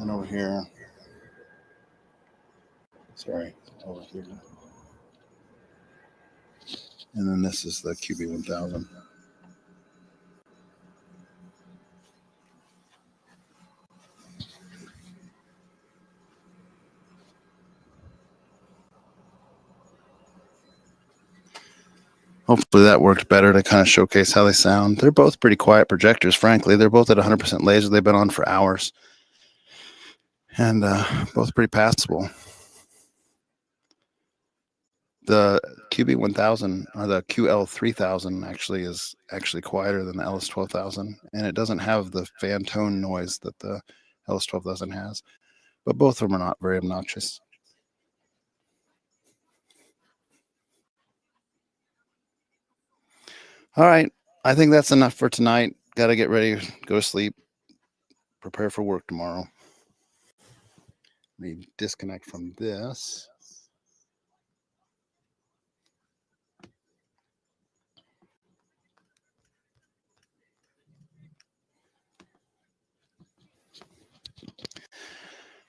And over here, sorry, over here. And then this is the QB1000. Hopefully that worked better to kind of showcase how they sound. They're both pretty quiet projectors, frankly. They're both at 100% laser. They've been on for hours. And both pretty passable. The QB1000 or the QL3000 actually is quieter than the LS12000, and it doesn't have the fan tone noise that the LS12000 has. But both of them are not very obnoxious. All right, I think that's enough for tonight. Got to get ready, go to sleep, prepare for work tomorrow. Let me disconnect from this.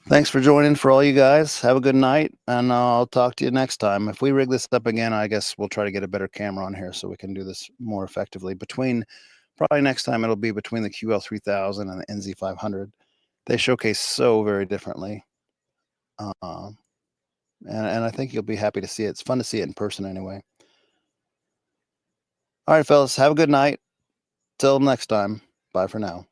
Thanks for joining for all you guys. Have a good night, and I'll talk to you next time. If we rig this up again, I guess we'll try to get a better camera on here so we can do this more effectively. Probably next time it'll be between the QL3000 and the NZ500. They showcase so very differently. And I think you'll be happy to see it. It's fun to see it in person anyway. All right, fellas, have a good night. Till next time. Bye for now.